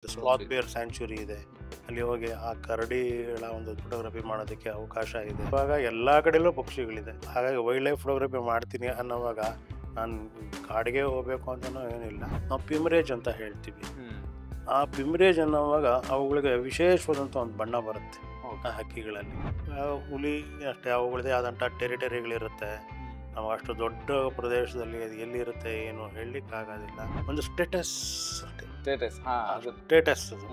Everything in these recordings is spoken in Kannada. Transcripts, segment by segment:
ಸ್ಲಾತ್ ಬೇರ್ ಸ್ಯಾಂಚುರಿ ಇದೆ. ಅಲ್ಲಿ ಹೋಗಿ ಆ ಕರಡಿಗಳ ಒಂದು ಫೋಟೋಗ್ರಫಿ ಮಾಡೋದಕ್ಕೆ ಅವಕಾಶ ಇದೆ. ಇವಾಗ ಎಲ್ಲ ಕಡೆಯಲ್ಲೂ ಪಕ್ಷಿಗಳಿದೆ. ಹಾಗಾಗಿ ವೈಲ್ಡ್ ಲೈಫ್ ಫೋಟೋಗ್ರಫಿ ಮಾಡ್ತೀನಿ ಅನ್ನೋವಾಗ ನಾನು ಕಾಡಿಗೆ ಹೋಗ್ಬೇಕು ಅಂತನೂ ಏನಿಲ್ಲ. ನಾವು ಪಿಮ್ರೇಜ್ ಅಂತ ಹೇಳ್ತೀವಿ. ಆ ಪಿಮ್ರೇಜ್ ಅನ್ನೋವಾಗ ಅವುಗಳಿಗೆ ವಿಶೇಷವಾದಂಥ ಒಂದು ಬಣ್ಣ ಬರುತ್ತೆ ಆ ಹಕ್ಕಿಗಳಲ್ಲಿ. ಹುಲಿ ಅಷ್ಟೇ, ಅವುಗಳದೇ ಆದಂಥ ಟೆರಿಟರಿಗಳಿರುತ್ತೆ. ನಾವು ಅಷ್ಟು ದೊಡ್ಡ ಪ್ರದೇಶದಲ್ಲಿ ಅದು ಎಲ್ಲಿರುತ್ತೆ ಏನು ಹೇಳಲಿಕ್ಕಾಗೋದಿಲ್ಲ. ಒಂದು ಸ್ಟೇಟಸ್ ಅಷ್ಟೇ, ಸ್ಟೇಟಸ್ ಅದು.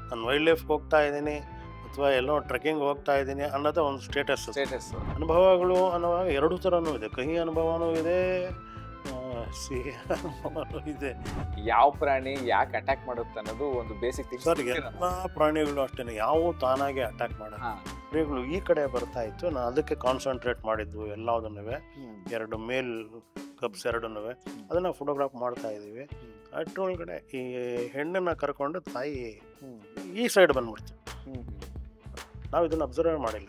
ನಾನು ವೈಲ್ಡ್ ಲೈಫ್ ಹೋಗ್ತಾ ಇದ್ದೀನಿ ಅಥವಾ ಎಲ್ಲೋ ಟ್ರೆಕ್ಕಿಂಗ್ ಹೋಗ್ತಾ ಇದ್ದೀನಿ ಅನ್ನೋದು ಒಂದು ಸ್ಟೇಟಸ್. ಅನುಭವಗಳು ಅನ್ನೋವಾಗ ಎರಡು ಥರನೂ ಇದೆ. ಕಹಿ ಅನುಭವನೂ ಇದೆ, ಸಿಹಿ ಅನುಭವನೂ ಇದೆ. ಯಾವ ಪ್ರಾಣಿ ಯಾಕೆ ಅಟ್ಯಾಕ್ ಮಾಡುತ್ತೆ ಅನ್ನೋದು ಒಂದು ಬೇಸಿಕ್ ಸರ್, ಎಲ್ಲ ಪ್ರಾಣಿಗಳು ಅಷ್ಟೇ ಯಾವ ತಾನಾಗೆ ಅಟ್ಯಾಕ್ ಮಾಡೋದು. ಪ್ರಾಣಿಗಳು ಈ ಕಡೆ ಬರ್ತಾ ಇತ್ತು, ನಾನು ಅದಕ್ಕೆ ಕಾನ್ಸಂಟ್ರೇಟ್ ಮಾಡಿದ್ವು ಎಲ್ಲದನ್ನೂ. ಎರಡು ಮೇಲ್ ಕಬ್ಸ್ ಎರಡನ್ನೂ ಅದನ್ನು ಫೋಟೋಗ್ರಾಫ್ ಮಾಡ್ತಾ ಇದ್ದೀವಿ. ಅಷ್ಟರೊಳಗಡೆ ಈ ಹೆಣ್ಣನ್ನು ಕರ್ಕೊಂಡು ತಾಯಿ ಈ ಸೈಡ್ ಬಂದ್ಬಿಡ್ತು. ನಾವು ಇದನ್ನು ಅಬ್ಸರ್ವ್ ಮಾಡಿಲ್ಲ.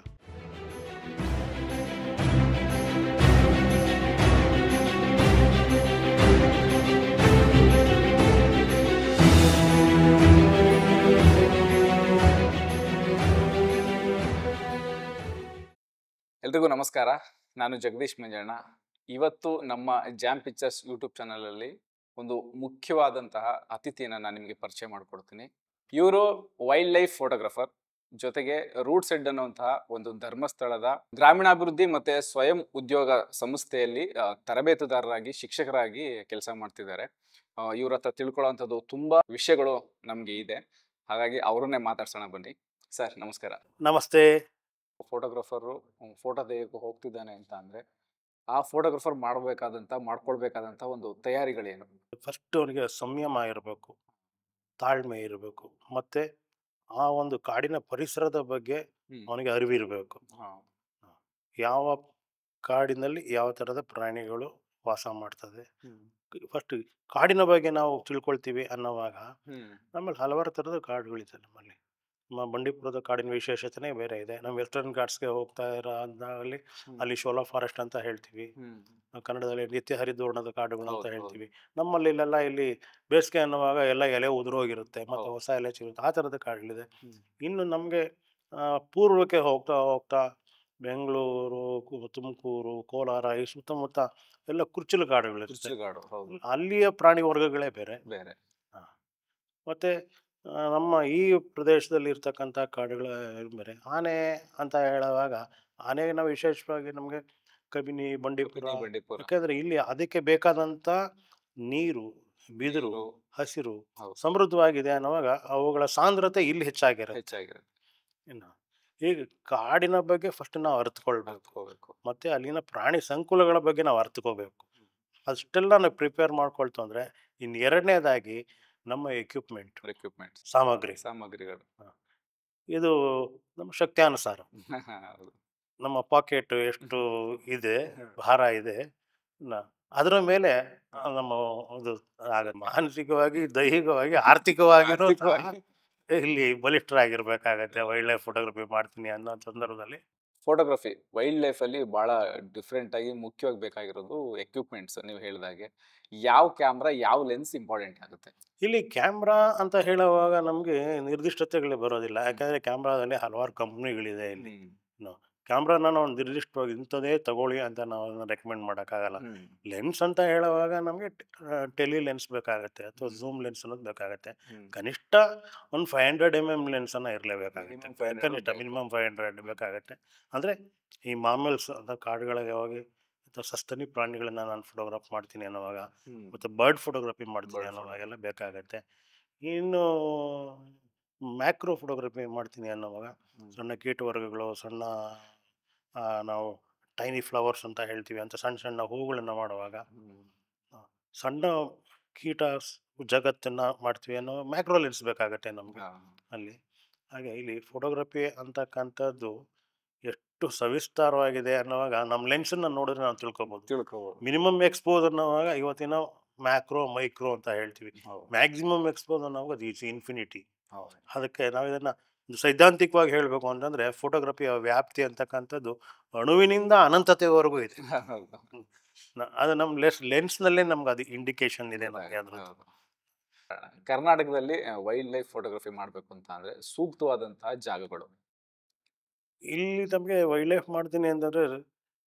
ಎಲ್ರಿಗೂ ನಮಸ್ಕಾರ. ನಾನು ಜಗದೀಶ್ ಮಂಜಣ್ಣ. ಇವತ್ತು ನಮ್ಮ ಜಾಮ್ ಪಿಕ್ಚರ್ಸ್ ಯೂಟ್ಯೂಬ್ ಚಾನಲಲ್ಲಿ ಒಂದು ಮುಖ್ಯವಾದಂತಹ ಅತಿಥಿಯನ್ನು ನಾನು ನಿಮಗೆ ಪರಿಚಯ ಮಾಡಿಕೊಡ್ತೀನಿ. ಇವರು ವೈಲ್ಡ್ ಲೈಫ್ ಫೋಟೋಗ್ರಾಫರ್, ಜೊತೆಗೆ ರೂಟ್ ಸೆಡ್ ಅನ್ನುವಂತಹ ಒಂದು ಧರ್ಮಸ್ಥಳದ ಗ್ರಾಮೀಣಾಭಿವೃದ್ಧಿ ಮತ್ತು ಸ್ವಯಂ ಉದ್ಯೋಗ ಸಂಸ್ಥೆಯಲ್ಲಿ ತರಬೇತುದಾರರಾಗಿ ಶಿಕ್ಷಕರಾಗಿ ಕೆಲಸ ಮಾಡ್ತಿದ್ದಾರೆ. ಇವ್ರ ಹತ್ರ ತಿಳ್ಕೊಳ್ಳೋವಂಥದ್ದು ತುಂಬ ವಿಷಯಗಳು ನಮಗೆ ಇದೆ. ಹಾಗಾಗಿ ಅವರನ್ನೇ ಮಾತಾಡ್ಸೋಣ ಬನ್ನಿ. ಸರ್ ನಮಸ್ಕಾರ. ನಮಸ್ತೆ. ಫೋಟೋಗ್ರಾಫರು ಫೋಟೋ ತೆಗೆಯೋಕೆ ಹೋಗ್ತಿದ್ದಾನೆ ಅಂತ ಅಂದರೆ ಆ ಫೋಟೋಗ್ರಾಫರ್ ಮಾಡ್ಕೊಳ್ಬೇಕಾದಂಥ ಒಂದು ತಯಾರಿಗಳೇನು? ಫಸ್ಟ್ ಅವನಿಗೆ ಸಂಯಮ ಇರಬೇಕು, ತಾಳ್ಮೆ ಇರಬೇಕು, ಮತ್ತು ಆ ಒಂದು ಕಾಡಿನ ಪರಿಸರದ ಬಗ್ಗೆ ಅವನಿಗೆ ಅರಿವಿರಬೇಕು. ಯಾವ ಕಾಡಿನಲ್ಲಿ ಯಾವ ಥರದ ಪ್ರಾಣಿಗಳು ವಾಸ ಮಾಡ್ತದೆ, ಫಸ್ಟ್ ಕಾಡಿನ ಬಗ್ಗೆ ನಾವು ತಿಳ್ಕೊಳ್ತೀವಿ ಅನ್ನೋವಾಗ ನಮ್ಮಲ್ಲಿ ಹಲವಾರು ಥರದ ಕಾಡುಗಳಿದೆ. ನಮ್ಮಲ್ಲಿ ನಮ್ಮ ಬಂಡೀಪುರದ ಕಾಡಿನ ವಿಶೇಷತೆನೇ ಬೇರೆ ಇದೆ. ನಮ್ಮ ವೆಸ್ಟರ್ನ್ ಘಾಟ್ಸ್ಗೆ ಹೋಗ್ತಾ ಇರೋದ್ರಲ್ಲಿ ಅಲ್ಲಿ ಶೋಲಾ ಫಾರೆಸ್ಟ್ ಅಂತ ಹೇಳ್ತೀವಿ, ಕನ್ನಡದಲ್ಲಿ ನಿತ್ಯ ಹರಿದ್ವರ್ಣದ ಕಾಡುಗಳು ಅಂತ ಹೇಳ್ತೀವಿ. ನಮ್ಮಲ್ಲಿ ಇಲ್ಲೆಲ್ಲ ಇಲ್ಲಿ ಬೇಸಿಗೆ ಅನ್ನುವಾಗ ಎಲ್ಲ ಎಲೆ ಉದುರೋಗಿರುತ್ತೆ ಮತ್ತು ಹೊಸ ಎಲೆ ಸಿಗುತ್ತೆ, ಆ ಥರದ ಕಾಡುಗಳಿದೆ. ಇನ್ನು ನಮಗೆ ಪೂರ್ವಕ್ಕೆ ಹೋಗ್ತಾ ಹೋಗ್ತಾ ಬೆಂಗಳೂರು, ತುಮಕೂರು, ಕೋಲಾರ ಈ ಸುತ್ತಮುತ್ತ ಎಲ್ಲ ಕುರ್ಚಲು ಕಾಡುಗಳಿರುತ್ತೆ. ಅಲ್ಲಿಯ ಪ್ರಾಣಿ ವರ್ಗಗಳೇ ಬೇರೆ ಬೇರೆ. ಮತ್ತು ನಮ್ಮ ಈ ಪ್ರದೇಶದಲ್ಲಿ ಇರ್ತಕ್ಕಂಥ ಕಾಡುಗಳ ಬೇರೆ. ಆನೆ ಅಂತ ಹೇಳುವಾಗ ಆನೆಗೆ ನಾವು ವಿಶೇಷವಾಗಿ ನಮಗೆ ಕಬಿನಿ, ಬಂಡೀಪುರ, ಯಾಕೆಂದರೆ ಇಲ್ಲಿ ಅದಕ್ಕೆ ಬೇಕಾದಂಥ ನೀರು, ಬಿದಿರು, ಹಸಿರು ಸಮೃದ್ಧವಾಗಿದೆ ಅನ್ನುವಾಗ ಅವುಗಳ ಸಾಂದ್ರತೆ ಇಲ್ಲಿ ಹೆಚ್ಚಾಗಿರುತ್ತೆ. ಇನ್ನು ಈಗ ಕಾಡಿನ ಬಗ್ಗೆ ಫಸ್ಟ್ ನಾವು ಅರ್ಥಕೊಳ್ಬೇಕು, ಮತ್ತು ಅಲ್ಲಿನ ಪ್ರಾಣಿ ಸಂಕುಲಗಳ ಬಗ್ಗೆ ನಾವು ಅರ್ಥಕೋಬೇಕು. ಅಷ್ಟೆಲ್ಲ ನಾವು ಪ್ರಿಪೇರ್ ಮಾಡ್ಕೊಳ್ತು ಅಂದರೆ ಇನ್ನು ಎರಡನೇದಾಗಿ ನಮ್ಮ ಎಕ್ವಿಪ್ಮೆಂಟ್ ಸಾಮಗ್ರಿಗಳು ಇದು ನಮ್ಮ ಶಕ್ತ್ಯಾನುಸಾರ. ನಮ್ಮ ಪಾಕೆಟ್ ಎಷ್ಟು ಇದೆ, ಭಾರ ಇದೆ, ಅದರ ಮೇಲೆ ನಮ್ಮ ಒಂದು ಮಾನಸಿಕವಾಗಿ, ದೈಹಿಕವಾಗಿ, ಆರ್ಥಿಕವಾಗಿ ಇಲ್ಲಿ ಬಲಿಷ್ಠರಾಗಿರ್ಬೇಕಾಗತ್ತೆ. ವೈಲ್ಡ್ ಲೈಫ್ ಫೋಟೋಗ್ರಫಿ ಮಾಡ್ತೀನಿ ಅನ್ನೋ ಸಂದರ್ಭದಲ್ಲಿ ಫೋಟೋಗ್ರಫಿ ವೈಲ್ಡ್ ಲೈಫಲ್ಲಿ ಭಾಳ ಡಿಫ್ರೆಂಟಾಗಿ ಮುಖ್ಯವಾಗಿ ಬೇಕಾಗಿರೋದು ಎಕ್ವಿಪ್ಮೆಂಟ್ಸ್. ನೀವು ಹೇಳಿದಾಗೆ ಯಾವ ಕ್ಯಾಮ್ರಾ, ಯಾವ ಲೆನ್ಸ್ ಇಂಪಾರ್ಟೆಂಟ್ ಆಗುತ್ತೆ? ಇಲ್ಲಿ ಕ್ಯಾಮ್ರಾ ಅಂತ ಹೇಳುವಾಗ ನಮಗೆ ನಿರ್ದಿಷ್ಟತೆಗಳು ಬರೋದಿಲ್ಲ. ಯಾಕಂದರೆ ಕ್ಯಾಮ್ರಾದಲ್ಲಿ ಹಲವಾರು ಕಂಪ್ನಿಗಳಿದೆ. ಇಲ್ಲಿ ಕ್ಯಾಮ್ರಾನ ನಾವು ನಿರ್ದಿಷ್ಟವಾಗಿ ಇಂಥದೇ ತಗೊಳ್ಳಿ ಅಂತ ನಾವು ರೆಕಮೆಂಡ್ ಮಾಡೋಕ್ಕಾಗಲ್ಲ. ಲೆನ್ಸ್ ಅಂತ ಹೇಳುವಾಗ ನಮಗೆ ಟೆಲಿ ಲೆನ್ಸ್ ಬೇಕಾಗುತ್ತೆ ಅಥವಾ ಝೂಮ್ ಲೆನ್ಸ್ ಅನ್ನೋದು ಬೇಕಾಗುತ್ತೆ. ಕನಿಷ್ಠ ಒಂದು 500 mm ಲೆನ್ಸನ್ನು ಇರಲೇಬೇಕಾಗುತ್ತೆ. ಕನಿಷ್ಠ ಮಿನಿಮಮ್ 500 ಬೇಕಾಗುತ್ತೆ. ಅಂದರೆ ಈ ಮಾಮಲ್ಸ್ ಅಥವಾ ಕಾಡುಗಳಿಗೆ ಹೋಗಿ ಅಥವಾ ಸಸ್ತನಿ ಪ್ರಾಣಿಗಳನ್ನ ನಾನು ಫೋಟೋಗ್ರಾಫ್ ಮಾಡ್ತೀನಿ ಅನ್ನೋವಾಗ, ಮತ್ತು ಬರ್ಡ್ ಫೋಟೋಗ್ರಫಿ ಮಾಡ್ತೀನಿ ಅನ್ನೋವಾಗೆಲ್ಲ ಬೇಕಾಗತ್ತೆ. ಇನ್ನು ಮ್ಯಾಕ್ರೋ ಫೋಟೋಗ್ರಫಿ ಮಾಡ್ತೀನಿ ಅನ್ನೋವಾಗ ಸಣ್ಣ ಕೀಟವರ್ಗಗಳು, ಸಣ್ಣ ನಾವು ಟೈನಿ ಫ್ಲವರ್ಸ್ ಅಂತ ಹೇಳ್ತೀವಿ, ಅಂತ ಸಣ್ಣ ಸಣ್ಣ ಹೂಗಳನ್ನು ಮಾಡುವಾಗ ಸಣ್ಣ ಕೀಟ ಜಗತ್ತನ್ನು ಮಾಡ್ತೀವಿ ಅನ್ನೋ ಮ್ಯಾಕ್ರೋ ಲೆನ್ಸ್ ಬೇಕಾಗತ್ತೆ ನಮಗೆ ಅಲ್ಲಿ. ಹಾಗೆ ಇಲ್ಲಿ ಫೋಟೋಗ್ರಫಿ ಅಂತಕ್ಕಂಥದ್ದು ಎಷ್ಟು ಸವಿಸ್ತಾರವಾಗಿದೆ ಅನ್ನೋವಾಗ ನಮ್ಮ ಲೆನ್ಸನ್ನು ನೋಡಿದ್ರೆ ನಾವು ತಿಳ್ಕೊಬೋದು. ಮಿನಿಮಮ್ ಎಕ್ಸ್ಪೋಸ್ ಅನ್ನೋವಾಗ ಇವತ್ತಿನ ಮ್ಯಾಕ್ರೋ, ಮೈಕ್ರೋ ಅಂತ ಹೇಳ್ತೀವಿ. ಮ್ಯಾಕ್ಸಿಮಮ್ ಎಕ್ಸ್ಪೋಸ್ ಅನ್ನೋವಾಗ ಅದು ಈಸ್ ಇನ್ಫಿನಿಟಿ. ಅದಕ್ಕೆ ನಾವು ಇದನ್ನು ಸೈದ್ಧಾಂತಿಕವಾಗಿ ಹೇಳಬೇಕು ಅಂತಂದರೆ ಫೋಟೋಗ್ರಫಿಯ ವ್ಯಾಪ್ತಿ ಅಂತಕ್ಕಂಥದ್ದು ಅಣುವಿನಿಂದ ಅನಂತತೆವರೆಗೂ ಇದೆ. ಅದು ನಮ್ಮ ಲೆನ್ಸ್ನಲ್ಲೇ ನಮ್ಗೆ ಅದು ಇಂಡಿಕೇಶನ್ ಇದೆ ನಮಗೆ. ಕರ್ನಾಟಕದಲ್ಲಿ ವೈಲ್ಡ್ ಲೈಫ್ ಫೋಟೋಗ್ರಫಿ ಮಾಡ್ಬೇಕು ಅಂತ ಅಂದ್ರೆ ಸೂಕ್ತವಾದಂತಹ ಜಾಗಗಳು. ಇಲ್ಲಿ ನಮಗೆ ವೈಲ್ಡ್ ಲೈಫ್ ಮಾಡ್ತೀನಿ ಅಂತಂದರೆ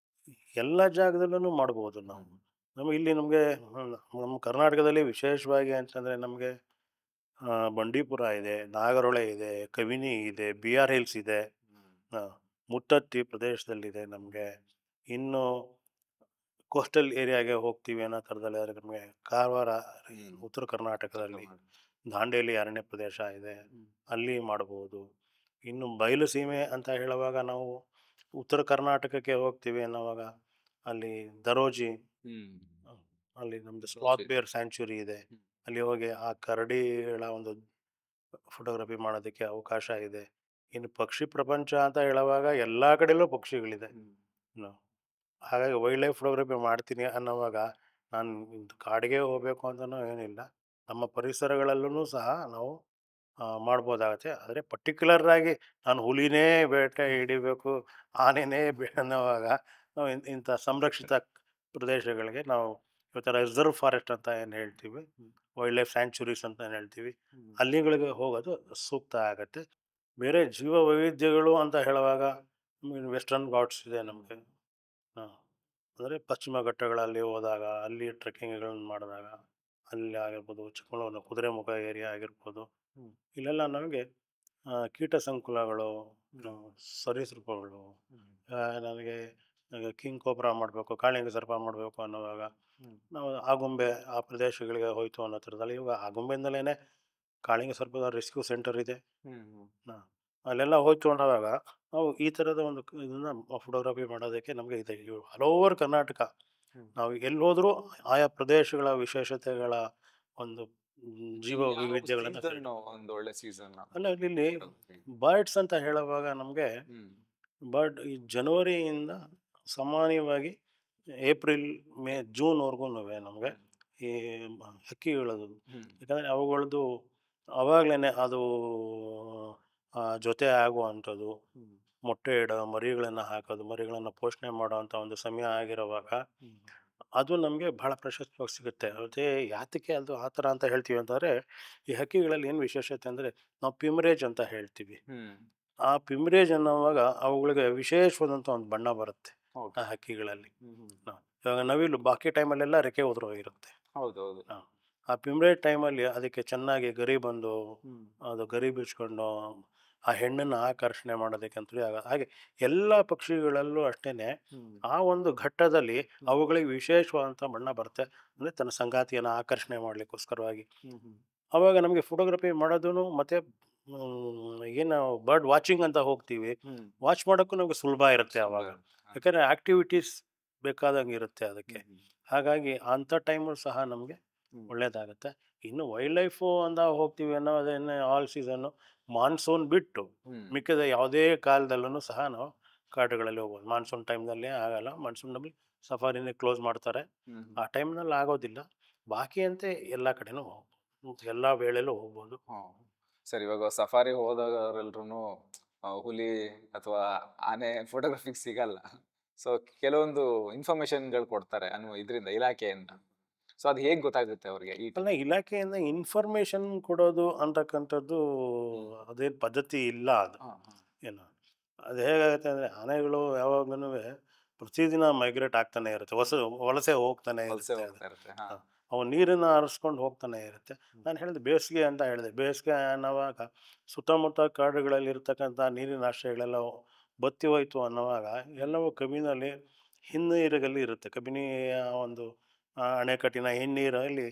ಎಲ್ಲ ಜಾಗದಲ್ಲೂ ಮಾಡ್ಬೋದು ನಾವು. ನಮಗೆ ಇಲ್ಲಿ ನಮಗೆ ನಮ್ಮ ಕರ್ನಾಟಕದಲ್ಲಿ ವಿಶೇಷವಾಗಿ ಅಂತಂದರೆ ನಮಗೆ ಬಂಡೀಪುರ ಇದೆ, ನಾಗರಹೊಳೆ ಇದೆ, ಕಬಿನಿ ಇದೆ, ಬಿ ಆರ್ ಹಿಲ್ಸ್ ಇದೆ, ಮುತ್ತತ್ತಿ ಪ್ರದೇಶದಲ್ಲಿದೆ ನಮಗೆ. ಇನ್ನು ಕೋಸ್ಟಲ್ ಏರಿಯಾಗೆ ಹೋಗ್ತೀವಿ ಅನ್ನೋ ಥರದಲ್ಲಿ ಆದರೆ ನಮಗೆ ಕಾರವಾರ ಉತ್ತರ ಕರ್ನಾಟಕದಲ್ಲಿ ದಾಂಡೇಲಿ ಅರಣ್ಯ ಪ್ರದೇಶ ಇದೆ, ಅಲ್ಲಿ ಮಾಡ್ಬೋದು. ಇನ್ನು ಬಯಲು ಸೀಮೆ ಅಂತ ಹೇಳುವಾಗ ನಾವು ಉತ್ತರ ಕರ್ನಾಟಕಕ್ಕೆ ಹೋಗ್ತೀವಿ ಅನ್ನೋವಾಗ ಅಲ್ಲಿ ದರೋಜಿ, ಅಲ್ಲಿ ನಮ್ಮದು ಸ್ಲಾತ್ ಬೇರ್ ಸ್ಯಾಂಚುರಿ ಇದೆ, ಅಲ್ಲಿ ಹೋಗಿ ಆ ಕರಡಿಗಳ ಒಂದು ಫೋಟೋಗ್ರಫಿ ಮಾಡೋದಕ್ಕೆ ಅವಕಾಶ ಇದೆ. ಇನ್ನು ಪಕ್ಷಿ ಪ್ರಪಂಚ ಅಂತ ಹೇಳುವಾಗ ಎಲ್ಲ ಕಡೆಯಲ್ಲೂ ಪಕ್ಷಿಗಳಿದೆ. ಹಾಗಾಗಿ ವೈಲ್ಡ್ ಲೈಫ್ ಫೋಟೋಗ್ರಫಿ ಮಾಡ್ತೀನಿ ಅನ್ನೋವಾಗ ನಾನು ಕಾಡಿಗೆ ಹೋಗಬೇಕು ಅಂತಲೂ ಏನಿಲ್ಲ, ನಮ್ಮ ಪರಿಸರಗಳಲ್ಲೂ ಸಹ ನಾವು ಮಾಡ್ಬೋದಾಗತ್ತೆ. ಆದರೆ ಪರ್ಟಿಕ್ಯುಲರಾಗಿ ನಾನು ಹುಲಿನೇ ಬೇಟೆ ಹಿಡಿಬೇಕು, ಆನೆನೇ ಅನ್ನೋವಾಗ ನಾವು ಇಂಥ ಸಂರಕ್ಷಿತ ಪ್ರದೇಶಗಳಿಗೆ ನಾವು ಇವತ್ತು ರಿಸರ್ವ್ ಫಾರೆಸ್ಟ್ ಅಂತ ಏನು ಹೇಳ್ತೀವಿ, ವೈಲ್ಡ್ ಲೈಫ್ ಸ್ಯಾಂಚುರೀಸ್ ಅಂತ ಏನು ಹೇಳ್ತೀವಿ, ಅಲ್ಲಿಗಳಿಗೆ ಹೋಗೋದು ಸೂಕ್ತ ಆಗುತ್ತೆ. ಬೇರೆ ಜೀವ ವೈವಿಧ್ಯಗಳು ಅಂತ ಹೇಳುವಾಗ ವೆಸ್ಟರ್ನ್ ಘಾಟ್ಸ್ ಇದೆ ನಮಗೆ. ಅಂದರೆ ಪಶ್ಚಿಮ ಘಟ್ಟಗಳಲ್ಲಿ ಹೋದಾಗ ಅಲ್ಲಿ ಟ್ರೆಕ್ಕಿಂಗ್ಗಳನ್ನು ಮಾಡಿದಾಗ ಅಲ್ಲಿ ಆಗಿರ್ಬೋದು, ಚಿಕ್ಕಮಗಳೂರಿನ ಕುದುರೆಮುಖ ಏರಿಯಾ ಆಗಿರ್ಬೋದು, ಇಲ್ಲೆಲ್ಲ ನಮಗೆ ಕೀಟ ಸಂಕುಲಗಳು, ಸರೀಸೃಪಗಳು, ನನಗೆ ಕಿಂಗ್ ಕೋಬ್ರಾ ಮಾಡಬೇಕು, ಕಾಳಿಂಗ ಸರ್ಪ ಮಾಡಬೇಕು ಅನ್ನೋವಾಗ ನಾವು ಆಗುಂಬೆ ಆ ಪ್ರದೇಶಗಳಿಗೆ ಹೋಯ್ತು ಅನ್ನೋ ಥರದಲ್ಲಿ. ಇವಾಗ ಆಗುಂಬೆಯಿಂದಲೇ ಕಾಳಿಂಗ ಸರ್ಪದ ರೆಸ್ಕ್ಯೂ ಸೆಂಟರ್ ಇದೆ. ಅಲ್ಲೆಲ್ಲ ಹೋಯ್ತು ಅನ್ನೋವಾಗ ನಾವು ಈ ಥರದ ಒಂದು ಇದನ್ನು ಫೋಟೋಗ್ರಫಿ ಮಾಡೋದಕ್ಕೆ ನಮಗೆ ಇದೆ. ಆಲ್ ಓವರ್ ಕರ್ನಾಟಕ ನಾವು ಎಲ್ಲಿ ಹೋದರೂ ಆಯಾ ಪ್ರದೇಶಗಳ ವಿಶೇಷತೆಗಳ ಒಂದು ಜೀವ ವೈವಿಧ್ಯಗಳನ್ನು ಒಂದು ಒಳ್ಳೆ ಸೀಸನ್ ಅಲ್ಲ. ಇಲ್ಲಿ ಬರ್ಡ್ಸ್ ಅಂತ ಹೇಳುವಾಗ ನಮಗೆ ಬರ್ಡ್ ಈ ಜನವರಿಯಿಂದ ಸಾಮಾನ್ಯವಾಗಿ ಏಪ್ರಿಲ್ ಮೇ ಜೂನ್ವರೆಗೂ ನಮಗೆ ಈ ಹಕ್ಕಿಗಳದು, ಯಾಕಂದರೆ ಅವುಗಳದ್ದು ಅವಾಗಲೇ ಅದು ಜೊತೆ ಆಗುವಂಥದ್ದು, ಮೊಟ್ಟೆ ಇಡೋ ಮರಿಗಳನ್ನು ಹಾಕೋದು, ಮರಿಗಳನ್ನು ಪೋಷಣೆ ಮಾಡೋವಂಥ ಒಂದು ಸಮಯ ಆಗಿರುವಾಗ ಅದು ನಮಗೆ ಭಾಳ ಪ್ರಶಸ್ತವಾಗಿ ಸಿಗುತ್ತೆ. ಅದೇ ಯಾತಕ್ಕೆ ಅದು ಆ ಥರ ಅಂತ ಹೇಳ್ತೀವಿ ಅಂತಂದರೆ, ಈ ಹಕ್ಕಿಗಳಲ್ಲಿ ಏನು ವಿಶೇಷತೆ ಅಂದರೆ ನಾವು ಪಿಮ್ರೇಜ್ ಅಂತ ಹೇಳ್ತೀವಿ. ಆ ಪಿಮ್ರೇಜ್ ಅನ್ನೋವಾಗ ಅವುಗಳಿಗೆ ವಿಶೇಷವಾದಂಥ ಒಂದು ಬಣ್ಣ ಬರುತ್ತೆ ಆ ಹಕ್ಕಿಗಳಲ್ಲಿ. ಇವಾಗ ನವಿಲು ಬಾಕಿ ಟೈಮಲ್ಲೆಲ್ಲ ರೆಕ್ಕೆ ಉದುರೋಗಿರುತ್ತೆ. ಹೌದೌದು. ಆ ಪಿಮ್ರೇಜ್ ಟೈಮಲ್ಲಿ ಅದಕ್ಕೆ ಚೆನ್ನಾಗಿ ಗರಿ ಬಂದು ಅದು ಗರಿ ಬಿಚ್ಕೊಂಡು ಆ ಹೆಣ್ಣನ್ನು ಆಕರ್ಷಣೆ ಮಾಡೋದಕ್ಕೆ ಅಂತೇಳಿ ಹಾಗೆ ಎಲ್ಲ ಪಕ್ಷಿಗಳಲ್ಲೂ ಅಷ್ಟೇ ಆ ಒಂದು ಘಟ್ಟದಲ್ಲಿ ಅವುಗಳಿಗೆ ವಿಶೇಷವಾದಂಥ ಬಣ್ಣ ಬರುತ್ತೆ. ಅಂದರೆ ತನ್ನ ಸಂಗಾತಿಯನ್ನು ಆಕರ್ಷಣೆ ಮಾಡಲಿಕ್ಕೋಸ್ಕರವಾಗಿ ಆವಾಗ ನಮಗೆ ಫೋಟೋಗ್ರಫಿ ಮಾಡೋದು ಮತ್ತು ಏನು ಬರ್ಡ್ ವಾಚಿಂಗ್ ಅಂತ ಹೋಗ್ತೀವಿ, ವಾಚ್ ಮಾಡೋಕ್ಕೂ ನಮಗೆ ಸುಲಭ ಇರುತ್ತೆ ಆವಾಗ. ಯಾಕಂದರೆ ಆ್ಯಕ್ಟಿವಿಟೀಸ್ ಬೇಕಾದಂಗೆ ಇರುತ್ತೆ ಅದಕ್ಕೆ. ಹಾಗಾಗಿ ಅಂಥ ಟೈಮು ಸಹ ನಮಗೆ ಒಳ್ಳೆಯದಾಗುತ್ತೆ. ಇನ್ನು ವೈಲ್ಡ್ ಲೈಫು ಅಂತ ಹೋಗ್ತೀವಿ ಅನ್ನೋದೇನೆ ಆಲ್ ಸೀಸನ್ನು, ಮಾನ್ಸೂನ್ ಬಿಟ್ಟು ಮಿಕ್ಕಿದ ಯಾವುದೇ ಕಾಲದಲ್ಲೂ ಸಹ ನಾವು ಕಾಡುಗಳಲ್ಲಿ ಹೋಗ್ಬೋದು. ಮಾನ್ಸೂನ್ ಟೈಮ್ನಲ್ಲಿ ಆಗಲ್ಲ, ಮಾನ್ಸೂನ್ನಲ್ಲಿ ಸಫಾರಿನೇ ಕ್ಲೋಸ್ ಮಾಡ್ತಾರೆ, ಆ ಟೈಮ್ನಲ್ಲಿ ಆಗೋದಿಲ್ಲ. ಬಾಕಿ ಅಂತೆ ಎಲ್ಲ ಕಡೆನೂ ಹೋಗ್ಬೋದು, ಎಲ್ಲ ವೇಳೆಯಲ್ಲೂ ಹೋಗ್ಬೋದು. ಸರ್, ಇವಾಗ ಸಫಾರಿ ಹೋದವರೆಲ್ರೂ ಹುಲಿ ಅಥವಾ ಆನೆ ಫೋಟೋಗ್ರಫಿಗೆ ಸಿಗಲ್ಲ. ಸೊ ಕೆಲವೊಂದು ಇನ್ಫಾರ್ಮೇಶನ್ಗಳು ಕೊಡ್ತಾರೆ ಇದರಿಂದ ಇಲಾಖೆಯಿಂದ. ಸೊ ಅದು ಹೇಗೆ ಗೊತ್ತಾಗುತ್ತೆ ಅವ್ರಿಗೆ? ಅಲ್ಲ, ಇಲಾಖೆಯಿಂದ ಇನ್ಫಾರ್ಮೇಶನ್ ಕೊಡೋದು ಅಂತಕ್ಕಂಥದ್ದು ಅದೇನು ಪದ್ಧತಿ ಇಲ್ಲ. ಅದು ಏನು ಅದು ಹೇಗಾಗುತ್ತೆ ಅಂದರೆ, ಆನೆಗಳು ಯಾವಾಗ್ಲೂ ಪ್ರತಿದಿನ ಮೈಗ್ರೇಟ್ ಆಗ್ತಾನೆ ಇರುತ್ತೆ, ವಲಸೆ ಹೋಗ್ತಾನೆ ಇರುತ್ತೆ. ಅವು ನೀರನ್ನು ಹರಿಸ್ಕೊಂಡು ಹೋಗ್ತಾನೆ ಇರುತ್ತೆ. ನಾನು ಹೇಳಿದೆ ಬೇಸಿಗೆ ಅಂತ ಹೇಳಿದೆ. ಬೇಸಿಗೆ ಅನ್ನೋವಾಗ ಸುತ್ತಮುತ್ತ ಕಾಡುಗಳಲ್ಲಿ ಇರ್ತಕ್ಕಂಥ ನೀರಿನ ಆಶ್ರಯಗಳೆಲ್ಲ ಬತ್ತಿ ಹೋಯ್ತು ಅನ್ನೋವಾಗ ಎಲ್ಲವೂ ಕಬಿನಲ್ಲಿ ಹಿನ್ನೀರಿನಲ್ಲಿ ಇರುತ್ತೆ. ಕಬಿನಿಯ ಒಂದು ಅಣೆಕಟ್ಟಿನ ಹಿನ್ನೀರಲ್ಲಿ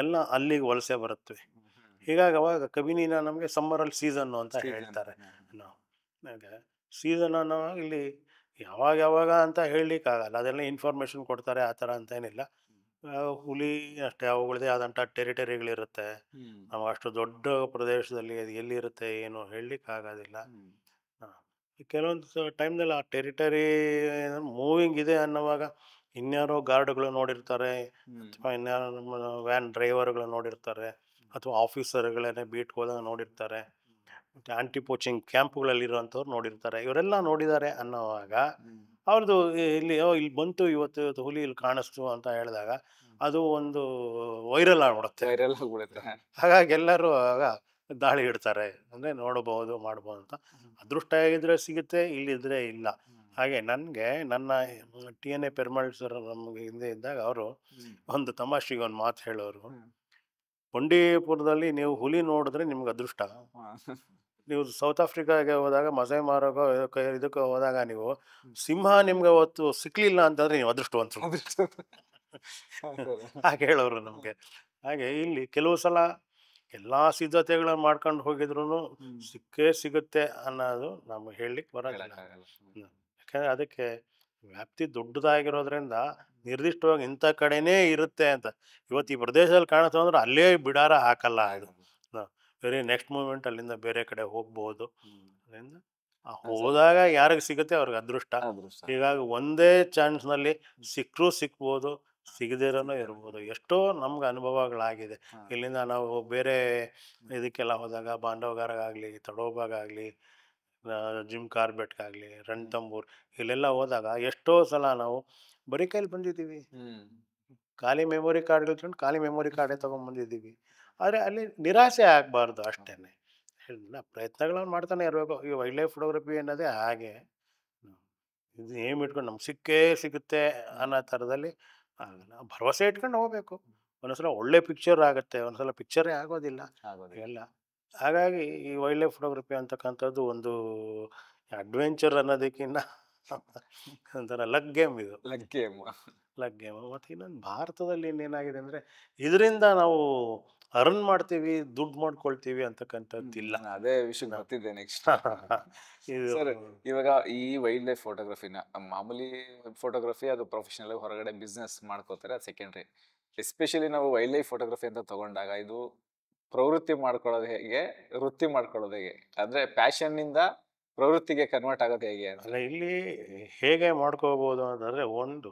ಎಲ್ಲ ಅಲ್ಲಿಗೆ ವಲಸೆ ಬರುತ್ತವೆ. ಹೀಗಾಗಿ ಅವಾಗ ಕಬಿನಿನ ನಮಗೆ ಸಮ್ಮರಲ್ಲಿ ಸೀಸನ್ನು ಅಂತ ಹೇಳ್ತಾರೆ. ನಾವು ಸೀಸನ್ ಅನ್ನೋವಾಗ ಇಲ್ಲಿ ಯಾವಾಗ ಅಂತ ಹೇಳಲಿಕ್ಕಾಗಲ್ಲ, ಅದೆಲ್ಲ ಇನ್ಫಾರ್ಮೇಷನ್ ಕೊಡ್ತಾರೆ, ಆ ಥರ ಅಂತ ಏನಿಲ್ಲ. ಹುಲಿ ಅಷ್ಟೇ, ಅವುಗಳದೇ ಆದಂಥ ಟೆರಿಟರಿಗಳಿರುತ್ತೆ. ನಾವು ಅಷ್ಟು ದೊಡ್ಡ ಪ್ರದೇಶದಲ್ಲಿ ಅದು ಎಲ್ಲಿರುತ್ತೆ ಏನು ಹೇಳಲಿಕ್ಕಾಗೋದಿಲ್ಲ. ಕೆಲವೊಂದು ಟೈಮ್ನಲ್ಲಿ ಆ ಟೆರಿಟರಿ ಮೂವಿಂಗ್ ಇದೆ ಅನ್ನೋವಾಗ ಇನ್ಯಾರೋ ಗಾರ್ಡ್ಗಳು ನೋಡಿರ್ತಾರೆ, ಅಥವಾ ಇನ್ಯಾರೋ ನಮ್ಮ ವ್ಯಾನ್ ಡ್ರೈವರ್ಗಳು ನೋಡಿರ್ತಾರೆ, ಅಥವಾ ಆಫೀಸರ್ಗಳನ್ನೇ ಬೀಟ್ಗೆ ಹೋದಾಗ ನೋಡಿರ್ತಾರೆ, ಮತ್ತು ಆಂಟಿ ಪೋಚಿಂಗ್ ಕ್ಯಾಂಪ್ಗಳಲ್ಲಿರುವಂಥವ್ರು ನೋಡಿರ್ತಾರೆ. ಇವರೆಲ್ಲ ನೋಡಿದ್ದಾರೆ ಅನ್ನೋವಾಗ ಅವ್ರದ್ದು ಇಲ್ಲಿ ಬಂತು ಇವತ್ತು ಹುಲಿ ಇಲ್ಲಿ ಕಾಣಿಸ್ತು ಅಂತ ಹೇಳಿದಾಗ ಅದು ಒಂದು ವೈರಲ್ ಆಗ್ಬಿಡುತ್ತೆ. ವೈರಲ್ ಆಗ್ಬಿಡುತ್ತೆ. ಹಾಗಾಗಿ ಎಲ್ಲರೂ ಆಗ ದಾಳಿ ಇಡ್ತಾರೆ, ಅಂದರೆ ನೋಡಬಹುದು ಮಾಡ್ಬೋದು ಅಂತ. ಅದೃಷ್ಟ ಆಗಿದ್ರೆ ಸಿಗುತ್ತೆ, ಇಲ್ಲಿದ್ರೆ ಇಲ್ಲ. ಹಾಗೆ ನನಗೆ ನನ್ನ TNA ಪೆರ್ಮಾಳ್ ಸರ್ ನಮಗೆ ಹಿಂದೆ ಇದ್ದಾಗ ಅವರು ಒಂದು ತಮಾಷೆಗೆ ಒಂದು ಮಾತು ಹೇಳೋರು, ಬಂಡೀಪುರದಲ್ಲಿ ನೀವು ಹುಲಿ ನೋಡಿದ್ರೆ ನಿಮ್ಗೆ ಅದೃಷ್ಟ, ನೀವು ಸೌತ್ ಆಫ್ರಿಕಾಗೆ ಹೋದಾಗ ಮಸೈ ಮಾರೋಗೋ ಇದಕ್ಕೆ ಹೋದಾಗ ನೀವು ಸಿಂಹ ನಿಮ್ಗೆ ಅವತ್ತು ಸಿಕ್ಲಿಲ್ಲ ಅಂತಂದ್ರೆ ನೀವು ಅದೃಷ್ಟವಂತರು. ಹಾಗೆ ಹೇಳೋರು ನಮಗೆ. ಹಾಗೆ ಇಲ್ಲಿ ಕೆಲವು ಸಲ ಎಲ್ಲ ಸಿದ್ಧತೆಗಳನ್ನ ಮಾಡ್ಕೊಂಡು ಹೋಗಿದ್ರು ಸಿಕ್ಕೇ ಸಿಗುತ್ತೆ ಅನ್ನೋದು ನಮ್ಗೆ ಹೇಳಲಿಕ್ಕೆ ಬರೋದಿಲ್ಲ. ಯಾಕಂದರೆ ಅದಕ್ಕೆ ವ್ಯಾಪ್ತಿ ದೊಡ್ಡದಾಗಿರೋದ್ರಿಂದ ನಿರ್ದಿಷ್ಟವಾಗಿ ಇಂಥ ಕಡೆನೇ ಇರುತ್ತೆ ಅಂತ ಇವತ್ತು ಈ ಪ್ರದೇಶದಲ್ಲಿ ಕಾಣುತ್ತೆ ಅಂದ್ರೆ ಅಲ್ಲೇ ಬಿಡಾರ ಹಾಕಲ್ಲ. ಇದು ವೆರಿ ನೆಕ್ಸ್ಟ್ ಮೂಮೆಂಟ್ ಅಲ್ಲಿಂದ ಬೇರೆ ಕಡೆ ಹೋಗ್ಬೋದು. ಅದರಿಂದ ಹೋದಾಗ ಯಾರಿಗೆ ಸಿಗುತ್ತೆ ಅವ್ರಿಗೆ ಅದೃಷ್ಟ. ಹೀಗಾಗಿ ಒಂದೇ ಚಾನ್ಸ್ನಲ್ಲಿ ಸಿಕ್ಕರೂ ಸಿಕ್ಬೋದು, ಸಿಗದಿರೋನೂ ಇರ್ಬೋದು. ಎಷ್ಟೋ ನಮ್ಗೆ ಅನುಭವಗಳಾಗಿದೆ. ಇಲ್ಲಿಂದ ನಾವು ಬೇರೆ ಇದಕ್ಕೆಲ್ಲ ಹೋದಾಗ ಬಾಂಧವಗಾರಾಗಲಿ, ತಡೋಬಾಗಾಗಲಿ, ಜಿಮ್ ಕಾರ್ಬೆಟ್ಗಾಗಲಿ, ರಣತಂಬೂರ್ ಇಲ್ಲೆಲ್ಲ ಹೋದಾಗ ಎಷ್ಟೋ ಸಲ ನಾವು ಬರೀ ಕೈಲಿ ಬಂದಿದ್ದೀವಿ. ಖಾಲಿ ಮೆಮೊರಿ ಕಾರ್ಡ್ ಇಟ್ಕೊಂಡು ಖಾಲಿ ಮೆಮೊರಿ ಕಾರ್ಡೇ ತೊಗೊಂಡ್ಬಂದಿದ್ದೀವಿ. ಆದರೆ ಅಲ್ಲಿ ನಿರಾಸೆ ಆಗಬಾರ್ದು ಅಷ್ಟೇ. ಪ್ರಯತ್ನಗಳನ್ನು ಮಾಡ್ತಾನೆ ಇರಬೇಕು. ಈ ವೈಲ್ಡ್ ಲೈಫ್ ಫೋಟೋಗ್ರಫಿ ಅನ್ನೋದೇ ಹಾಗೆ. ಇದು ಏಮ್ ಇಟ್ಕೊಂಡು ನಮ್ಗೆ ಸಿಕ್ಕೇ ಸಿಗುತ್ತೆ ಅನ್ನೋ ಥರದಲ್ಲಿ ಭರವಸೆ ಇಟ್ಕೊಂಡು ಹೋಗ್ಬೇಕು. ಒಂದೊಂದ್ಸಲ ಒಳ್ಳೆ ಪಿಕ್ಚರ್ ಆಗುತ್ತೆ, ಒಂದ್ಸಲ ಪಿಕ್ಚರೇ ಆಗೋದಿಲ್ಲ ಎಲ್ಲ. ಹಾಗಾಗಿ ಈ ವೈಲ್ಡ್ ಲೈಫ್ ಫೋಟೋಗ್ರಫಿ ಅಂತಕ್ಕಂಥದ್ದು ಒಂದು ಅಡ್ವೆಂಚರ್ ಅನ್ನೋದಕ್ಕಿಂತ ಒಂಥರ ಲಕ್ ಗೇಮ್. ಇದು ಲಕ್ ಗೇಮ್. ಮತ್ತು ಇನ್ನೊಂದು ಭಾರತದಲ್ಲಿ ಇನ್ನೇನಾಗಿದೆ ಅಂದರೆ ಇದರಿಂದ ನಾವು ಅರ್ನ್ ಮಾಡ್ತೀವಿ, ದುಡ್ಡು ಮಾಡ್ಕೊಳ್ತೀವಿ ಅಂತಕ್ಕಂಥದ್ದಿಲ್ಲ. ಅದೇ ವಿಷಯ ಬರ್ತಿದ್ದೆ ನೆಕ್ಸ್ಟ್. ಸರ್, ಇವಾಗ ಈ ವೈಲ್ಡ್ ಲೈಫ್ ಫೋಟೋಗ್ರಫಿನ ಮಾಮೂಲಿ ಫೋಟೋಗ್ರಫಿ ಅದು ಪ್ರೊಫೆಷನಲ್ ಹೊರಗಡೆ ಬಿಸ್ನೆಸ್ ಮಾಡ್ಕೋತಾರೆ, ಅದು ಸೆಕೆಂಡ್ರಿ. ಎಸ್ಪೆಷಲಿ ನಾವು ವೈಲ್ಡ್ ಲೈಫ್ ಫೋಟೋಗ್ರಫಿ ಅಂತ ತಗೊಂಡಾಗ ಇದು ಪ್ರವೃತ್ತಿ ಮಾಡ್ಕೊಳ್ಳೋದು ಹೇಗೆ, ವೃತ್ತಿ ಮಾಡ್ಕೊಳ್ಳೋದು ಹೇಗೆ, ಅಂದರೆ ಪ್ಯಾಷನ್ನಿಂದ ಪ್ರವೃತ್ತಿಗೆ ಕನ್ವರ್ಟ್ ಆಗೋದು ಹೇಗೆ ಅಂತ? ಇಲ್ಲಿ ಹೇಗೆ ಮಾಡ್ಕೋಬೋದು ಅಂತಂದರೆ, ಒಂದು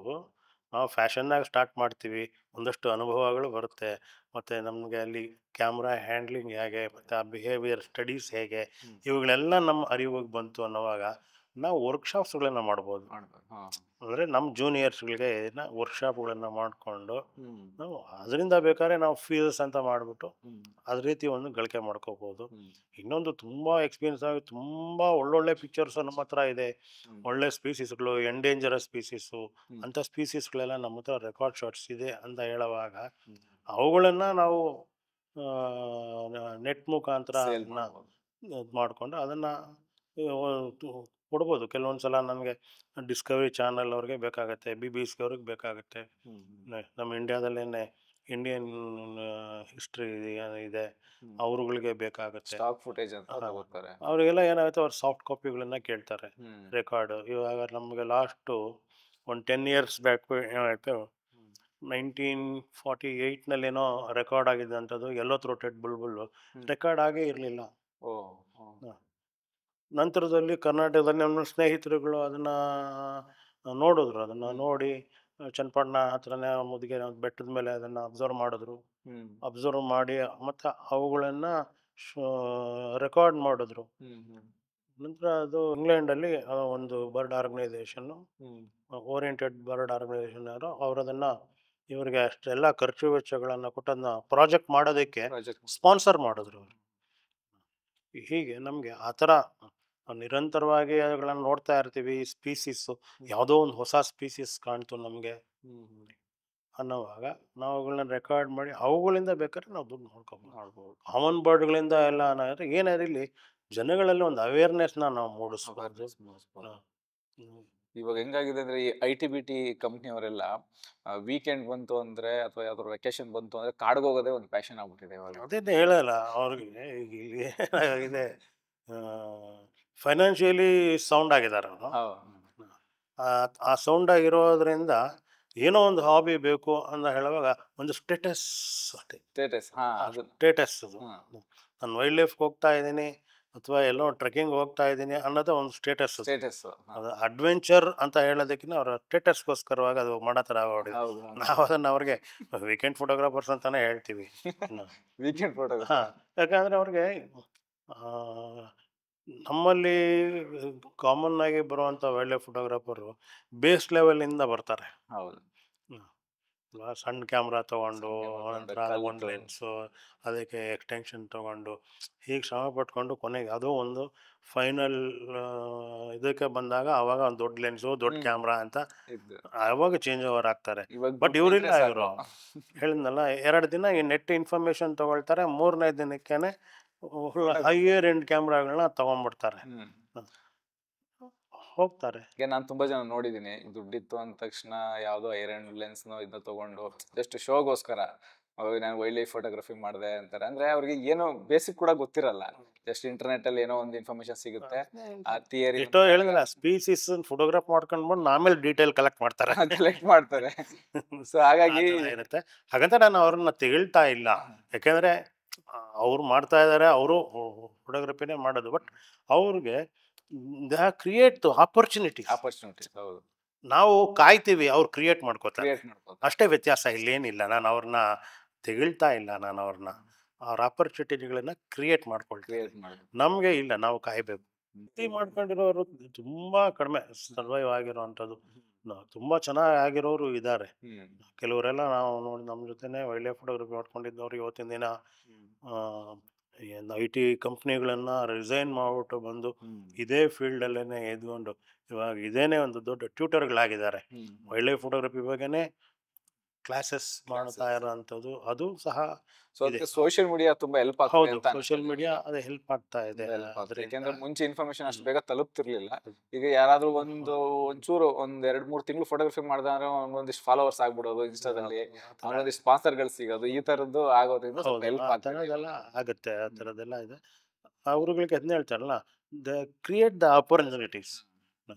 ನಾವು ಫ್ಯಾಷನ್ನಾಗಿ ಸ್ಟಾರ್ಟ್ ಮಾಡ್ತೀವಿ, ಒಂದಷ್ಟು ಅನುಭವಗಳು ಬರುತ್ತೆ. ಮತ್ತು ನಮಗೆ ಅಲ್ಲಿ ಕ್ಯಾಮ್ರಾ ಹ್ಯಾಂಡ್ಲಿಂಗ್ ಹೇಗೆ, ಮತ್ತು ಆ ಬಿಹೇವಿಯರ್ ಸ್ಟಡೀಸ್ ಹೇಗೆ, ಇವುಗಳೆಲ್ಲ ನಮ್ಮ ಅರಿವಿಗೆ ಬಂತು ಅನ್ನೋವಾಗ ನಾವು ವರ್ಕ್ಶಾಪ್ಸ್ಗಳನ್ನು ಮಾಡ್ಬೋದು. ಅಂದರೆ ನಮ್ಮ ಜೂನಿಯರ್ಸ್ಗಳಿಗೆ ವರ್ಕ್ಶಾಪ್ಗಳನ್ನು ಮಾಡಿಕೊಂಡು ನಾವು ಅದರಿಂದ ಬೇಕಾದ್ರೆ ನಾವು ಫೀಸಸ್ ಅಂತ ಮಾಡಿಬಿಟ್ಟು ಅದ ರೀತಿ ಒಂದು ಗಳಿಕೆ ಮಾಡ್ಕೋಬೋದು. ಇನ್ನೊಂದು ತುಂಬ ಎಕ್ಸ್ಪೀರಿಯನ್ಸ್ ಆಗಿ ತುಂಬ ಒಳ್ಳೊಳ್ಳೆ ಪಿಕ್ಚರ್ಸು ನಮ್ಮ ಹತ್ರ ಇದೆ. ಒಳ್ಳೆ ಸ್ಪೀಸೀಸ್ಗಳು, ಎಂಡೇಂಜರಸ್ ಸ್ಪೀಸೀಸು ಅಂಥ ಸ್ಪೀಸೀಸ್ಗಳೆಲ್ಲ ನಮ್ಮ ಹತ್ರ ರೆಕಾರ್ಡ್ ಶಾಟ್ಸ್ ಇದೆ ಅಂತ ಹೇಳುವಾಗ ಅವುಗಳನ್ನು ನಾವು ನೆಟ್ ಮುಖಾಂತರ ಅದನ್ನು ಮಾಡಿಕೊಂಡು ಅದನ್ನು ಕೊಡ್ಬೋದು. ಕೆಲವೊಂದು ಸಲ ನನಗೆ ಡಿಸ್ಕವರಿ ಚಾನಲ್ ಅವ್ರಿಗೆ ಬೇಕಾಗತ್ತೆ, BBC ಅವ್ರಿಗೆ ಬೇಕಾಗತ್ತೆ. ನಮ್ಮ ಇಂಡಿಯಾದಲ್ಲೇ ಇಂಡಿಯನ್ ಹಿಸ್ಟ್ರಿ ಇದೆ, ಅವ್ರುಗಳಿಗೆ ಬೇಕಾಗುತ್ತೆ ಸ್ಟಾಕ್ ಫುಟೇಜ್ ಅಂತ ತಗೋತಾರೆ. ಅವರಿಗೆಲ್ಲ ಏನಾಗುತ್ತೆ, ಅವ್ರು ಸಾಫ್ಟ್ ಕಾಪಿಗಳನ್ನ ಕೇಳ್ತಾರೆ ರೆಕಾರ್ಡು. ಇವಾಗ ನಮಗೆ ಲಾಸ್ಟು ಒಂದು 10 years ಬ್ಯಾಕ್ ಏನಾಯಿತು, 1948ನಲ್ಲೇನೋ ರೆಕಾರ್ಡ್ ಆಗಿದ್ದಂಥದ್ದು ಎಲ್ಲೋ ಥ್ರೋಟೆಡ್ ಬುಲ್ಬುಲ್ಲು ರೆಕಾರ್ಡ್ ಆಗೇ ಇರಲಿಲ್ಲ. ನಂತರದಲ್ಲಿ ಕರ್ನಾಟಕದಲ್ಲಿ ನಮ್ಮ ಸ್ನೇಹಿತರುಗಳು ಅದನ್ನು ನೋಡಿದ್ರು. ಅದನ್ನು ನೋಡಿ ಚನ್ನಪಟ್ಟಣ ಹತ್ರನೇ ಮುದಿಗೆ ಬೆಟ್ಟದ ಮೇಲೆ ಅದನ್ನು ಅಬ್ಸರ್ವ್ ಮಾಡಿ ಮತ್ತು ಅವುಗಳನ್ನು ರೆಕಾರ್ಡ್ ಮಾಡಿದ್ರು. ನಂತರ ಅದು ಇಂಗ್ಲೆಂಡಲ್ಲಿ ಒಂದು ಬರ್ಡ್ ಆರ್ಗನೈಸೇಷನ್ನು, ಓರಿಯೆಂಟೆಡ್ ಬರ್ಡ್ ಆರ್ಗನೈಸೇಷನ್ ಯಾರೋ, ಅವರು ಅದನ್ನು ಇವರಿಗೆ ಅಷ್ಟೆಲ್ಲ ಖರ್ಚು ವೆಚ್ಚಗಳನ್ನು ಕೊಟ್ಟು ಅದನ್ನ ಪ್ರಾಜೆಕ್ಟ್ ಮಾಡೋದಕ್ಕೆ ಸ್ಪಾನ್ಸರ್ ಮಾಡಿದ್ರು ಅವರು. ಹೀಗೆ ನಮಗೆ ಆ ಥರ ನಿರಂತರವಾಗಿ ಅವುಗಳನ್ನು ನೋಡ್ತಾ ಇರ್ತೀವಿ. ಸ್ಪೀಸೀಸು ಯಾವುದೋ ಒಂದು ಹೊಸ ಸ್ಪೀಸೀಸ್ ಕಾಣ್ತು ನಮಗೆ ಅನ್ನೋವಾಗ ನಾವು ಅವುಗಳನ್ನ ರೆಕಾರ್ಡ್ ಮಾಡಿ ಅವುಗಳಿಂದ ಬೇಕಾದ್ರೆ ನಾವು ದುಡ್ಡು ಮಾಡ್ಕೋಬೋದು. ಕಾಮನ್ ಬರ್ಡ್ಗಳಿಂದ ಎಲ್ಲ ಅನ್ನೋದ್ರೆ ಏನಾದ್ರು ಜನಗಳಲ್ಲಿ ಒಂದು ಅವೇರ್ನೆಸ್ನ ನಾವು ಮೂಡಿಸ್ಬಾರ್ದು. ಇವಾಗ ಹೆಂಗಾಗಿದೆ ಅಂದರೆ ಈ IT-BT ಕಂಪ್ನಿಯವರೆಲ್ಲ ವೀಕೆಂಡ್ ಬಂತು ಅಂದರೆ ಅಥವಾ ಯಾವ್ದಾದ್ರು ವೆಕೇಶನ್ ಬಂತು ಅಂದರೆ ಕಾಡ್ಗೆ ಹೋಗೋದೇ ಒಂದು ಪ್ಯಾಷನ್ ಆಗ್ಬಿಟ್ಟಿದೆ ಇವಾಗ. ಅದೇನೇ ಹೇಳಲ್ಲ ಅವ್ರಿಗೆ. ಇಲ್ಲಿ ಏನಾಗಿದೆ, ಫೈನಾನ್ಷಿಯಲಿ ಸೌಂಡ್ ಆಗಿದ್ದಾರೆ ಅವರು. ಆ ಸೌಂಡ್ ಆಗಿರೋದ್ರಿಂದ ಏನೋ ಒಂದು ಹಾಬಿ ಬೇಕು ಅಂತ ಹೇಳುವಾಗ ಒಂದು ಸ್ಟೇಟಸ್ ಅಷ್ಟೇ. ಸ್ಟೇಟಸ್ ಅದು. ನಾನು ವೈಲ್ಡ್ ಲೈಫ್ಗೆ ಹೋಗ್ತಾ ಇದ್ದೀನಿ ಅಥವಾ ಎಲ್ಲೋ ಟ್ರೆಕ್ಕಿಂಗ್ ಹೋಗ್ತಾ ಇದ್ದೀನಿ ಅನ್ನೋದು ಒಂದು ಸ್ಟೇಟಸ್. ಅದು ಅಡ್ವೆಂಚರ್ ಅಂತ ಹೇಳೋದಕ್ಕಿಂತ ಅವರ ಸ್ಟೇಟಸ್ಗೋಸ್ಕರವಾಗಿ ಅದು ಮಾಡೋ ಥರ ಆಗೋಡಿದೆ. ನಾವು ಅದನ್ನು ಅವ್ರಿಗೆ ವೀಕೆಂಡ್ ಫೋಟೋಗ್ರಾಫರ್ಸ್ ಅಂತಾನೆ ಹೇಳ್ತೀವಿ. Weekend photo. ಯಾಕಂದರೆ ಅವ್ರಿಗೆ ನಮ್ಮಲ್ಲಿ ಕಾಮನ್ ಆಗಿ ಬರುವಂಥ ವೈಲ್ಡ್ ಲೈಫ್ ಫೋಟೋಗ್ರಾಫರು ಬೇಸ್ ಲೆವೆಲಿಂದ ಬರ್ತಾರೆ. ಸಣ್ಣ ಕ್ಯಾಮ್ರಾ ತೊಗೊಂಡು ಸಣ್ಣ camera ತಗೊಂಡು ನಂತರ ಒಂದು ಕಲ್ತು. ಲೆನ್ಸು ಅದಕ್ಕೆ ಎಕ್ಸ್ಟೆನ್ಷನ್ ತೊಗೊಂಡು ಹೀಗೆ ಶ್ರಮ ಪಟ್ಕೊಂಡು ಕೊನೆಗೆ ಅದು ಒಂದು ಫೈನಲ್ ಇದಕ್ಕೆ ಬಂದಾಗ ಆವಾಗ ಒಂದು ದೊಡ್ಡ ಲೆನ್ಸು ದೊಡ್ಡ ಹ್ಮ್. ಕ್ಯಾಮ್ರಾ ಅಂತ ಇದ್ದು ಆವಾಗ ಚೇಂಜ್ ಓವರ್ ಆಗ್ತಾರೆ. ಇವಾಗ ಬಟ್ ದುಡ್ಡು ಇವರಿಲ್ಲ, ಇದ್ರೆ ಇವರು ಸಾಕು. ಹೇಳಿದ್ನಲ್ಲ 2 ದಿನ ಈ ನೆಟ್ ಇನ್ಫಾರ್ಮೇಶನ್ ತೊಗೊಳ್ತಾರೆ, 3ನೇ ದಿನಕ್ಕೇನೆ ಹೈಯರ್ ಎಂಡ್ ಕ್ಯಾಮ್ರಾಗಳನ್ನ ತೊಗೊಂಡ್ಬಿಡ್ತಾರೆ, ಹ್ಮ್. ಹೋಗ್ತಾರೆ. ಈಗ ನಾನು ತುಂಬಾ ಜನ ನೋಡಿದೀನಿ, ದುಡ್ಡಿತ್ತು ಅಂದ ತಕ್ಷಣ ಯಾವ್ದೋ ಐರನ್ ಲೆನ್ಸ್ ಇದನ್ನ ತಗೊಂಡು ಜಸ್ಟ್ ಶೋಗೋಸ್ಕರ ನಾನು ವೈಲ್ಡ್ ಲೈಫ್ ಫೋಟೋಗ್ರಫಿ ಮಾಡಿದೆ ಅಂತಾರೆ. ಅಂದ್ರೆ ಅವ್ರಿಗೆ ಏನೋ ಬೇಸಿಕ್ ಕೂಡ ಗೊತ್ತಿರಲ್ಲ, ಜಸ್ಟ್ ಇಂಟರ್ನೆಟ್ ಅಲ್ಲಿ ಏನೋ ಒಂದು ಇನ್ಫಾರ್ಮೇಶನ್ ಸಿಗುತ್ತೆ, ಆ ಥಿಯರಿ ಎಷ್ಟೋ ಹೇಳಿದ್ರೆ ಸ್ಪೀಸೀಸ್ ಫೋಟೋಗ್ರಾಫ್ ಮಾಡ್ಕೊಂಡು ಬಂದು ಆಮೇಲೆ ಡೀಟೇಲ್ ಕಲೆಕ್ಟ್ ಮಾಡ್ತಾರೆ. ಕಲೆಕ್ಟ್ ಮಾಡ್ತಾರೆ. ಸೊ ಹಾಗಾಗಿ ಆ ಥರ ಇರುತ್ತೆ. ಹಾಗಂತ ನಾನು ಅವ್ರನ್ನ ತೆಗಳ್ತಾ ಇಲ್ಲ, ಯಾಕೆಂದ್ರೆ ಅವ್ರು ಮಾಡ್ತಾ ಇದ್ದಾರೆ, ಅವರು ಫೋಟೋಗ್ರಫಿನೇ ಮಾಡೋದು. ಬಟ್ ಅವ್ರಿಗೆ ದೇ ಕ್ರಿಯೇಟ್ ಆಪರ್ಚುನಿಟೀಸ್. ಆಪರ್ಚುನಿಟೀಸ್ ಹೌದು, ನಾವು ಕಾಯ್ತೀವಿ, ಅವ್ರು ಕ್ರಿಯೇಟ್ ಮಾಡ್ಕೋತಾರೆ, ಕ್ರಿಯೇಟ್ ಮಾಡ್ಬೋದು. ಅಷ್ಟೇ ವ್ಯತ್ಯಾಸ, ಇಲ್ಲೇನಿಲ್ಲ. ನಾನು ಅವ್ರನ್ನ ತೆಗಳ್ತಾ ಇಲ್ಲ, ನಾನು ಅವ್ರನ್ನ ಅವ್ರ ಆಪರ್ಚುನಿಟಿಗಳನ್ನ ಕ್ರಿಯೇಟ್ ಮಾಡ್ಕೊಳ್ತೀನಿ. ಕ್ರಿಯೇಟ್ ಮಾಡೋದು. ನಮಗೆ ಇಲ್ಲ, ನಾವು ಕಾಯ್ಬೇಕು. ಮಾಡ್ಕೊಂಡಿರೋರು ತುಂಬಾ ಕಡಿಮೆ ಸರ್ವೈವ್ ಆಗಿರೋವಂಥದ್ದು. ತುಂಬಾ ಚೆನ್ನಾಗಿ ಆಗಿರೋರು ಇದ್ದಾರೆ. ಹ್ಮ್. ಕೆಲವರೆಲ್ಲ ನಾವು ನೋಡಿ ನಮ್ಮ ಜೊತೆನೆ ಒಳ್ಳೆ ಫೋಟೋಗ್ರಫಿ ಮಾಡ್ಕೊಂಡಿದ್ದವ್ರು ಇವತ್ತಿನ ದಿನ IT ಕಂಪ್ನಿಗಳನ್ನ ರಿಸೈನ್ ಮಾಡ್ಬಿಟ್ಟು ಬಂದು ಹ್ಮ್. ಇದೇ ಫೀಲ್ಡಲ್ಲೇ ಎದ್ಕೊಂಡು ಇವಾಗ ಇದೇನೇ ಒಂದು ದೊಡ್ಡ ಟ್ಯೂಟರ್ಗಳಾಗಿದ್ದಾರೆ. ಹ್ಮ್. ಒಳ್ಳೆ ಫೋಟೋಗ್ರಫಿ ಬಗ್ಗೆನೇ ಕ್ಲಾಸಸ್ ಮಾಡ್ತಾ ಇರೋಂಥದ್ದು, ಅದು ಸಹ ಸೊ ಅದಕ್ಕೆ ಸೋಷಿಯಲ್ ಮೀಡಿಯಾ ತುಂಬಾ ಹೆಲ್ಪ್ ಆಗ್ತದೆ ಹೌದು. ಅಂತ ಸೋಷಿಯಲ್ ಮೀಡಿಯಾ ಅದೇ ಹೆಲ್ಪ್ ಆಗ್ತಾ ಇದೆ. ಯಾಕೆಂದ್ರೆ ಮುಂಚೆ ಇನ್ಫಾರ್ಮೇಶನ್ ಅಷ್ಟು ಬೇಗ ತಲುಪ್ತಿರ್ಲಿಲ್ಲ. ಈಗ ಯಾರಾದ್ರೂ ಒಂಚೂರು 1-2-3 ತಿಂಗಳು ಫೋಟೋಗ್ರಫಿ ಮಾಡಿದ್ರೆ ಒಂದೊಂದಿಷ್ಟು ಫಾಲೋವರ್ಸ್ ಆಗ್ಬಿಡೋದು ಇನ್ಸ್ಟಾದಲ್ಲಿ, ಒಂದೊಂದಿಷ್ಟು ಸ್ಪಾನ್ಸರ್ಗಳು ಸಿಗೋದು, ಈ ತರದ್ದು ಆಗೋದ್ರಿಂದ ಸ್ವಲ್ಪ ಹೆಲ್ಪ್ ಆಗ್ತದೆ. ಥರದ್ದೆಲ್ಲ ಆಗುತ್ತೆ, ಆ ಥರದ್ದೆಲ್ಲ ಇದೆ. ಅವ್ರುಗಳಿಗೆ ಅದನ್ನ ಹೇಳ್ತಾರಲ್ಲ, the create the opportunities.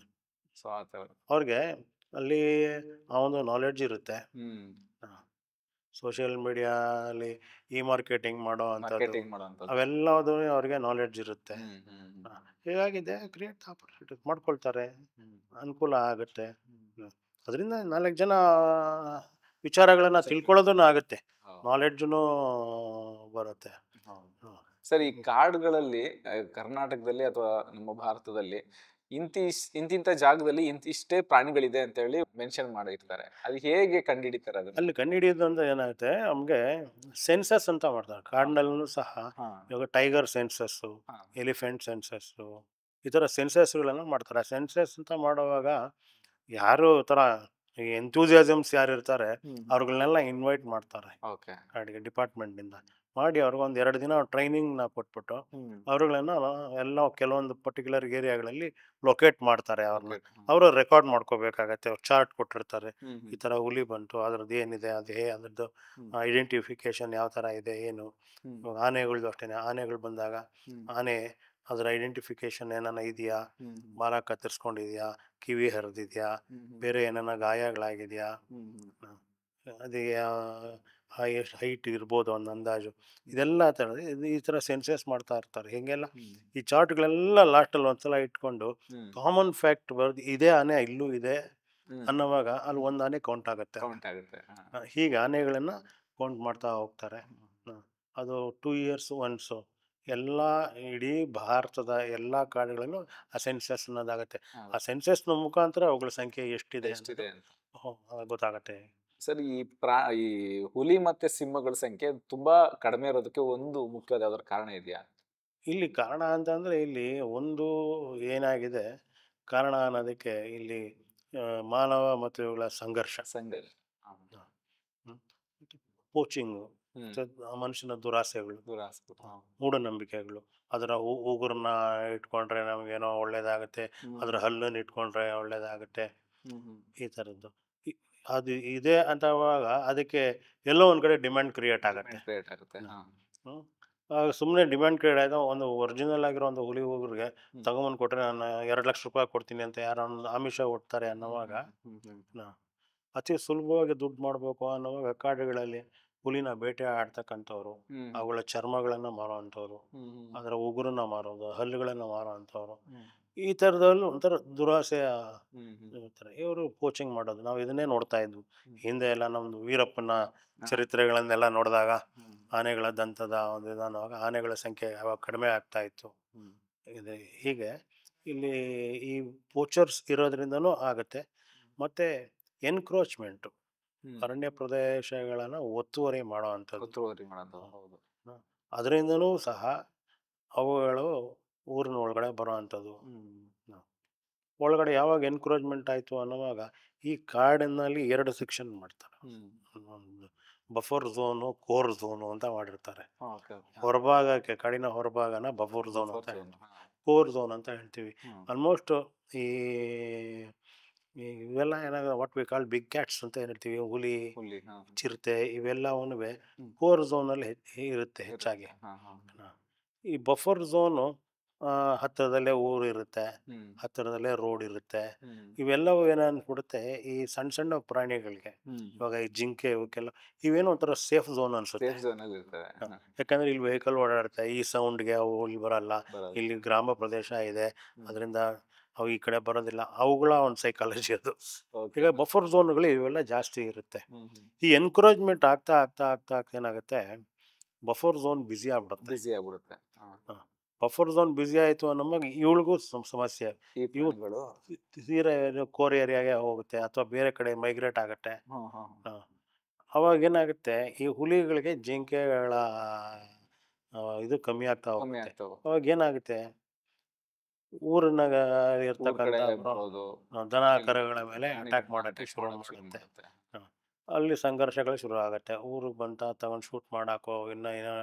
So ಆ ತರ. ಅವ್ರಿಗೆ ಅಲ್ಲಿ ಆ ಒಂದು ನಾಲೆಡ್ಜ್ ಇರುತ್ತೆ. ಹ್ಮ್. ಸೋಷಿಯಲ್ ಮೀಡಿಯಾಲಿ ಮಾರ್ಕೆಟಿಂಗ್ ಮಾಡೋ ಅಂಥದ್ದು, ಮಾರ್ಕೆಟಿಂಗ್ ಮಾಡೋಂಥದ್ದು. ಅವೆಲ್ಲದೂ ಅವ್ರಿಗೆ ನಾಲೆಡ್ಜ್ ಇರುತ್ತೆ. ಹ್ಮ್. ಹ್ಮ್. ಹೀಗಾಗಿದೆ ಕ್ರಿಯೇಟ್ ಆಪರ್ಚುನಿಟೀಸ್ ಮಾಡ್ಕೊಳ್ತಾರೆ, ಹ್ಮ್. ಅನುಕೂಲ ಆಗುತ್ತೆ. ಅದರಿಂದ 4 ಜನ ವಿಚಾರಗಳನ್ನ ತಿಳ್ಕೊಳ್ಳೋದೂ ಆಗುತ್ತೆ, ಹೌದು. ನಾಲೆಡ್ಜೂ ಬರುತ್ತೆ. ಹೌದು. ಸರ್, ಈ ಕಾರ್ಡ್ಗಳಲ್ಲಿ ಕರ್ನಾಟಕದಲ್ಲಿ ಅಥವಾ ನಮ್ಮ ಭಾರತದಲ್ಲಿ ಇಂತಿಂತ ಜಾಗದಲ್ಲಿ ಇಂತಿಷ್ಟೇ ಪ್ರಾಣಿಗಳಿದೆ ಅಂತ ಹೇಳಿ ಮೆನ್ಷನ್ ಮಾಡಿರ್ತಾರೆ. ಅದು ಹೇಗೆ ಕಂಡುಹಿಡಿತಾರೆ ಅದನ್ನ? ಅಲ್ಲಿ ಕಂಡುಹಿಡಿಯೋದು ಅಂದ್ರೆ ಏನಾಗುತ್ತೆ, ನಮಗೆ ಸೆನ್ಸಸ್ ಅಂತ ಮಾಡ್ತಾರೆ ಕಾಡಿನಲ್ಲೂ ಸಹ. ಹಾ. ಇವಾಗ ಟೈಗರ್ ಸೆನ್ಸಸ್ಸು, ಹಾ. ಎಲಿಫೆಂಟ್ ಸೆನ್ಸಸ್ಸು, ಈ ಥರ ಸೆನ್ಸಸ್ಗಳನ್ನು ಮಾಡ್ತಾರೆ. ಸೆನ್ಸಸ್ ಅಂತ ಮಾಡುವಾಗ ಯಾರು ಥರ ಎಂಥೂಸಿಯಾಸಮ್ಸ್ ಯಾರು ಇರ್ತಾರೆ ಹ್ಮ್. ಅವ್ರುಗಳನ್ನೆಲ್ಲ ಇನ್ವೈಟ್ ಮಾಡ್ತಾರೆ ಓಕೆ. ಕಾಡಿಗೆ ಡಿಪಾರ್ಟ್ಮೆಂಟಿಂದ ಮಾಡಿ. ಅವ್ರಿಗೊಂದು 2 ದಿನ ಟ್ರೈನಿಂಗ್ನ ಕೊಟ್ಬಿಟ್ಟು ಹ್ಮ್. ಅವ್ರುಗಳನ್ನ ಎಲ್ಲ ಕೆಲವೊಂದು ಪರ್ಟಿಕ್ಯುಲರ್ ಏರಿಯಾಗಳಲ್ಲಿ ಲೊಕೇಟ್ ಮಾಡ್ತಾರೆ. ಅವ್ರನ್ನ Okay. ಅವರು ರೆಕಾರ್ಡ್ ಮಾಡ್ಕೋಬೇಕಾಗತ್ತೆ. ಅವ್ರು ಚಾರ್ಟ್ ಕೊಟ್ಟಿರ್ತಾರೆ, ಹ್ಮ್. ಈ ಥರ ಹುಲಿ ಬಂತು, ಅದ್ರದ್ದು ಏನಿದೆ, ಅದ್ರದ್ದು ಹ್ಮ್. ಐಡೆಂಟಿಫಿಕೇಶನ್ ಯಾವ ಥರ ಇದೆ ಏನು. ಹ್ಮ್. ಇವಾಗ ಆನೆಗಳ್ದು ಅಷ್ಟೇ, ಆನೆಗಳು ಬಂದಾಗ ಹ್ಮ್. ಆನೆ ಅದರ ಐಡೆಂಟಿಫಿಕೇಶನ್ ಏನಾನ ಇದೆಯಾ, ಹ್ಮ್. ಬಾಲ ಕತ್ತರಿಸ್ಕೊಂಡಿದ್ಯಾ, ಕಿವಿ ಹರಿದಿದೆಯಾ, ಹ್ಮ್. ಬೇರೆ ಏನಾನ ಗಾಯಗಳಾಗಿದೆಯಾ, ಹ್ಮ್. ಅದೇ ಎಷ್ಟು ಹೈಟ್ ಇರ್ಬೋದು ಒಂದು ಅಂದಾಜು, ಇದೆಲ್ಲ ಥರದ ಈ ಥರ ಸೆನ್ಸಸ್ ಮಾಡ್ತಾ ಇರ್ತಾರೆ. ಹೀಗೆಲ್ಲ ಹ್ಮ್. ಈ ಚಾರ್ಟ್ಗಳೆಲ್ಲ ಲಾಸ್ಟಲ್ಲಿ ಒಂದ್ಸಲ ಇಟ್ಕೊಂಡು ಹ್ಮ್. ಕಾಮನ್ ಫ್ಯಾಕ್ಟ್ ಬರೆದು ಇದೇ ಆನೆ ಇಲ್ಲೂ ಇದೆ ಹ್ಮ್. ಅನ್ನೋವಾಗ ಅಲ್ಲಿ ಒಂದು ಆನೆ ಕೌಂಟ್ ಆಗುತ್ತೆ. ಕೌಂಟ್ ಆಗುತ್ತೆ. ಹಾ. ಹೀಗೆ ಆನೆಗಳನ್ನು ಕೌಂಟ್ ಮಾಡ್ತಾ ಹೋಗ್ತಾರೆ. ಅದು 2 years ಒನ್ಸು ಎಲ್ಲ ಇಡೀ ಭಾರತದ ಎಲ್ಲ ಕಾಡುಗಳಲ್ಲೂ ಆ ಸೆನ್ಸಸ್ ಅನ್ನೋದಾಗತ್ತೆ. ಹಾ. ಆ ಸೆನ್ಸಸ್ನ ಮುಖಾಂತರ ಅವುಗಳ ಸಂಖ್ಯೆ ಎಷ್ಟಿದೆ ಎಷ್ಟಿದೆ ಅಂತ. ಗೊತ್ತಾಗತ್ತೆ. ಸರ್, ಈ ಹುಲಿ ಮತ್ತೆ ಸಿಂಹಗಳ ಸಂಖ್ಯೆ ತುಂಬಾ ಕಡಿಮೆ ಇರೋದಕ್ಕೆ ಒಂದು ಮುಖ್ಯವಾದ ಯಾವ್ದಾದ್ರು ಕಾರಣ ಇದೆಯಾ? ಇಲ್ಲಿ ಕಾರಣ ಅಂತಂದರೆ ಇಲ್ಲಿ ಒಂದು ಏನಾಗಿದೆ ಕಾರಣ ಅನ್ನೋದಕ್ಕೆ, ಇಲ್ಲಿ ಮಾನವ ಮತ್ತು ಇವುಗಳ ಸಂಘರ್ಷ, ಸಂಘ. ಪೋಚಿಂಗು, ಹ್ಮ್. ಮನುಷ್ಯನ ದುರಾಸೆಗಳು, ದುರಾಸೆ. ಮೂಢನಂಬಿಕೆಗಳು. ಅದರ ಉಗುರನ್ನ ಇಟ್ಕೊಂಡ್ರೆ ನಮಗೇನೋ ಒಳ್ಳೇದಾಗುತ್ತೆ, ಅದರ ಹಲ್ಲನ್ನು ಇಟ್ಕೊಂಡ್ರೆ ಒಳ್ಳೇದಾಗುತ್ತೆ, ಈ ಥರದ್ದು ಅದು ಇದೆ ಅಂತವಾಗ ಅದಕ್ಕೆ ಎಲ್ಲೋ ಒಂದು ಕಡೆ ಡಿಮ್ಯಾಂಡ್ ಕ್ರಿಯೇಟ್ ಆಗುತ್ತೆ. ಕ್ರಿಯೇಟ್ ಆಗುತ್ತೆ. ಸುಮ್ಮನೆ ಡಿಮ್ಯಾಂಡ್ ಕ್ರಿಯೇಟ್ ಆಯಿತು. ಒಂದು ಒರಿಜಿನಲ್ ಆಗಿರೋ ಒಂದು ಹುಲಿ ಉಗುರಿಗೆ ತಗೊಂಬಂದು ಕೊಟ್ಟರೆ ನಾನು 2 ಲಕ್ಷ ರೂಪಾಯಿ ಕೊಡ್ತೀನಿ ಅಂತ ಯಾರೋ ಒಂದು ಆಮಿಷ ಒಡ್ತಾರೆ ಅನ್ನೋವಾಗ, ಅತಿ ಸುಲಭವಾಗಿ ದುಡ್ಡು ಮಾಡಬೇಕು ಅನ್ನೋವಾಗ ಕಾಡುಗಳಲ್ಲಿ ಹುಲಿನ ಬೇಟೆ ಆಡ್ತಕ್ಕಂಥವ್ರು, ಅವುಗಳ ಚರ್ಮಗಳನ್ನು ಮಾರೋವಂಥವ್ರು, ಅದರ ಉಗುರನ್ನ ಮಾರೋದು, ಹಲ್ಲುಗಳನ್ನು ಮಾರೋವಂಥವ್ರು, ಈ ಥರದಲ್ಲೂ ಒಂಥರ ದುರಾಸೆಯ ಇರ್ತಾರೆ. ಇವರು ಕೋಚಿಂಗ್ ಮಾಡೋದು ನಾವು ಇದನ್ನೇ ನೋಡ್ತಾ ಇದ್ವಿ ಹಿಂದೆ ಎಲ್ಲ. ನಮ್ಮದು ವೀರಪ್ಪನ ಚರಿತ್ರೆಗಳನ್ನೆಲ್ಲ ನೋಡಿದಾಗ ಆನೆಗಳ ದಂತದ ಒಂದು ವಿಧಾನವಾಗ ಆನೆಗಳ ಸಂಖ್ಯೆ ಯಾವಾಗ ಕಡಿಮೆ ಆಗ್ತಾ ಇತ್ತು. ಇದೆ ಹೀಗೆ ಇಲ್ಲಿ ಈ ಪೋಚರ್ಸ್ ಇರೋದ್ರಿಂದನೂ ಆಗುತ್ತೆ. ಮತ್ತು ಎನ್ಕ್ರೋಚ್ಮೆಂಟು, ಅರಣ್ಯ ಪ್ರದೇಶಗಳನ್ನು ಒತ್ತುವರಿ ಮಾಡೋ ಅಂಥದ್ದು. ಒತ್ತುವರಿ ಮಾಡೋದು. ಹೌದು. ಅದರಿಂದನೂ ಸಹ ಅವುಗಳು ಊರಿನ ಒಳಗಡೆ ಬರೋ ಅಂಥದ್ದು. ಒಳಗಡೆ ಯಾವಾಗ ಎನ್ಕ್ರೋಚ್ಮೆಂಟ್ ಆಯಿತು ಅನ್ನೋವಾಗ ಈ ಕಾಡಿನಲ್ಲಿ 2 ಸೆಕ್ಷನ್ ಮಾಡ್ತಾರೆ. ಒಂದು ಬಫರ್ ಝೋನು, ಕೋರ್ ಝೋನು ಅಂತ ಮಾಡಿರ್ತಾರೆ. ಹೊರಭಾಗಕ್ಕೆ, ಕಾಡಿನ ಹೊರಭಾಗನ ಬಫರ್ ಝೋನ್ ಅಂತ ಹೇಳ್ತೀವಿ, ಕೋರ್ ಝೋನ್ ಅಂತ ಹೇಳ್ತೀವಿ. ಆಲ್ಮೋಸ್ಟ್ ಈ ಇವೆಲ್ಲ ಏನಾಗ what we call big cats ಅಂತ ಏನು ಹೇಳ್ತೀವಿ, ಹುಲಿ, ಚಿರತೆ, ಇವೆಲ್ಲವೂ ಕೋರ್ ಝೋನಲ್ಲಿ ಇರುತ್ತೆ ಹೆಚ್ಚಾಗಿ. ಈ ಬಫರ್ ಝೋನು ಹತ್ತಿರದಲ್ಲೇ ಊರು ಇರುತ್ತೆ, ಹತ್ತಿರದಲ್ಲೇ ರೋಡ್ ಇರುತ್ತೆ. ಇವೆಲ್ಲವೂ ಏನನ್ಬಿಡುತ್ತೆ, ಈ ಸಣ್ಣ ಸಣ್ಣ ಪ್ರಾಣಿಗಳಿಗೆ, ಇವಾಗ ಈ ಜಿಂಕೆ ಇವಕ್ಕೆಲ್ಲ ಇವೇನೋ ಒಂಥರ ಸೇಫ್ ಝೋನ್ ಅನ್ಸುತ್ತೆ. ಯಾಕಂದ್ರೆ ಇಲ್ಲಿ ವೆಹಿಕಲ್ ಓಡಾಡುತ್ತೆ, ಈ ಸೌಂಡ್ಗೆ ಅವು ಇಲ್ಲಿ ಬರಲ್ಲ, ಇಲ್ಲಿ ಗ್ರಾಮ ಪ್ರದೇಶ ಇದೆ, ಅದರಿಂದ ಅವು ಈ ಕಡೆ ಬರೋದಿಲ್ಲ. ಅವುಗಳ ಒಂದು ಸೈಕಾಲಜಿ ಅದು. ಈಗ ಬಫರ್ ಝೋನ್ಗಳು ಇವೆಲ್ಲ ಜಾಸ್ತಿ ಇರುತ್ತೆ. ಈ ಎನ್ಕರೇಜ್ಮೆಂಟ್ ಆಗ್ತಾ ಆಗ್ತಾ ಆಗ್ತಾ ಆಗ್ತಾ ಏನಾಗುತ್ತೆ, ಬಫರ್ ಝೋನ್ ಬ್ಯುಸಿ ಆಗ್ಬಿಡುತ್ತೆ. ಬಫರ್ ಝೋನ್ ಬ್ಯುಸಿ ಆಯಿತು ಅನ್ನೋವಾಗ ಇವಳಿಗೂ ಸಮಸ್ಯೆ. ಇವುಗಳು ತೀರಾ ಕೋರ್ ಏರಿಯಾಗೆ ಹೋಗುತ್ತೆ ಅಥವಾ ಬೇರೆ ಕಡೆ ಮೈಗ್ರೇಟ್ ಆಗುತ್ತೆ. ಅವಾಗ ಏನಾಗುತ್ತೆ, ಈ ಹುಲಿಗಳಿಗೆ ಜಿಂಕೆಗಳ ಇದು ಕಮ್ಮಿ ಆಗ್ತಾ ಹೋಗುತ್ತೆ. ಅವಾಗ ಏನಾಗುತ್ತೆ, ಊರಿನಾಗ ಇರ್ತಕ್ಕಂಥ ದನ ಕರುಗಳ ಮೇಲೆ ಅಟ್ಯಾಕ್ ಮಾಡೋಕ್ಕೆ ಶುರು ಮಾಡುತ್ತೆ. ಅಲ್ಲಿ ಸಂಘರ್ಷಗಳು ಶುರು ಆಗುತ್ತೆ. ಊರಿಗೆ ಬಂತ ತಗೊಂಡು ಶೂಟ್ ಮಾಡಾಕೋ, ಇನ್ನು ಏನೋ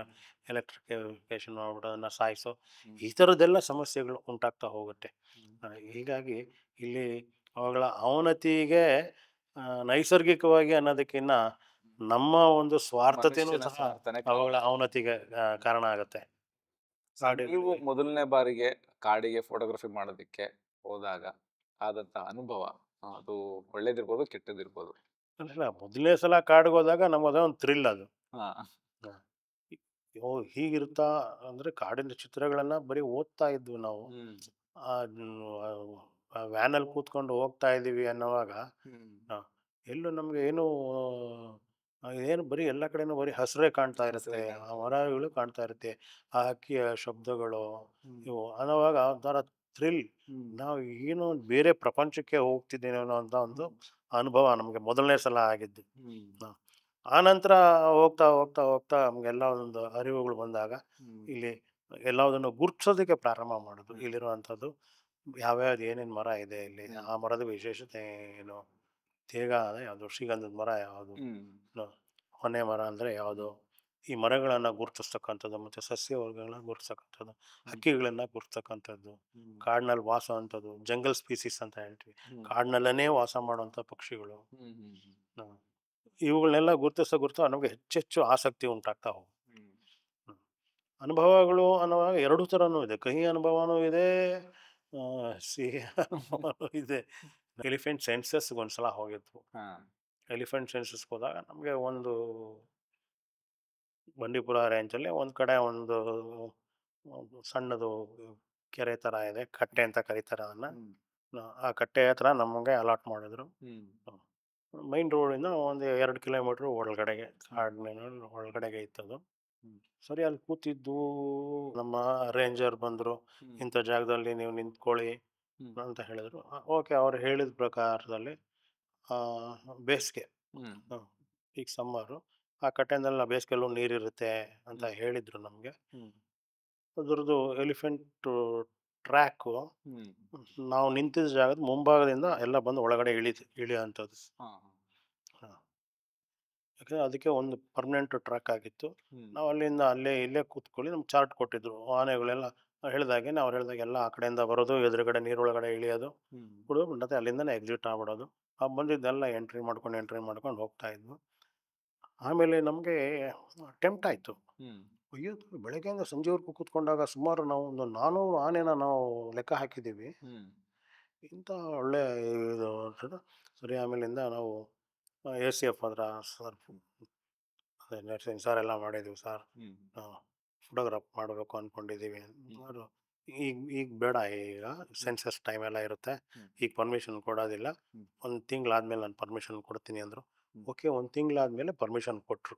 ಎಲೆಕ್ಟ್ರಿಫಿಕೇಶನ್ ಮಾಡ್ಬಿಟ್ಟು ಅದನ್ನು ಸಾಯಿಸೋ, ಈ ಥರದ್ದೆಲ್ಲ ಸಮಸ್ಯೆಗಳು ಉಂಟಾಗ್ತಾ ಹೋಗುತ್ತೆ. ಹೀಗಾಗಿ ಇಲ್ಲಿ ಅವುಗಳ ಅವನತಿಗೆ ನೈಸರ್ಗಿಕವಾಗಿ ಅನ್ನೋದಕ್ಕಿಂತ ನಮ್ಮ ಒಂದು ಸ್ವಾರ್ಥತೆಯೂ ಸಹ ಅವುಗಳ ಅವನತಿಗೆ ಕಾರಣ ಆಗುತ್ತೆ. ನೀವು ಮೊದಲನೇ ಬಾರಿಗೆ ಕಾಡಿಗೆ ಫೋಟೋಗ್ರಫಿ ಮಾಡೋದಕ್ಕೆ ಹೋದಾಗ ಆದಂತ ಅನುಭವ, ಅದು ಒಳ್ಳೇದಿರ್ಬೋದು, ಕೆಟ್ಟದಿರ್ಬೋದು. ಅಲ್ಲ, ಮೊದಲನೇ ಸಲ ಕಾಡಿಗೆ ಹೋದಾಗ ನಮ್ಮದ ಒಂದು ಥ್ರಿಲ್ ಅದು. ಓ ಹೀಗಿರುತ್ತಾ ಅಂದರೆ, ಕಾಡಿನ ಚಿತ್ರಗಳನ್ನ ಬರೀ ಓದ್ತಾ ಇದ್ವಿ ನಾವು. ವ್ಯಾನಲ್ಲಿ ಕೂತ್ಕೊಂಡು ಹೋಗ್ತಾ ಇದ್ದೀವಿ ಅನ್ನೋವಾಗ ಎಲ್ಲೂ ನಮಗೆ ಏನು ಬರೀ ಎಲ್ಲ ಕಡೆನೂ ಬರೀ ಹಸಿರೇ ಕಾಣ್ತಾ ಇರುತ್ತೆ, ಆ ಮರಗಳು ಕಾಣ್ತಾ ಇರುತ್ತೆ, ಆ ಹಕ್ಕಿಯ ಶಬ್ದಗಳು ಇವು ಅನ್ನೋವಾಗ ಒಂಥರ ಥ್ರಿಲ್. ನಾವು ಏನು ಬೇರೆ ಪ್ರಪಂಚಕ್ಕೆ ಹೋಗ್ತಿದ್ದೇನೋ ಅಂತ ಒಂದು ಅನುಭವ ನಮಗೆ ಮೊದಲನೇ ಸಲ ಆಗಿದ್ದು. ಆನಂತರ ಹೋಗ್ತಾ ಹೋಗ್ತಾ ಹೋಗ್ತಾ ನಮಗೆಲ್ಲ ಒಂದು ಅರಿವುಗಳು ಬಂದಾಗ ಇಲ್ಲಿ ಎಲ್ಲದನ್ನು ಗುರ್ತಿಸೋದಕ್ಕೆ ಪ್ರಾರಂಭ ಮಾಡೋದು. ಇಲ್ಲಿರುವಂಥದ್ದು ಯಾವ್ಯಾವ್ದು ಏನೇನು ಮರ ಇದೆ, ಇಲ್ಲಿ ಆ ಮರದ ವಿಶೇಷತೆ ಏನು, ತೇಗ ಅಂದರೆ ಯಾವುದು, ಶ್ರೀಗಂಧದ ಮರ ಯಾವುದು, ಹೊನೆ ಮರ ಅಂದರೆ ಯಾವುದು, ಈ ಮರಗಳನ್ನು ಗುರುತಿಸ್ತಕ್ಕಂಥದ್ದು, ಮತ್ತು ಸಸ್ಯವರ್ಗಗಳನ್ನ ಗುರುತಿಸ್ತಕ್ಕಂಥದ್ದು, ಹಕ್ಕಿಗಳನ್ನು ಗುರುತಿಸ್ತಕ್ಕಂಥದ್ದು, ಕಾಡಿನಲ್ಲಿ ವಾಸ ಅಂಥದ್ದು, ಜಂಗಲ್ ಸ್ಪೀಸೀಸ್ ಅಂತ ಹೇಳ್ತೀವಿ, ಕಾಡಿನಲ್ಲೇ ವಾಸ ಮಾಡುವಂಥ ಪಕ್ಷಿಗಳು, ಇವುಗಳನ್ನೆಲ್ಲ ಗುರುತಿಸ್ತಾ ನಮಗೆ ಹೆಚ್ಚೆಚ್ಚು ಆಸಕ್ತಿ ಉಂಟಾಗ್ತಾ ಹೋಗುತ್ತೆ. ಅನುಭವಗಳು ಅನ್ನುವಾಗ ಎರಡು ಥರನೂ ಇದೆ, ಕಹಿ ಅನುಭವನೂ ಇದೆ, ಸಿಹಿ ಅನುಭವನೂ ಇದೆ. ಎಲಿಫೆಂಟ್ ಸೆನ್ಸಸ್ಗೆ ಒಂದ್ಸಲ ಹೋಗಿದ್ವು. ಎಲಿಫೆಂಟ್ ಸೆನ್ಸಸ್ಗೆ ಹೋದಾಗ ನಮಗೆ ಒಂದು ಬಂಡೀಪುರ ರೇಂಜಲ್ಲಿ ಒಂದು ಕಡೆ ಒಂದು ಸಣ್ಣದು ಕೆರೆ ಥರ ಇದೆ, ಕಟ್ಟೆ ಅಂತ ಕರೀತಾರೆ ಅದನ್ನು. ಆ ಕಟ್ಟೆ ಹತ್ರ ನಮಗೆ ಅಲಾಟ್ ಮಾಡಿದ್ರು. ಮೈನ್ ರೋಡಿಂದ ಒಂದು 2 ಕಿಲೋಮೀಟ್ರ್ ಒಳಗಡೆಗೆ, ಕಾಡಿನ ಒಳಗಡೆಗೆ ಇತ್ತದು. ಸರಿ, ಅಲ್ಲಿ ಕೂತಿದ್ದು ನಮ್ಮ ರೇಂಜರ್ ಬಂದರು, ಇಂಥ ಜಾಗದಲ್ಲಿ ನೀವು ನಿಂತ್ಕೊಳ್ಳಿ ಅಂತ ಹೇಳಿದ್ರು. ಓಕೆ, ಅವ್ರು ಹೇಳಿದ ಪ್ರಕಾರದಲ್ಲಿ ಬೇಸಿಗೆ, ಈಗ ಸಮ್ಮರು, ಆ ಕಟ್ಟೆನಲ್ಲಿ ಬೇಸಿಗೆಲ್ಲೂ ನೀರಿರುತ್ತೆ ಅಂತ ಹೇಳಿದರು ನಮಗೆ. ಅದ್ರದ್ದು ಎಲಿಫೆಂಟ್ ಟ್ರ್ಯಾಕು ನಾವು ನಿಂತಿದ್ದ ಜಾಗದ ಮುಂಭಾಗದಿಂದ ಎಲ್ಲ ಬಂದು ಒಳಗಡೆ ಇಳಿಯೋಂಥದ್ದು. ಯಾಕಂದರೆ ಅದಕ್ಕೆ ಒಂದು ಪರ್ಮನೆಂಟ್ ಟ್ರ್ಯಾಕ್ ಆಗಿತ್ತು. ನಾವು ಅಲ್ಲಿಂದ ಇಲ್ಲೇ ಕೂತ್ಕೊಳ್ಳಿ, ನಮ್ಗೆ ಚಾರ್ಟ್ ಕೊಟ್ಟಿದ್ರು. ಆನೆಗಳೆಲ್ಲ ಹೇಳಿದಾಗೆ ಅವ್ರು ಹೇಳಿದಾಗ ಎಲ್ಲ ಆ ಕಡೆಯಿಂದ ಬರೋದು, ಎದುರುಗಡೆ ನೀರೊಳಗಡೆ ಇಳಿಯೋದು, ಮತ್ತೆ ಅಲ್ಲಿಂದನೇ ಎಕ್ಸಿಟ್ ಆಗ್ಬಿಡೋದು. ಬಂದಿದ್ದೆಲ್ಲ ಎಂಟ್ರಿ ಮಾಡ್ಕೊಂಡು ಹೋಗ್ತಾ ಇದ್ವು. ಆಮೇಲೆ ನಮಗೆ ಟೆಂಪ್ಟ್ ಆಯಿತು. ಅಯ್ಯೋ, ಬೆಳಗ್ಗೆಯಿಂದ ಸಂಜೆವರೆಗೂ ಕೂತ್ಕೊಂಡಾಗ ಸುಮಾರು ನಾವು ಒಂದು 400 ಆನೆನ ನಾವು ಲೆಕ್ಕ ಹಾಕಿದ್ದೀವಿ. ಇಂಥ ಒಳ್ಳೆ ಇದು ಸರಿ. ಆಮೇಲಿಂದ ನಾವು ACF ಹತ್ರ, ಸರ್ ಅದೇ ನರ್ಸಿಂಗ್ ಸರ್ ಎಲ್ಲ ಮಾಡಿದ್ದೀವಿ ಸರ್, ಫೋಟೋಗ್ರಾಫ್ ಮಾಡಬೇಕು ಅಂದ್ಕೊಂಡಿದ್ದೀವಿ. ಅವರು ಈಗ ಬೇಡ, ಈಗ ಸೆನ್ಸಸ್ ಟೈಮ್ ಎಲ್ಲ ಇರುತ್ತೆ, ಈಗ ಪರ್ಮಿಷನ್ ಕೊಡೋದಿಲ್ಲ, ಒಂದು ತಿಂಗಳಾದ್ಮೇಲೆ ನಾನು ಪರ್ಮಿಷನ್ ಕೊಡ್ತೀನಿ ಅಂದರು. ಓಕೆ, ಒಂದು ತಿಂಗಳಾದಮೇಲೆ ಪರ್ಮಿಷನ್ ಕೊಟ್ಟರು.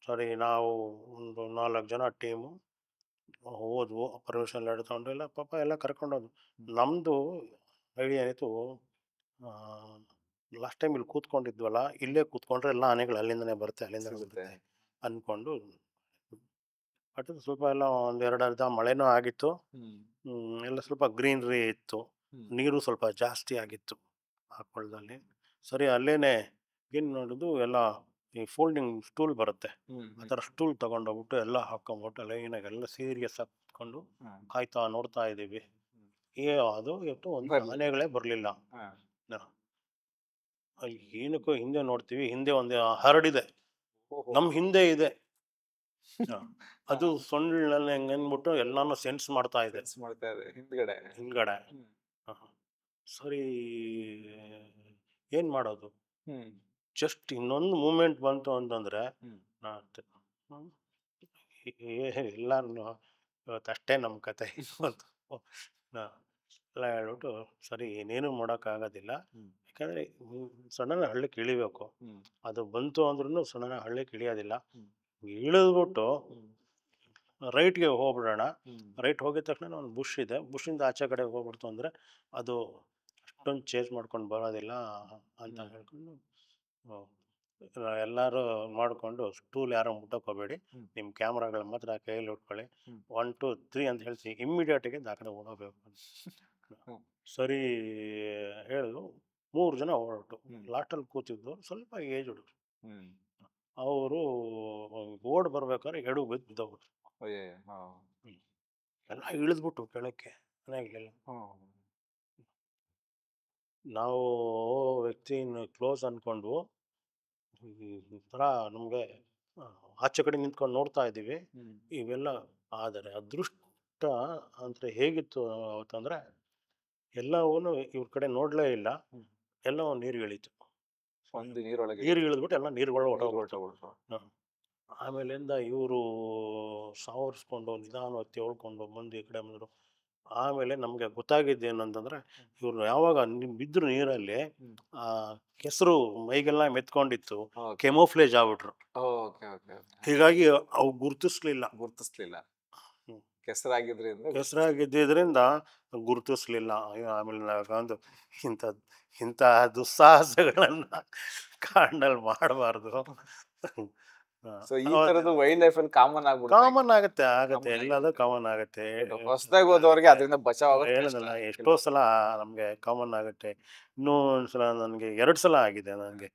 ಸರಿ, ನಾವು ಒಂದು 4 ಜನ ಟೀಮು ಹೋದ್ವು, ಪರ್ಮಿಷನ್ ಲೆಟರ್ ತೊಗೊಂಡು ಪಾಪ ಎಲ್ಲ ಕರ್ಕೊಂಡೋದ್ವು. ನಮ್ಮದು ಐಡಿಯಾ ಏನಿತ್ತು, ಲಾಸ್ಟ್ ಟೈಮ್ ಇಲ್ಲಿ ಕೂತ್ಕೊಂಡಿದ್ವಲ್ಲ, ಇಲ್ಲೇ ಕೂತ್ಕೊಂಡ್ರೆ ಎಲ್ಲ ಆನೆಗಳು ಅಲ್ಲಿಂದನೇ ಬರುತ್ತೆ ಅಲ್ಲಿಂದನೇ ಸಿಗುತ್ತೆ. ಬರುತ್ತೆ ಅಂದ್ಕೊಂಡು ಬಟ್ ಸ್ವಲ್ಪ ಎಲ್ಲ ಒಂದೆರಡು ಅರ್ಧ ಮಳೆನೂ ಆಗಿತ್ತು. ಎಲ್ಲ ಸ್ವಲ್ಪ ಗ್ರೀನ್ರಿ ಇತ್ತು, ನೀರು ಸ್ವಲ್ಪ ಜಾಸ್ತಿ ಆಗಿತ್ತು ಆ ಕೊಳದಲ್ಲಿ. ಸರಿ ಅಲ್ಲೇನೆ ಏನು ಮಾಡೋದು, ಎಲ್ಲ ಈ ಫೋಲ್ಡಿಂಗ್ ಸ್ಟೂಲ್ ಬರುತ್ತೆ, ಆ ಥರ ಸ್ಟೂಲ್ ತೊಗೊಂಡೋಗ್ಬಿಟ್ಟು ಎಲ್ಲ ಹಾಕ್ಕೊಂಬಿಟ್ಟು ಲೈನಾಗಿ ಎಲ್ಲ ಸೀರಿಯಸ್ ಆಗಿ ಕೂತ್ಕೊಂಡು ಕಾಯ್ತಾ ನೋಡ್ತಾ ಇದ್ದೀವಿ. ಅದು ಎಷ್ಟು ಒಂದು ಆನೆಗಳೇ ಬರಲಿಲ್ಲ. ಏನಕ್ಕೋ ಹಿಂದೆ ನೋಡ್ತೀವಿ, ಹಿಂದೆ ಒಂದು ಹರಡಿದೆ, ನಮ್ಮ ಹಿಂದೆ ಇದೆ. ಅದು ಸೊಳ್ಳೆಲ್ಲ ಹೆಂಗನ್ಬಿಟ್ಟು ಎಲ್ಲಾನು ಸೆನ್ಸ್ ಮಾಡ್ತಾ ಇದೆ ಹಿಂದ್ಗಡೆ. ಸರಿ ಏನ್ ಮಾಡೋದು, ಜಸ್ಟ್ ಇನ್ನೊಂದು ಮೂಮೆಂಟ್ ಬಂತು ಅಂತಂದ್ರೆ ಎಲ್ಲಾನು ಇವತ್ತಷ್ಟೇ ನಮ್ಮ ಕತೆ ಎಲ್ಲ ಹೇಳ್ಬಿಟ್ಟು ಸರಿ ಏನೇನು ಮಾಡೋಕ್ಕಾಗೋದಿಲ್ಲ, ಯಾಕಂದ್ರೆ ಸಡನ್ ಹಳ್ಳಕ್ಕೆ ಇಳಿಬೇಕು. ಅದು ಬಂತು ಅಂದ್ರೂ ಸಡನ್ ಹಳ್ಳಕ್ಕೆ ಇಳಿಯೋದಿಲ್ಲ. ಇಳಿದ್ಬಿಟ್ಟು ರೈಟ್ಗೆ ಹೋಗ್ಬಿಡೋಣ. ರೈಟ್ ಹೋಗಿದ ತಕ್ಷಣ ಒಂದು ಬುಷ್ ಇದೆ, ಬುಷಿಂದ ಆಚೆ ಕಡೆ ಹೋಗ್ಬಿಡ್ತು ಅಂದರೆ ಅದು ಅಷ್ಟೊಂದು ಚೇಂಜ್ ಮಾಡ್ಕೊಂಡು ಬರೋದಿಲ್ಲ ಅಂತ ಹೇಳ್ಕೊಂಡು ಎಲ್ಲರೂ ಮಾಡಿಕೊಂಡು ಸ್ಟೂಲ್ ಯಾರೋ ಮುಟ್ಟಕ್ಕೆ ಹೋಗಬೇಡಿ, ನಿಮ್ಮ ಕ್ಯಾಮ್ರಾಗಳು ಮಾತ್ರ ಕೈಯಲ್ಲಿ ಇಟ್ಕೊಳ್ಳಿ, 1 2 3 ಅಂತ ಹೇಳ್ತೀವಿ, ಇಮ್ಮಿಡಿಯೇಟಿಗೆ ಆ ಕಡೆ ಓಡೋಗ್ಬೇಕು. ಸರಿ ಹೇಳಿದ್ರು, 3 ಜನ ಹೊರಟು. ಲಾಸ್ಟಲ್ಲಿ ಕೂತಿದ್ದು ಸ್ವಲ್ಪ ಏಜ್ ಹುಡುಗರು, ಅವರು ಓಡ್ ಬರ್ಬೇಕಾದ್ರೆ ಎಡು ಬಿದ್ದೋಗ್ಬಿಟ್ರು. ಎಲ್ಲ ಇಳಿದ್ಬಿಟ್ಟು ಕೆಳಕ್ಕೆ ಮನೆಗಳೆಲ್ಲ. ನಾವು ವ್ಯಕ್ತಿನ ಕ್ಲೋಸ್ ಅಂದ್ಕೊಂಡು ಈ ಥರ ನಮಗೆ ಆಚೆ ಕಡೆ ನಿಂತ್ಕೊಂಡು ನೋಡ್ತಾ ಇದ್ದೀವಿ ಇವೆಲ್ಲ. ಆದರೆ ಅದೃಷ್ಟ ಅಂದರೆ ಹೇಗಿತ್ತು ಅವತ್ತಂದರೆ ಎಲ್ಲವೂ ಇವ್ರ ಕಡೆ ನೋಡಲೇ ಇಲ್ಲ, ಎಲ್ಲವೂ ನೀರು ಇಳೀತು. ನೀರು ಇಳಿದ್ಬಿಟ್ಟು ಎಲ್ಲ ನೀರುಗಳು ಹೊರಟೋಗ್ಬಿಟ್ಟು. ಆಮೇಲಿಂದ ಇವರು ಸಾವರಿಸ್ಕೊಂಡು ನಿಧಾನವಾಗಿ ತೇಳ್ಕೊಂಡು ಬಂದು ಈ ಕಡೆ ಬಂದರು. ಆಮೇಲೆ ನಮಗೆ ಗೊತ್ತಾಗಿದ್ದೇನಂತಂದರೆ ಇವ್ರು ಯಾವಾಗ ಬಿದ್ದರು ನೀರಲ್ಲಿ ಕೆಸರು ಮೈಗೆಲ್ಲ ಮೆತ್ಕೊಂಡಿತ್ತು, ಕೆಮೋಫ್ಲೇಜ್ ಆಗ್ಬಿಟ್ರು. ಹೀಗಾಗಿ ಅವು ಗುರುತಿಸ್ಲಿಲ್ಲ. ಕೆಸರಾಗಿದ್ದರಿಂದ ಗುರುತಿಸ್ಲಿಲ್ಲ. ಆಮೇಲೆ ಒಂದು ಇಂಥ ದುಸ್ಸಾಹಸಗಳನ್ನ ಕಾಡಲ್ಲಿ ಮಾಡಬಾರ್ದು. ಕಾಮನ್ ಆಗುತ್ತೆ ಎಲ್ಲದೂ ಕಾಮನ್ ಆಗುತ್ತೆ. ಹೊಸದಾಗಿ ಹೋದವ್ರಿಗೆ ಅದರಿಂದ ಬಚಾವ್ ಹೇಳಿದ್ನಲ್ಲ, ಎಷ್ಟೋ ಸಲ ನಮಗೆ ಕಾಮನ್ ಆಗುತ್ತೆ. ಇನ್ನೂ ಒಂದ್ಸಲ ನನಗೆ 2 ಸಲ ಆಗಿದೆ. ನನಗೆ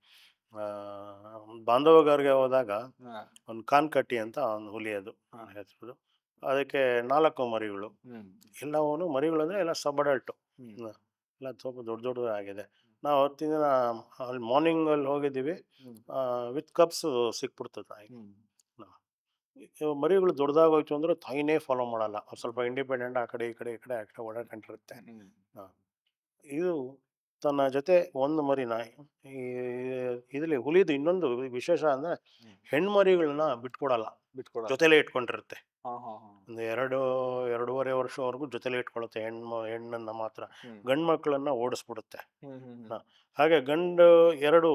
ಬಾಂಧವಗಾರಿಗೆ ಹೋದಾಗ ಒಂದು ಕಾನ್ಕಟ್ಟಿ ಅಂತ ಒಂದು ಹುಲಿ, ಅದು ಹೆಸರು. ಅದಕ್ಕೆ 4 ಮರಿಗಳು, ಎಲ್ಲವೂ ಮರಿಗಳು ಅಂದರೆ ಎಲ್ಲ ಸಬ್ ಅಡಲ್ಟು, ಎಲ್ಲ ಸ್ವಲ್ಪ ದೊಡ್ಡ ಆಗಿದೆ. ನಾವು 10 ದಿನ ಅಲ್ಲಿ ಮಾರ್ನಿಂಗಲ್ಲಿ ಹೋಗಿದ್ದೀವಿ, ವಿತ್ ಕಪ್ಸ್ ಸಿಕ್ಬಿಡ್ತದೆ ತಾಯಿ. ಮರಿಗಳು ದೊಡ್ಡದಾಗೋಯ್ತು ಅಂದರೆ ತಾಯಿನೇ ಫಾಲೋ ಮಾಡಲ್ಲ, ಸ್ವಲ್ಪ ಇಂಡಿಪೆಂಡೆಂಟ್ ಆ ಕಡೆ ಈ ಕಡೆ ಓಡಾಡ್ಕೊಂಡಿರುತ್ತೆ. ಇದು ತನ್ನ ಜೊತೆ ಒಂದು ಮರಿನ, ಈ ಇದರಲ್ಲಿ ಹುಲಿದು ಇನ್ನೊಂದು ವಿಶೇಷ ಅಂದರೆ ಹೆಣ್ಮರಿಗಳನ್ನ ಬಿಟ್ಕೊಡಲ್ಲ, ಜೊತೆಲೇ ಇಟ್ಕೊಂಡಿರುತ್ತೆ. ಒಂದು 2-2.5 ವರ್ಷವರೆಗೂ ಜೊತೆಲೇ ಇಟ್ಕೊಳ್ಳುತ್ತೆ ಹೆಣ್ಣನ್ನು ಮಾತ್ರ. ಗಂಡು ಮಕ್ಕಳನ್ನ ಓಡಿಸ್ಬಿಡುತ್ತೆ. ಹಾಗೆ ಗಂಡು 2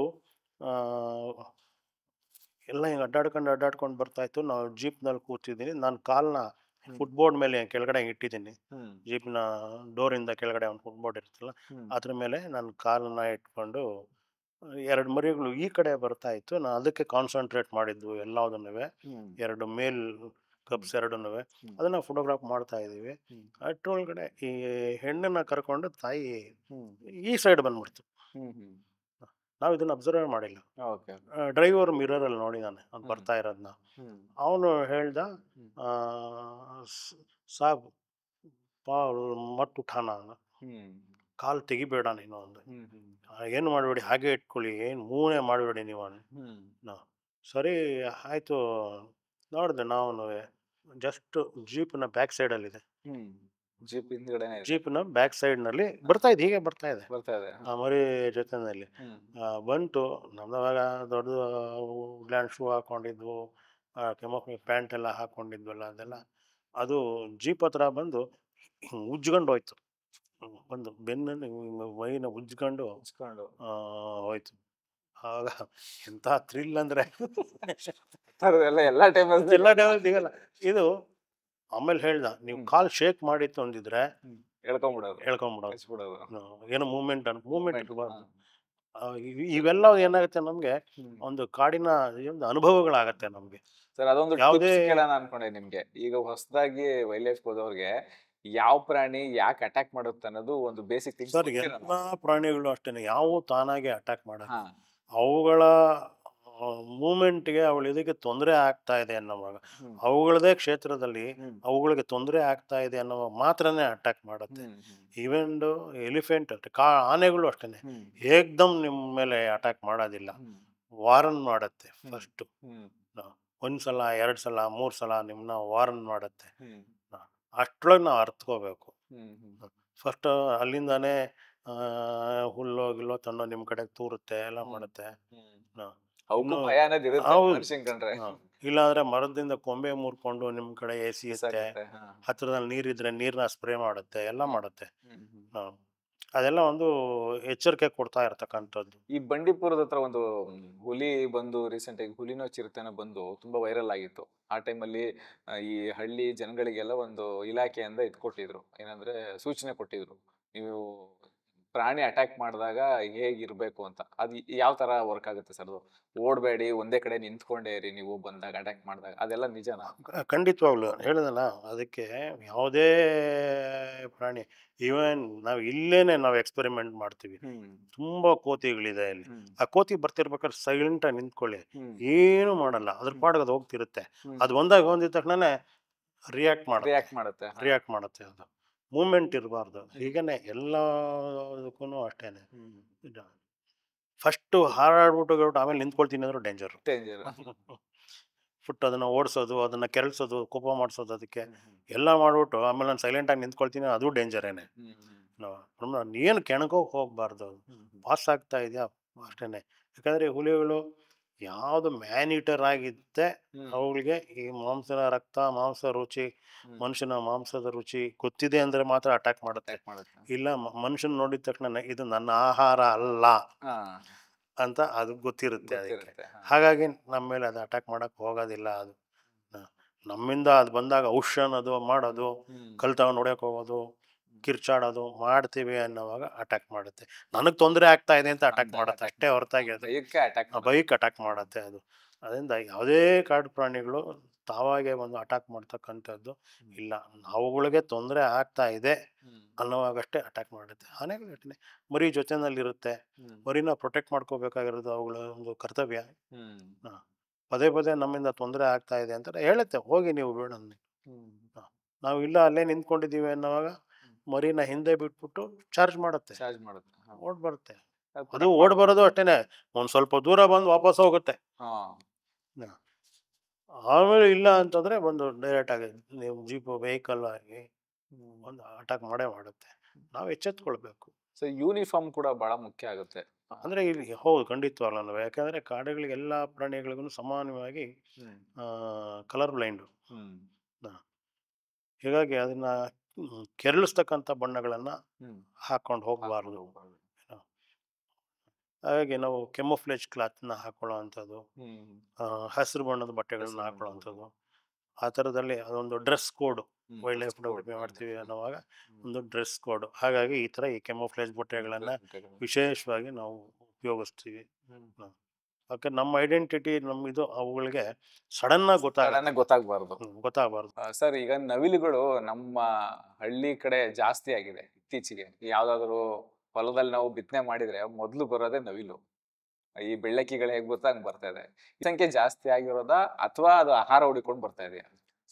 ಎಲ್ಲ ಹಿಂಗೆ ಅಡ್ಡಾಡ್ಕೊಂಡು ಬರ್ತಾಯಿತ್ತು. ನಾವು ಜೀಪ್ನಲ್ಲಿ ಕೂತಿದ್ದೀನಿ, ನಾನು ಕಾಲನ್ನ ಫುಟ್ಬೋರ್ಡ್ ಮೇಲೆ ಕೆಳಗಡೆ ಇಟ್ಟಿದ್ದೀನಿ. ಜೀಪ್ನ ಡೋರಿಂದ ಕೆಳಗಡೆ ಒಂದು ಫುಟ್ಬೋರ್ಡ್ ಇರುತ್ತಲ್ಲ, ಅದ್ರ ಮೇಲೆ ನಾನು ಕಾಲನ್ನ ಇಟ್ಕೊಂಡು 2 ಮರಿಗಳು ಈ ಕಡೆ ಬರ್ತಾಯಿತ್ತು. ನಾನು ಅದಕ್ಕೆ ಕಾನ್ಸಂಟ್ರೇಟ್ ಮಾಡಿದ್ವು ಎಲ್ಲದನ್ನೂ, 2 ಮೇಲ್ ಕಪ್ಸ್ 2ನೂ. ಅದನ್ನು ಫೋಟೋಗ್ರಾಫ್ ಮಾಡ್ತಾ ಇದ್ದೀವಿ. ಅಷ್ಟರೊಳಗಡೆ ಈ ಹೆಣ್ಣನ್ನು ಕರ್ಕೊಂಡು ತಾಯಿ ಈ ಸೈಡ್ ಬಂದ್ಬಿಡ್ತು. ನಾವು ಇದನ್ನು ಅಬ್ಸರ್ವ್ ಮಾಡಿಲ್ಲ. ಡ್ರೈವರ್ ಮಿರರಲ್ಲಿ ನೋಡಿದಾನೆ ಅವ್ನು ಬರ್ತಾ ಇರೋದನ್ನ. ಅವನು ಹೇಳ್ದ, ಸಾಬ್ ಮಟ್ ಉಠಾನ, ಕಾಲು ತೆಗಿಬೇಡ ನೀನು ಅಂದ. ಏನು ಮಾಡಬೇಡಿ, ಹಾಗೆ ಇಟ್ಕೊಳ್ಳಿ, ಏನು ಮೂವೇ ಮಾಡಬೇಡಿ ನೀವು ಅಂದ. ಸರಿ ಆಯಿತು. ನೋಡಿದೆ ನಾವು ಜಸ್ಟ್ ಜೀಪ್ನ ಬ್ಯಾಕ್ ಸೈಡಲ್ಲಿದೆ, ಜೀಪ್ನ ಬ್ಯಾಕ್ ಸೈಡ್ನಲ್ಲಿ ಹೀಗೆ ಬರ್ತಾ ಇದೆ ಆ ಮರಿ ಜೊತೆನಲ್ಲಿ ಬಂತು. ನಮ್ದವಾಗ ದೊಡ್ಡ ವುಡ್ಲ್ಯಾಂಡ್ ಶೂ ಹಾಕೊಂಡಿದ್ವು, ಕೆಮೋಫ್ಲೇಜ್ ಪ್ಯಾಂಟ್ ಎಲ್ಲ ಹಾಕೊಂಡಿದ್ವಲ್ಲ, ಅದೆಲ್ಲ ಅದು ಜೀಪ್ ಹತ್ರ ಬಂದು ಹಿಂಗೆ ಉಜ್ಕೊಂಡು ಹೋಯ್ತು. ಬಂದು ಬೆನ್ನಲ್ಲಿ ಮೈನ ಉಜ್ಕೊಂಡು ಹೋಯ್ತು. ಆಗ ಎಂಥ ಥ್ರಿಲ್ ಅಂದರೆ ಎಲ್ಲ ಟೈಮಲ್ಲಿ ಸಿಗಲ್ಲ ಇದು. ಆಮೇಲೆ ಹೇಳ್ದ, ನೀವು ಕಾಲ್ ಶೇಕ್ ಮಾಡಿತ್ತು ಅಂದಿದ್ರೆ ಹೇಳ್ಕೊಂಬಿಡೋದು, ಏನೋ ಮೂಮೆಂಟ್ ಇರಬಾರ್ದು. ಇವೆಲ್ಲ ಏನಾಗುತ್ತೆ ನಮಗೆ ಒಂದು ಕಾಡಿನ ಒಂದು ಅನುಭವಗಳಾಗತ್ತೆ ನಮಗೆ. ಸರ್ ಅದೊಂದು ಯಾವುದೇ ಟಿಪ್ಸ್ ಕೇಳೋಣ ಅನ್ಕೊಂಡೆ ನಿಮ್ಗೆ. ಈಗ ಹೊಸದಾಗಿ ವೈಲ್ಡ್ ಲೈಫ್ ಹೋದವ್ರಿಗೆ ಯಾವ ಪ್ರಾಣಿ ಯಾಕೆ ಅಟ್ಯಾಕ್ ಮಾಡುತ್ತೆ ಅನ್ನೋದು ಒಂದು ಬೇಸಿಕ್ ಥಿಂಗ್ಸ್ ಸರ್ ಗೊತ್ತಿರಲ್ಲ. ಎಲ್ಲ ಪ್ರಾಣಿಗಳು ಅಷ್ಟೇನೆ, ಯಾವುವು ತಾನಾಗೆ ಅಟ್ಯಾಕ್ ಮಾಡಲ್ಲ. ಹಾ. ಅವುಗಳ ಮೂಮೆಂಟ್ಗೆ ಅವಳ ಇದಕ್ಕೆ ತೊಂದರೆ ಆಗ್ತಾ ಇದೆ ಅನ್ನೋವಾಗ, ಹ್ಮ್. ಅವುಗಳದೇ ಕ್ಷೇತ್ರದಲ್ಲಿ ಹ್ಮ್. ಅವುಗಳಿಗೆ ತೊಂದರೆ ಆಗ್ತಾ ಇದೆ ಅನ್ನೋವಾಗ ಮಾತ್ರನೇ ಅಟ್ಯಾಕ್ ಮಾಡುತ್ತೆ. ಹ್ಮ್. ಹ್ಮ್. ಈವನ್ ಎಲಿಫೆಂಟ್ ಆನೆಗಳು ಅಷ್ಟೇನೆ, ಹ್ಮ್. ಏಕ್ದಮ್ ನಿಮ್ಮ ಮೇಲೆ ಅಟ್ಯಾಕ್ ಮಾಡೋದಿಲ್ಲ, ಹ್ಮ್. ವಾರನ್ ಮಾಡುತ್ತೆ ಫಸ್ಟು. ಹ್ಮ್. ಒಂದ್ಸಲ 2 ಸಲ 3 ಸಲ ನಿಮ್ಮನ್ನ ವಾರನ್ ಮಾಡುತ್ತೆ. ಹ್ಮ್. ಅಷ್ಟ್ರೊಳಗೆ ನಾವು ಅರ್ತ್ಕೋಬೇಕು. ಹ್ಮ್. ಹ್ಮ್. ಫಸ್ಟ್ ಅಲ್ಲಿಂದಾನೇ ಹುಲ್ಲೋ ಗಿಲ್ಲೋ ತಂದು ನಿಮ್ಮ ಕಡೆಗೆ ತೂರುತ್ತೆ, ಎಲ್ಲ ಮಾಡುತ್ತೆ. ಹ್ಮ್. ಅವಕ್ಕೂ ಇನ್ನು ಭಯ ಅನ್ನೋದು ಇರುತ್ತೆ ಹೌದು. ಮನುಷ್ಯನ್ ಕಂಡ್ರೆ. ಇಲ್ಲಾಂದ್ರೆ ಮರದಿಂದ ಕೊಂಬೆ ಮುರ್ಕೊಂಡು ನಿಮ್ಮ ಕಡೆ ಎಸಿಯುತ್ತೆ, ಸಾಗುತ್ತೆ. ಹಾ. ಹತ್ರದಲ್ಲಿ ನೀರಿದ್ರೆ ನೀರನ್ನ ಸ್ಪ್ರೇ ಮಾಡುತ್ತೆ, ಎಲ್ಲ ಮಾಡುತ್ತೆ. ಹ್ಮ್. ಹ್ಮ್. ಹ. ಅದೆಲ್ಲ ಒಂದು ಎಚ್ಚರಿಕೆ ಕೊಡ್ತಾ ಇರ್ತಕ್ಕಂಥದ್ದು. ಈ ಬಂಡೀಪುರದ ಹತ್ರ ಒಂದು ಹುಲಿ ಬಂದು ರೀಸೆಂಟ್ ಆಗಿ ಹುಲಿನೋ ಚಿರತೆನೋ ಬಂದು ತುಂಬಾ ವೈರಲ್ ಆಗಿತ್ತು. ಆ ಟೈಮಲ್ಲಿ ಈ ಹಳ್ಳಿ ಜನಗಳಿಗೆಲ್ಲ ಒಂದು ಇಲಾಖೆಯಿಂದ ಇದ್ ಕೊಟ್ಟಿದ್ರು, ಏನಂದ್ರೆ ಸೂಚನೆ ಕೊಟ್ಟಿದ್ರು, ನೀವು ಪ್ರಾಣಿ ಅಟ್ಯಾಕ್ ಮಾಡಿದಾಗ ಹೇಗಿರ್ಬೇಕು ಅಂತ. ಅದು ಯಾವ ತರ ವರ್ಕ್ ಆಗುತ್ತೆ ಸರ್? ಅದು ಓಡಬೇಡಿ, ಒಂದೇ ಕಡೆ ನಿಂತ್ಕೊಂಡೇ ಇರಿ ನೀವು ಬಂದಾಗ ಅಟ್ಯಾಕ್ ಮಾಡಿದಾಗ, ಅದೆಲ್ಲ ನಿಜನಾ? ಖಂಡಿತವಾಗ್ಲು ಹೇಳಿದಲ್ಲ, ಅದಕ್ಕೆ ಯಾವುದೇ ಪ್ರಾಣಿ, ಈವನ್ ನಾವು ಇಲ್ಲೇನೆ ನಾವು ಎಕ್ಸ್ಪೆರಿಮೆಂಟ್ ಮಾಡ್ತೀವಿ. ತುಂಬಾ ಕೋತಿಗಳಿದೆ ಇಲ್ಲಿ, ಆ ಕೋತಿ ಬರ್ತಿರ್ಬೇಕಾದ್ರೆ ಸೈಲೆಂಟ್ ಆಗಿ ನಿಂತ್ಕೊಳ್ಳಿ, ಏನು ಮಾಡಲ್ಲ, ಅದ್ರ ಪಾಡಿಗೆ ಅದು ಹೋಗ್ತಿರುತ್ತೆ. ಅದು ಒಂದಿದ ತಕ್ಷಣ ರಿಯಾಕ್ಟ್ ಮಾಡುತ್ತೆ. ಅದು ಮೂಮೆಂಟ್ ಇರಬಾರ್ದು. ಹೀಗೇನೆ ಎಲ್ಲದಕ್ಕೂ ಅಷ್ಟೇನೆ. ಫಸ್ಟ್ ಹಾರಾಡ್ಬಿಟ್ಟು ಆಮೇಲೆ ನಿಂತ್ಕೊಳ್ತೀನಿ ಅಂದ್ರೆ ಡೇಂಜರ್. ಫುಟ್ ಅದನ್ನ ಓಡಿಸೋದು, ಅದನ್ನ ಕೆರಳಿಸೋದು, ಕೋಪ ಮಾಡಿಸೋದು, ಅದಕ್ಕೆ ಎಲ್ಲ ಮಾಡ್ಬಿಟ್ಟು ಆಮೇಲೆ ನಾನು ಸೈಲೆಂಟಾಗಿ ನಿಂತ್ಕೊಳ್ತೀನಿ, ಅದು ಡೇಂಜರೇನೆ. ಏನು ಕೆಣಕೋಕೆ ಹೋಗ್ಬಾರ್ದು, ಪಾಸ್ ಆಗ್ತಾ ಇದೆಯಾ ಅಷ್ಟೇನೆ. ಯಾಕಂದ್ರೆ ಹುಲಿಗಳು ಯಾವುದು ಮ್ಯಾನಿಟರ್ ಆಗಿದ್ದೆ ಅವುಗಳಿಗೆ ಈ ರಕ್ತ ಮಾಂಸ ರುಚಿ, ಮನುಷ್ಯನ ಮಾಂಸದ ರುಚಿ ಗೊತ್ತಿದೆ ಅಂದ್ರೆ ಮಾತ್ರ ಅಟ್ಯಾಕ್ ಮಾಡುತ್ತೆ. ಇಲ್ಲ ಮನುಷ್ಯನ್ ನೋಡಿದ ತಕ್ಷಣ ಇದು ನನ್ನ ಆಹಾರ ಅಲ್ಲ ಅಂತ ಅದು ಗೊತ್ತಿರುತ್ತೆ ಅದಕ್ಕೆ. ಹಾಗಾಗಿ ನಮ್ಮ ಮೇಲೆ ಅದು ಅಟ್ಯಾಕ್ ಮಾಡಕ್ ಹೋಗೋದಿಲ್ಲ. ಅದು ನಮ್ಮಿಂದ ಅದು ಬಂದಾಗ ಅನ್ನೋದು ಮಾಡೋದು, ಕಲ್ತವ್ ನೋಡಕ್ ಹೋಗೋದು, ಕಿರ್ಚಾಡೋದು ಮಾಡ್ತೀವಿ ಅನ್ನೋವಾಗ ಅಟ್ಯಾಕ್ ಮಾಡುತ್ತೆ. ನನಗೆ ತೊಂದರೆ ಆಗ್ತಾ ಇದೆ ಅಂತ ಅಟ್ಯಾಕ್ ಮಾಡುತ್ತೆ ಅಷ್ಟೇ ಹೊರತಾಗಿ ಬೈಕ್ ಅಟ್ಯಾಕ್ ಮಾಡುತ್ತೆ ಅದು. ಅದರಿಂದ ಯಾವುದೇ ಕಾಡು ಪ್ರಾಣಿಗಳು ತಾವಾಗೆ ಒಂದು ಅಟ್ಯಾಕ್ ಮಾಡ್ತಕ್ಕಂಥದ್ದು ಇಲ್ಲ. ಅವುಗಳಿಗೆ ತೊಂದರೆ ಆಗ್ತಾ ಇದೆ ಅನ್ನೋವಾಗಷ್ಟೇ ಅಟ್ಯಾಕ್ ಮಾಡುತ್ತೆ. ಆನೆಗಳು ಅಷ್ಟೇ, ಮರಿ ಜೊತೆನಲ್ಲಿರುತ್ತೆ, ಮರಿನ ಪ್ರೊಟೆಕ್ಟ್ ಮಾಡ್ಕೋಬೇಕಾಗಿರೋದು ಅವುಗಳ ಒಂದು ಕರ್ತವ್ಯ. ಪದೇ ಪದೇ ನಮ್ಮಿಂದ ತೊಂದರೆ ಆಗ್ತಾ ಇದೆ ಅಂತ ಹೇಳುತ್ತೆ, ಹೋಗಿ ನೀವು ಬೇಡ. ನಾವು ಇಲ್ಲ ಅಲ್ಲೇ ನಿಂತ್ಕೊಂಡಿದ್ದೀವಿ ಅನ್ನೋವಾಗ ಮರಿನ ಹಿಂದೆ ಬಿಟ್ಬಿಟ್ಟು ಚಾರ್ಜ್ ಮಾಡುತ್ತೆ, ಓಡ್ ಬರುತ್ತೆ. ಅದು ಓಡ್ ಬರೋದು ಅಷ್ಟೇನೆ, ಒಂದ್ ಸ್ವಲ್ಪ ದೂರ ಬಂದು ವಾಪಸ್ ಹೋಗುತ್ತೆ. ಆಮೇಲೆ ಇಲ್ಲ ಅಂತಂದ್ರೆ ಬಂದು ಡೈರೆಕ್ಟ್ ಆಗಿ ನೀವು ಜೀಪ್ ವೆಹಿಕಲ್ ಆಗಿ ಒಂದು ಅಟ್ಯಾಕ್ ಮಾಡುತ್ತೆ. ನಾವು ಎಚ್ಚೆತ್ಕೊಳ್ಬೇಕು. ಸೊ ಯೂನಿಫಾರ್ಮ್ ಕೂಡ ಬಹಳ ಮುಖ್ಯ ಆಗುತ್ತೆ. ಅಂದ್ರೆ ಇಲ್ಲಿ ಹೌದು, ಖಂಡಿತವಾಗ್ಲೂ. ಯಾಕಂದ್ರೆ ಕಾಡುಗಳಿಗೆ ಎಲ್ಲಾ ಪ್ರಾಣಿಗಳಿಗೂ ಸಮಾನವಾಗಿ ಕಲರ್ ಬ್ಲೈಂಡ್. ಹೀಗಾಗಿ ಅದನ್ನ ಕೆರಳಿಸ್ತಕ್ಕಂಥ ಬಣ್ಣಗಳನ್ನ ಹಾಕೊಂಡು ಹೋಗಬಾರ್ದು. ಹಾಗಾಗಿ ನಾವು ಕೆಮೋಫ್ಲೇಜ್ ಕ್ಲಾತ್ನ ಹಾಕೊಳ್ಳೋ ಅಂಥದ್ದು, ಹಸಿರು ಬಣ್ಣದ ಬಟ್ಟೆಗಳನ್ನ ಹಾಕೊಳ್ಳೋ ಅಂಥದ್ದು, ಆ ಥರದಲ್ಲಿ ಅದೊಂದು dress code. Wild life photography ಮಾಡ್ತೀವಿ ಅನ್ನೋವಾಗ ಒಂದು ಡ್ರೆಸ್ ಕೋಡ್. ಹಾಗಾಗಿ ಈ ಥರ ಈ ಕೆಮೋಫ್ಲೇಜ್ ಬಟ್ಟೆಗಳನ್ನ ವಿಶೇಷವಾಗಿ ನಾವು ಉಪಯೋಗಿಸ್ತೀವಿ. ಯಾಕೆ ನಮ್ಮ ಐಡೆಂಟಿಟಿ ನಮ್ಮಿದು ಅವುಗಳಿಗೆ ಸಡನ್ ಆಗಿ ಗೊತ್ತಾಗಬಾರ್ದು. ಸರ್, ಈಗ ನವಿಲುಗಳು ನಮ್ಮ ಹಳ್ಳಿ ಕಡೆ ಜಾಸ್ತಿ ಆಗಿದೆ ಇತ್ತೀಚೆಗೆ. ಯಾವ್ದಾದ್ರು ಹೊಲದಲ್ಲಿ ನಾವು ಬಿತ್ತನೆ ಮಾಡಿದ್ರೆ ಮೊದ್ಲು ಬರೋದೇ ನವಿಲು. ಈ ಬೆಳ್ಳಕ್ಕಿಗಳು ಹೇಗ್ ಗೊತ್ತಾ ಹಂಗ್ ಬರ್ತಾ ಇದೆ. ಈ ಸಂಖ್ಯೆ ಜಾಸ್ತಿ ಆಗಿರೋದಾ ಅಥವಾ ಅದು ಆಹಾರ ಹುಡುಕೊಂಡು ಬರ್ತಾ ಇದೆಯಾ?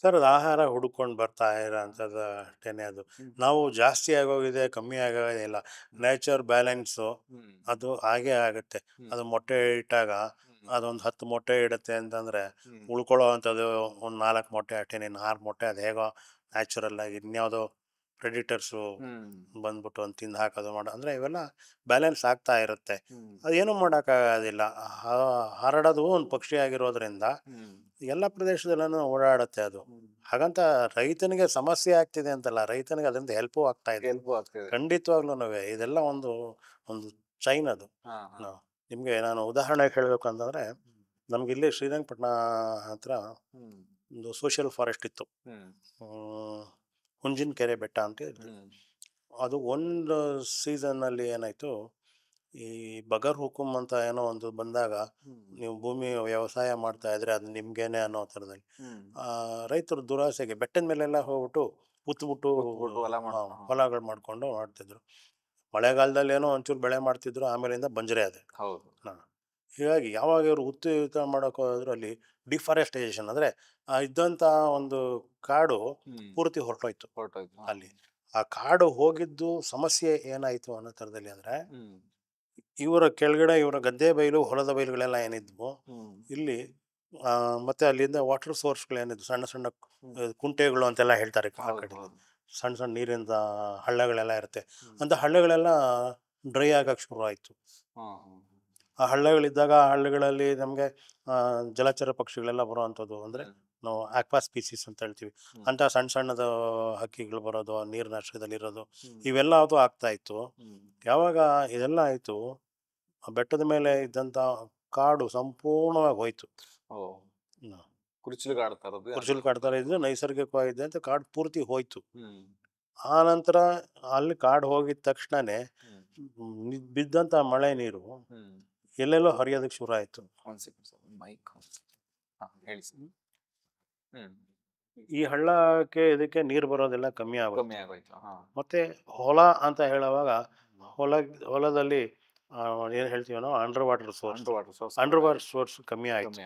ಸರ್, ಅದು ಆಹಾರ ಹುಡುಕೊಂಡು ಬರ್ತಾ ಇರೋ ಅಂಥದ್ದು ಅಷ್ಟೇನೆ. ಅದು ನಾವು ಜಾಸ್ತಿ ಆಗೋಗಿದೆ ಕಮ್ಮಿ ಆಗೋದಿಲ್ಲ, ನೇಚರ್ ಬ್ಯಾಲೆನ್ಸು ಅದು ಹಾಗೆ ಆಗುತ್ತೆ. ಅದು ಮೊಟ್ಟೆ ಇಟ್ಟಾಗ ಅದೊಂದು 10 ಮೊಟ್ಟೆ ಇಡುತ್ತೆ ಅಂತಂದ್ರೆ ಉಳ್ಕೊಳ್ಳೋ ಅಂಥದ್ದು ಒಂದು 4 ಮೊಟ್ಟೆ ಅಷ್ಟೇನೆ. 6 ಮೊಟ್ಟೆ ಅದು ಹೇಗೋ ನ್ಯಾಚುರಲ್ ಆಗಿ ಇನ್ಯಾವುದೋ ಪ್ರೆಡಿಟರ್ಸು ಬಂದ್ಬಿಟ್ಟು ಒಂದು ತಿಂದು ಹಾಕೋದು ಅಂದ್ರೆ ಇವೆಲ್ಲ ಬ್ಯಾಲೆನ್ಸ್ ಆಗ್ತಾ ಇರುತ್ತೆ. ಅದೇನು ಮಾಡೋಕ್ಕಾಗೋದಿಲ್ಲ. ಹರಡೋದು ಒಂದು ಪಕ್ಷಿ ಆಗಿರೋದ್ರಿಂದ ಎಲ್ಲ ಪ್ರದೇಶದಲ್ಲೂ ಓಡಾಡುತ್ತೆ ಅದು. ಹಾಗಂತ ರೈತನಿಗೆ ಸಮಸ್ಯೆ ಆಗ್ತಿದೆ ಅಂತಲ್ಲ, ರೈತನಿಗೆ ಅದರಿಂದ ಹೆಲ್ಪು ಆಗ್ತಾ ಇದೆ. ಖಂಡಿತವಾಗ್ಲೂ ಇದೆಲ್ಲ ಒಂದು ಚೈನ್ ಅದು. ನಿಮ್ಗೆ ನಾನು ಉದಾಹರಣೆ ಹೇಳಬೇಕು ಅಂತಂದ್ರೆ, ನಮ್ಗಿಲ್ಲಿ ಶ್ರೀರಂಗಪಟ್ಟಣ ಹತ್ರ ಒಂದು ಸೋಷಿಯಲ್ ಫಾರೆಸ್ಟ್ ಇತ್ತು, ಹುಂಜಿನಕೆರೆ ಬೆಟ್ಟ ಅಂತ. ಅದು ಒಂದು ಸೀಸನ್ನಲ್ಲಿ ಏನಾಯ್ತು, ಈ ಬಗರ್ ಹುಕುಂ ಅಂತ ಏನೋ ಒಂದು ಬಂದಾಗ ನೀವು ಭೂಮಿ ವ್ಯವಸಾಯ ಮಾಡ್ತಾ ಇದ್ರೆ ಅದು ನಿಮ್ಗೇನೆ ಅನ್ನೋ ಥರದಲ್ಲಿ ರೈತರು ದುರಾಸೆಗೆ ಬೆಟ್ಟದ ಮೇಲೆಲ್ಲ ಹೋಗ್ಬಿಟ್ಟು ಉತ್ಬಿಟ್ಟು ಹೊಲಗಳು ಮಾಡ್ಕೊಂಡು ಮಾಡ್ತಿದ್ರು. ಮಳೆಗಾಲದಲ್ಲಿ ಏನೋ ಒಂಚೂರು ಬೆಳೆ ಮಾಡ್ತಿದ್ರು, ಆಮೇಲಿಂದ ಬಂಜರೆ ಅದೇ. ಹೌದು. ಹೀಗಾಗಿ ಯಾವಾಗ ಇವರು ಉತ್ತು ಮಾಡೋಕೆ ಹೋದ್ರು ಅಲ್ಲಿ ಡಿಫಾರೆಸ್ಟೇಷನ್ ಅಂದರೆ ಇದ್ದಂಥ ಒಂದು ಕಾಡು ಪೂರ್ತಿ ಹೊರಟೋಯ್ತು. ಅಲ್ಲಿ ಆ ಕಾಡು ಹೋಗಿದ್ದು ಸಮಸ್ಯೆ ಏನಾಯಿತು ಅನ್ನೋ ಥರದಲ್ಲಿ ಅಂದರೆ, ಇವರ ಕೆಳಗಡೆ ಇವರ ಗದ್ದೆ ಬಯಲು ಹೊಲದ ಬಯಲುಗಳೆಲ್ಲ ಏನಿದ್ವು ಇಲ್ಲಿ, ಮತ್ತೆ ಅಲ್ಲಿಂದ ವಾಟರ್ ಸೋರ್ಸ್ಗಳೇನಿದ್ವು, ಸಣ್ಣ ಸಣ್ಣ ಕುಂಟೆಗಳು ಅಂತೆಲ್ಲ ಹೇಳ್ತಾರೆ ಆ ಕಡೆ, ಸಣ್ಣ ಸಣ್ಣ ನೀರಿಂದ ಹಳ್ಳಗಳೆಲ್ಲ ಇರುತ್ತೆ ಅಂತ ಹಳ್ಳಗಳೆಲ್ಲ ಡ್ರೈ ಆಗಕ್ಕೆ ಶುರು ಆಯಿತು. ಆ ಹಳ್ಳಗಳಿದ್ದಾಗ ಆ ಹಳ್ಳಗಳಲ್ಲಿ ನಮಗೆ ಜಲಚರ ಪಕ್ಷಿಗಳೆಲ್ಲ ಬರುವಂಥದ್ದು, ಅಂದರೆ ನಾವು ಆಕ್ವಾ ಸ್ಪೀಸೀಸ್ ಅಂತ ಹೇಳ್ತೀವಿ ಅಂತ ಸಣ್ಣ ಸಣ್ಣದ ಹಕ್ಕಿಗಳು ಬರೋದು, ನೀರಿನ ಆಶ್ರಯದಲ್ಲಿರೋದು, ಇವೆಲ್ಲ ಅದು ಆಗ್ತಾ ಇತ್ತು. ಯಾವಾಗ ಇದೆಲ್ಲ ಆಯಿತು, ಬೆಟ್ಟದ ಮೇಲೆ ಇದ್ದಂಥ ಕಾಡು ಸಂಪೂರ್ಣವಾಗಿ ಹೋಯ್ತು. ಕುರುಚಲು ಕಾಡ್ತಾ ಇದ್ದು ನೈಸರ್ಗಿಕವಾಗಿದ್ದೆ ಅಂತ ಕಾಡು ಪೂರ್ತಿ ಹೋಯ್ತು. ಆ ನಂತರ ಅಲ್ಲಿ ಕಾಡು ಹೋಗಿದ ತಕ್ಷಣನೇ ಬಿದ್ದಂಥ ಮಳೆ ನೀರು ಎಲ್ಲೆಲ್ಲೋ ಹರಿಯೋದಕ್ಕೆ ಶುರು ಆಯಿತು. ಈ ಹಳ್ಳಕ್ಕೆ ಇದಕ್ಕೆ ನೀರು ಬರೋದೆಲ್ಲ ಕಮ್ಮಿ ಆಗೋಯ್ತು. ಮತ್ತೆ ಹೊಲ ಅಂತ ಹೇಳುವಾಗ ಹೊಲದಲ್ಲಿ ಏನು ಹೇಳ್ತೀವಿ ನಾವು, ಅಂಡರ್ ವಾಟರ್ ಸೋರ್ಸ್ ಕಮ್ಮಿ ಆಯಿತು,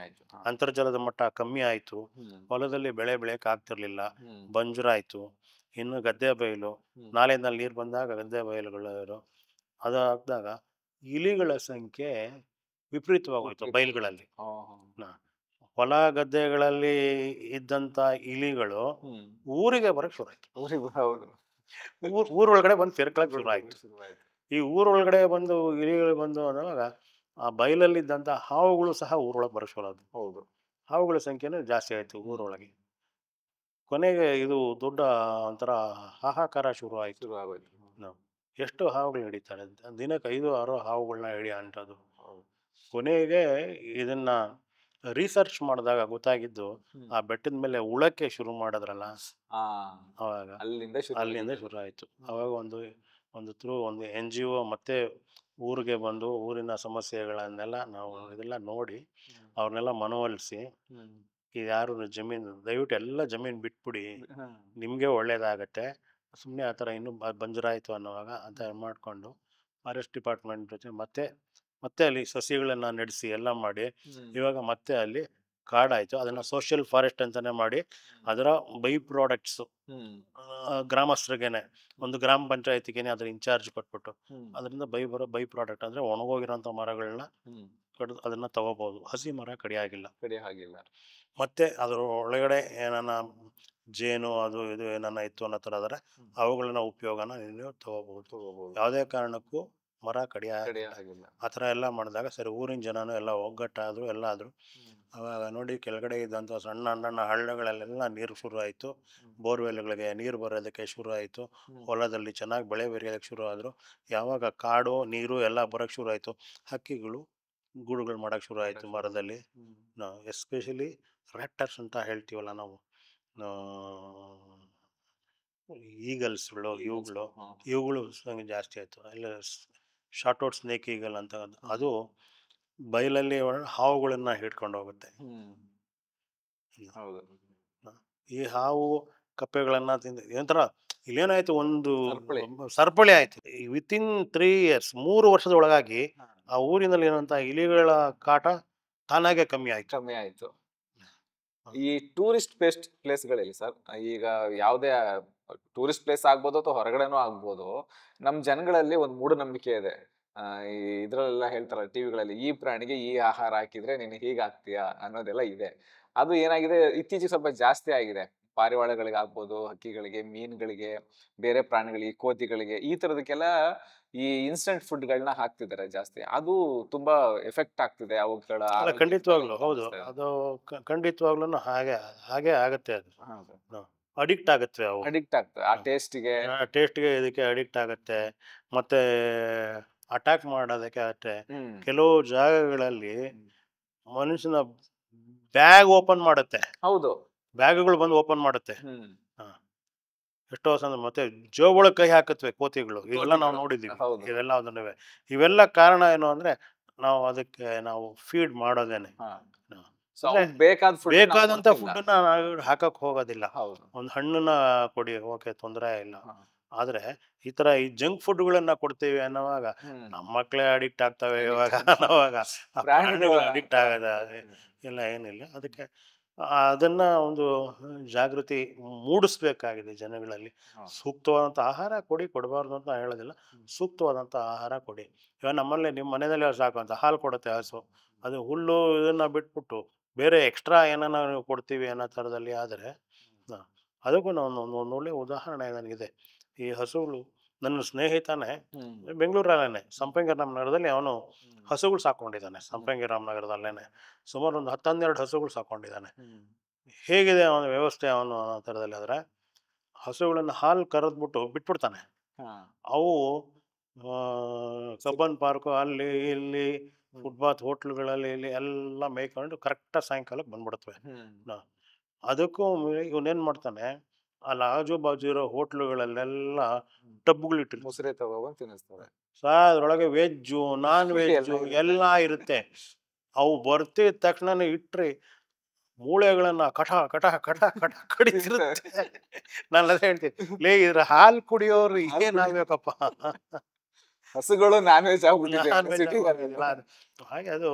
ಅಂತರ್ಜಲದ ಮಟ್ಟ ಕಮ್ಮಿ ಆಯಿತು, ಹೊಲದಲ್ಲಿ ಬೆಳೆ ಬೆಳೆಯಕ್ಕೆ ಆಗ್ತಿರ್ಲಿಲ್ಲ, ಬಂಜರಾಯಿತು. ಇನ್ನು ಗದ್ದೆ ಬಯಲು, ನಾಲೆನಲ್ಲಿ ನೀರು ಬಂದಾಗ ಗದ್ದೆ ಬಯಲುಗಳು ಅದಾದಾಗ ಇಲಿಗಳ ಸಂಖ್ಯೆ ವಿಪರೀತವಾಗೋಯ್ತು ಬಯಲುಗಳಲ್ಲಿ. ಹೊಲ ಗದ್ದೆಗಳಲ್ಲಿ ಇದ್ದಂಥ ಇಲಿಗಳು ಊರಿಗೆ ಬರಕ್ಕೆ ಶುರು ಆಯ್ತು. ಊರೊಳಗಡೆ ಬಂದು ಸೇರ್ಕೊಳಕ್ಕೆ ಶುರು ಆಯಿತು. ಈ ಊರೊಳಗಡೆ ಬಂದು ಇಲಿಗಳು ಬಂದು ಅನ್ನುವಾಗ ಆ ಬಯಲಲ್ಲಿದ್ದಂಥ ಹಾವುಗಳು ಸಹ ಊರೊಳಗೆ ಬರಕ್ಕೆ ಶುರು ಆದವು. ಹೌದು, ಹಾವುಗಳ ಸಂಖ್ಯೆನೂ ಜಾಸ್ತಿ ಆಯಿತು ಊರೊಳಗೆ. ಕೊನೆಗೆ ಇದು ದೊಡ್ಡ ಒಂಥರ ಹಾಹಾಕಾರ ಶುರು ಆಯಿತು. ಎಷ್ಟು ಹಾವುಗಳು ಹಿಡಿತಾರೆ, ದಿನಕ್ಕೆ 5-6 ಹಾವುಗಳನ್ನ ಹಿಡಿಯೋ ಅಂಥದ್ದು. ಕೊನೆಗೆ ಇದನ್ನ ರಿಸರ್ಚ್ ಮಾಡಿದಾಗ ಗೊತ್ತಾಗಿದ್ದು, ಆ ಬೆಟ್ಟದ ಮೇಲೆ ಉಳಕ್ಕೆ ಶುರು ಮಾಡಿದ್ರಲ್ಲ, ಅವಾಗ ಅಲ್ಲಿಂದ ಶುರು ಆಯಿತು. ಅವಾಗ ಒಂದು NGO ಮತ್ತೆ ಊರಿಗೆ ಬಂದು ಊರಿನ ಸಮಸ್ಯೆಗಳನ್ನೆಲ್ಲ ನಾವು ಇದೆಲ್ಲ ನೋಡಿ ಅವ್ರನ್ನೆಲ್ಲ ಮನವೊಲಿಸಿ, ಇದು ಯಾರು ಜಮೀನು ದಯವಿಟ್ಟು ಎಲ್ಲ ಜಮೀನು ಬಿಟ್ಬಿಡಿ, ನಿಮಗೆ ಒಳ್ಳೇದಾಗತ್ತೆ, ಸುಮ್ಮನೆ ಆ ಥರ ಇನ್ನೂ ಬಂಜರಾಯಿತು ಅನ್ನೋವಾಗ ಅಂತ ಮಾಡಿಕೊಂಡು ಫಾರೆಸ್ಟ್ ಡಿಪಾರ್ಟ್ಮೆಂಟ್ ಜೊತೆ ಮತ್ತೆ ಅಲ್ಲಿ ಸಸಿಗಳನ್ನು ನಡೆಸಿ ಎಲ್ಲ ಮಾಡಿ ಇವಾಗ ಮತ್ತೆ ಅಲ್ಲಿ ಕಾಡಾಯಿತು. ಅದನ್ನು ಸೋಷಿಯಲ್ ಫಾರೆಸ್ಟ್ ಅಂತಲೇ ಮಾಡಿ ಅದರ ಬೈ ಪ್ರಾಡಕ್ಟ್ಸು ಗ್ರಾಮಸ್ಥರಿಗೇನೆ, ಒಂದು ಗ್ರಾಮ ಪಂಚಾಯತಿಗೇನೆ ಅದರ ಇನ್ಚಾರ್ಜ್ ಕೊಟ್ಬಿಟ್ಟು ಅದರಿಂದ ಬೈ ಪ್ರಾಡಕ್ಟ್ ಅಂದರೆ ಒಣಗೋಗಿರೋಂಥ ಮರಗಳನ್ನ ಕಡಿದು ಅದನ್ನು ತಗೋಬೋದು. ಹಸಿ ಮರ ಕಡಿಯಾಗಿಲ್ಲ. ಮತ್ತು ಅದರ ಒಳಗಡೆ ಏನಾನ ಜೇನು ಅದು ಇದು ಏನಾನ ಇತ್ತು ಅನ್ನೋ ಥರ ಆದರೆ ಅವುಗಳನ್ನ ಉಪಯೋಗನ ನೀವು ತಗೋಬೋದು. ಯಾವುದೇ ಕಾರಣಕ್ಕೂ ಮರ ಕಡಿಯಾಗಿಲ್ಲ. ಆ ಥರ ಎಲ್ಲ ಮಾಡಿದಾಗ ಸರಿ ಊರಿನ ಜನನೂ ಎಲ್ಲ ಒಗ್ಗಟ್ಟಾದರು, ಎಲ್ಲ ಆದರು. ಆವಾಗ ನೋಡಿ ಕೆಳಗಡೆ ಇದ್ದಂಥ ಸಣ್ಣ ಹಳ್ಳಗಳಲ್ಲೆಲ್ಲ ನೀರು ಶುರು ಆಯಿತು, ಬೋರ್ವೆಲ್ಗಳಿಗೆ ನೀರು ಬರೋದಕ್ಕೆ ಶುರು ಆಯಿತು, ಹೊಲದಲ್ಲಿ ಚೆನ್ನಾಗಿ ಬೆಳೆ ಬೆರೆಯೋದಕ್ಕೆ ಶುರು ಆದರು. ಯಾವಾಗ ಕಾಡು ನೀರು ಎಲ್ಲ ಬರೋಕ್ಕೆ ಶುರು ಆಯಿತು, ಹಕ್ಕಿಗಳು ಗೂಡುಗಳು ಮಾಡೋಕ್ಕೆ ಶುರು ಆಯಿತು ಮರದಲ್ಲಿ. ಎಸ್ಪೆಷಲಿ ರ್ಯಾಪ್ಟರ್ಸ್ ಅಂತ ಹೇಳ್ತೀವಲ್ಲ ನಾವು, ಈಗಲ್ಸ್ಗಳು, ಇವುಗಳು ಜಾಸ್ತಿ ಆಯಿತು. ಅಲ್ಲಿ ಶಾರ್ಟ್ ಸ್ನೇಕ್ ಈಗಲ್ ಅಂತ, ಅದು ಬಯಲಲ್ಲಿ ಹಾವುಗಳನ್ನ ಹಿಡ್ಕೊಂಡು ಹೋಗುತ್ತೆ. ಈ ಹಾವು ಕಪ್ಪೆಗಳನ್ನ ತಿಂದು ಒಂಥರ ಇಲ್ಲೇನಾಯ್ತು, ಒಂದು ಸರಪಳಿ ಆಯ್ತು. ವಿತಿನ್ 3 years 3 ವರ್ಷದ ಒಳಗಾಗಿ ಆ ಊರಿನಲ್ಲಿ ಏನಂತ ಇಲಿಗಳ ಕಾಟ ತಾನಾಗೆ ಕಮ್ಮಿ ಆಯ್ತು. ಈ ಟೂರಿಸ್ಟ್ ಪ್ಲೇಸ್ಗಳಲ್ಲಿ ಸರ್, ಈಗ ಯಾವುದೇ ಟೂರಿಸ್ಟ್ ಪ್ಲೇಸ್ ಆಗ್ಬೋದು ಅಥವಾ ಹೊರಗಡೆನೂ ಆಗ್ಬೋದು, ನಮ್ ಜನಗಳಲ್ಲಿ ಒಂದು ಮೂಢನಂಬಿಕೆ ಇದೆ. ಇದ್ರಲ್ಲೆಲ್ಲ ಹೇಳ್ತಾರಲ್ಲ ಟಿವಿಗಳಲ್ಲಿ, ಈ ಪ್ರಾಣಿಗೆ ಈ ಆಹಾರ ಹಾಕಿದ್ರೆ ನೀನು ಹೀಗಾಗ್ತೀಯಾ ಅನ್ನೋದೆಲ್ಲ ಇದೆ. ಅದು ಏನಾಗಿದೆ, ಇತ್ತೀಚೆಗೆ ಸ್ವಲ್ಪ ಜಾಸ್ತಿ ಆಗಿದೆ. ಪಾರಿವಾಳಗಳಿಗೆ ಆಗ್ಬೋದು, ಹಕ್ಕಿಗಳಿಗೆ, ಮೀನುಗಳಿಗೆ, ಬೇರೆ ಪ್ರಾಣಿಗಳಿಗೆ, ಕೋತಿಗಳಿಗೆ, ಈ ತರದಕ್ಕೆಲ್ಲ ಈ ಇನ್ಸ್ಟೆಂಟ್ ಫುಡ್ಗಳನ್ನ ಹಾಕ್ತಿದ್ದಾರೆ ಜಾಸ್ತಿ. ಅದು ತುಂಬಾ ಎಫೆಕ್ಟ್ ಆಗ್ತಿದೆ ಅವುಗಳ. ಖಂಡಿತವಾಗ್ಲು ಹೌದು, ಅದು ಖಂಡಿತವಾಗ್ಲೂ ಹಾಗೆ ಆಗತ್ತೆ. ಅದು ಅಡಿಕ್ಟ್ ಆಗುತ್ತೆ, ಅಡಿಕ್ಟ್ ಆಗ್ತದೆ ಆ ಟೇಸ್ಟ್ಗೆ ಇದಕ್ಕೆ ಅಡಿಕ್ಟ್ ಆಗುತ್ತೆ. ಮತ್ತೆ ಅಟ್ಯಾಕ್ ಮಾಡೋದಕ್ಕೆ ಆಗತ್ತೆ. ಕೆಲವು ಜಾಗಗಳಲ್ಲಿ ಮನುಷ್ಯನ ಬ್ಯಾಗ್ ಓಪನ್ ಮಾಡುತ್ತೆ. ಹೌದು, ಬ್ಯಾಗ್ಗಳು ಬಂದು ಓಪನ್ ಮಾಡುತ್ತೆ. ಎಷ್ಟೋ ಸಂದ ಮತ್ತೆ ಜೋಬೊಳಗೆ ಕೈ ಹಾಕತ್ವೆ ಕೋತಿಗಳು, ಇವೆಲ್ಲ ನಾವು ನೋಡಿದ್ದೀವಿ. ಹೌದು. ಇವೆಲ್ಲ ಅದನ್ನವೆ ಇವೆಲ್ಲ ಕಾರಣ ಏನು ಅಂದ್ರೆ ನಾವು ಅದಕ್ಕೆ ನಾವು ಫೀಡ್ ಮಾಡೋದೇನೆ. ಸೊ ಅಂದ್ರೆ ಬೇಕಾದ ಫುಡ್ ಬೇಕಾದಂತ ಫುಡ್ಡನ್ನ ನಾವು ಹಾಕಕ್ ಹೋಗೋದಿಲ್ಲ. ಹೌದು. ಒಂದು ಹಣ್ಣನ್ನ ಕೊಡಿ, ಓಕೆ, ತೊಂದರೆ ಇಲ್ಲ. ಹಾ. ಆದ್ರೆ ಈ ತರ ಈ ಜಂಕ್ ಫುಡ್ಗಳನ್ನ ಕೊಡ್ತೀವಿ ಅನ್ನೋವಾಗ ನಮ್ಮ ಮಕ್ಕಳೇ ಅಡಿಕ್ಟ್ ಆಗ್ತವೆ ಇವಾಗ. ಅನ್ನೋವಾಗ ಪ್ರಾಣಿಗಳು ಅಡಿಕ್ಟ್ ಆಗದ ಇಲ್ಲ, ಏನಿಲ್ಲ. ಅದಕ್ಕೆ ಅದನ್ನ ಒಂದು ಜಾಗೃತಿ ಮೂಡಿಸ್ಬೇಕಾಗಿದೆ ಜನಗಳಲ್ಲಿ. ಸೂಕ್ತವಾದಂಥ ಆಹಾರ ಕೊಡಿ, ಕೊಡಬಾರ್ದು ಅಂತ ಹೇಳೋದಿಲ್ಲ, ಸೂಕ್ತವಾದಂಥ ಆಹಾರ ಕೊಡಿ. ಇವಾಗ ನಮ್ಮಲ್ಲಿ ನಿಮ್ಮ ಮನೆಯಲ್ಲೇ ಸಾಕು ಅಂತ ಹಾಲು ಕೊಡುತ್ತೆ ಹಸು, ಅದು ಹುಲ್ಲು ಇದನ್ನ ಬಿಟ್ಬಿಟ್ಟು ಬೇರೆ ಎಕ್ಸ್ಟ್ರಾ ಏನನ್ನ ನೀವು ಕೊಡ್ತೀವಿ ಅನ್ನೋ ಥರದಲ್ಲಿ ಆದರೆ ಅದಕ್ಕೂ ಒಂದು ಒಳ್ಳೆ ಉದಾಹರಣೆ ನನಗಿದೆ. ಈ ಹಸುಗಳು, ನನ್ನ ಸ್ನೇಹಿತನೇ ಬೆಂಗಳೂರಲ್ಲೇನೆ ಸಂಪಂಗಿ ರಾಮನಗರದಲ್ಲಿ ಅವನು ಹಸುಗಳು ಸಾಕೊಂಡಿದ್ದಾನೆ. ಸಂಪಂಗಿ ರಾಮನಗರದಲ್ಲೇನೆ ಸುಮಾರು ಒಂದು 10-12 ಹಸುಗಳು ಸಾಕೊಂಡಿದ್ದಾನೆ. ಹೇಗಿದೆ ಅವನ ವ್ಯವಸ್ಥೆ ಅವನು ಅನ್ನೋ ಥರದಲ್ಲಿ ಆದರೆ, ಹಸುಗಳನ್ನು ಹಾಲು ಕರೆದ್ಬಿಟ್ಟು ಬಿಟ್ಬಿಡ್ತಾನೆ. ಅವು ಕಬ್ಬನ್ ಪಾರ್ಕು ಅಲ್ಲಿ ಇಲ್ಲಿ ಫುಟ್ಪಾತ್ ಹೋಟ್ಲುಗಳಲ್ಲಿ ಇಲ್ಲಿ ಎಲ್ಲ ಮೇಯ್ಕೊಂಡು ಕರೆಕ್ಟಾಗಿ ಸಾಯಂಕಾಲಕ್ಕೆ ಬಂದ್ಬಿಡ್ತವೆ. ಅದಕ್ಕೂ ಇವನೇನು ಮಾಡ್ತಾನೆ, ಅಲ್ಲಿ ಆಜು ಬಾಜು ಇರೋ ಹೋಟ್ಲುಗಳಲ್ಲೆಲ್ಲ ಟಬ್ಗಳಿಟ್ಟಿರ್ತಾರೆ. ಮುಸ್ರೆ ತಗೊಬಂದು ತಿನ್ನಿಸ್ತಾರೆ. ಅದ್ರೊಳಗೆ ವೆಜ್ಜು ನಾನ್ ವೆಜ್ಜು ಎಲ್ಲ ಇರುತ್ತೆ. ಅವು ಬರ್ತಿದ ತಕ್ಷಣ ಇಟ್ರಿ ಮೂಳೆಗಳನ್ನ ಕಟ ಕಟ ಕಟ ಕಟ ಕಡಿತಿರುತ್ತೆ. ನಾನು ಅದೇ ಹೇಳ್ತೀನಿ, ಲೇ ಇದ್ರ ಹಾಲು ಕುಡಿಯೋರು ಏನಾಗ್ಬೇಕಪ್ಪ. ಹಸುಗಳು ನಾನ್ ವೆಜ್ ಹಾಗೆ ಅದು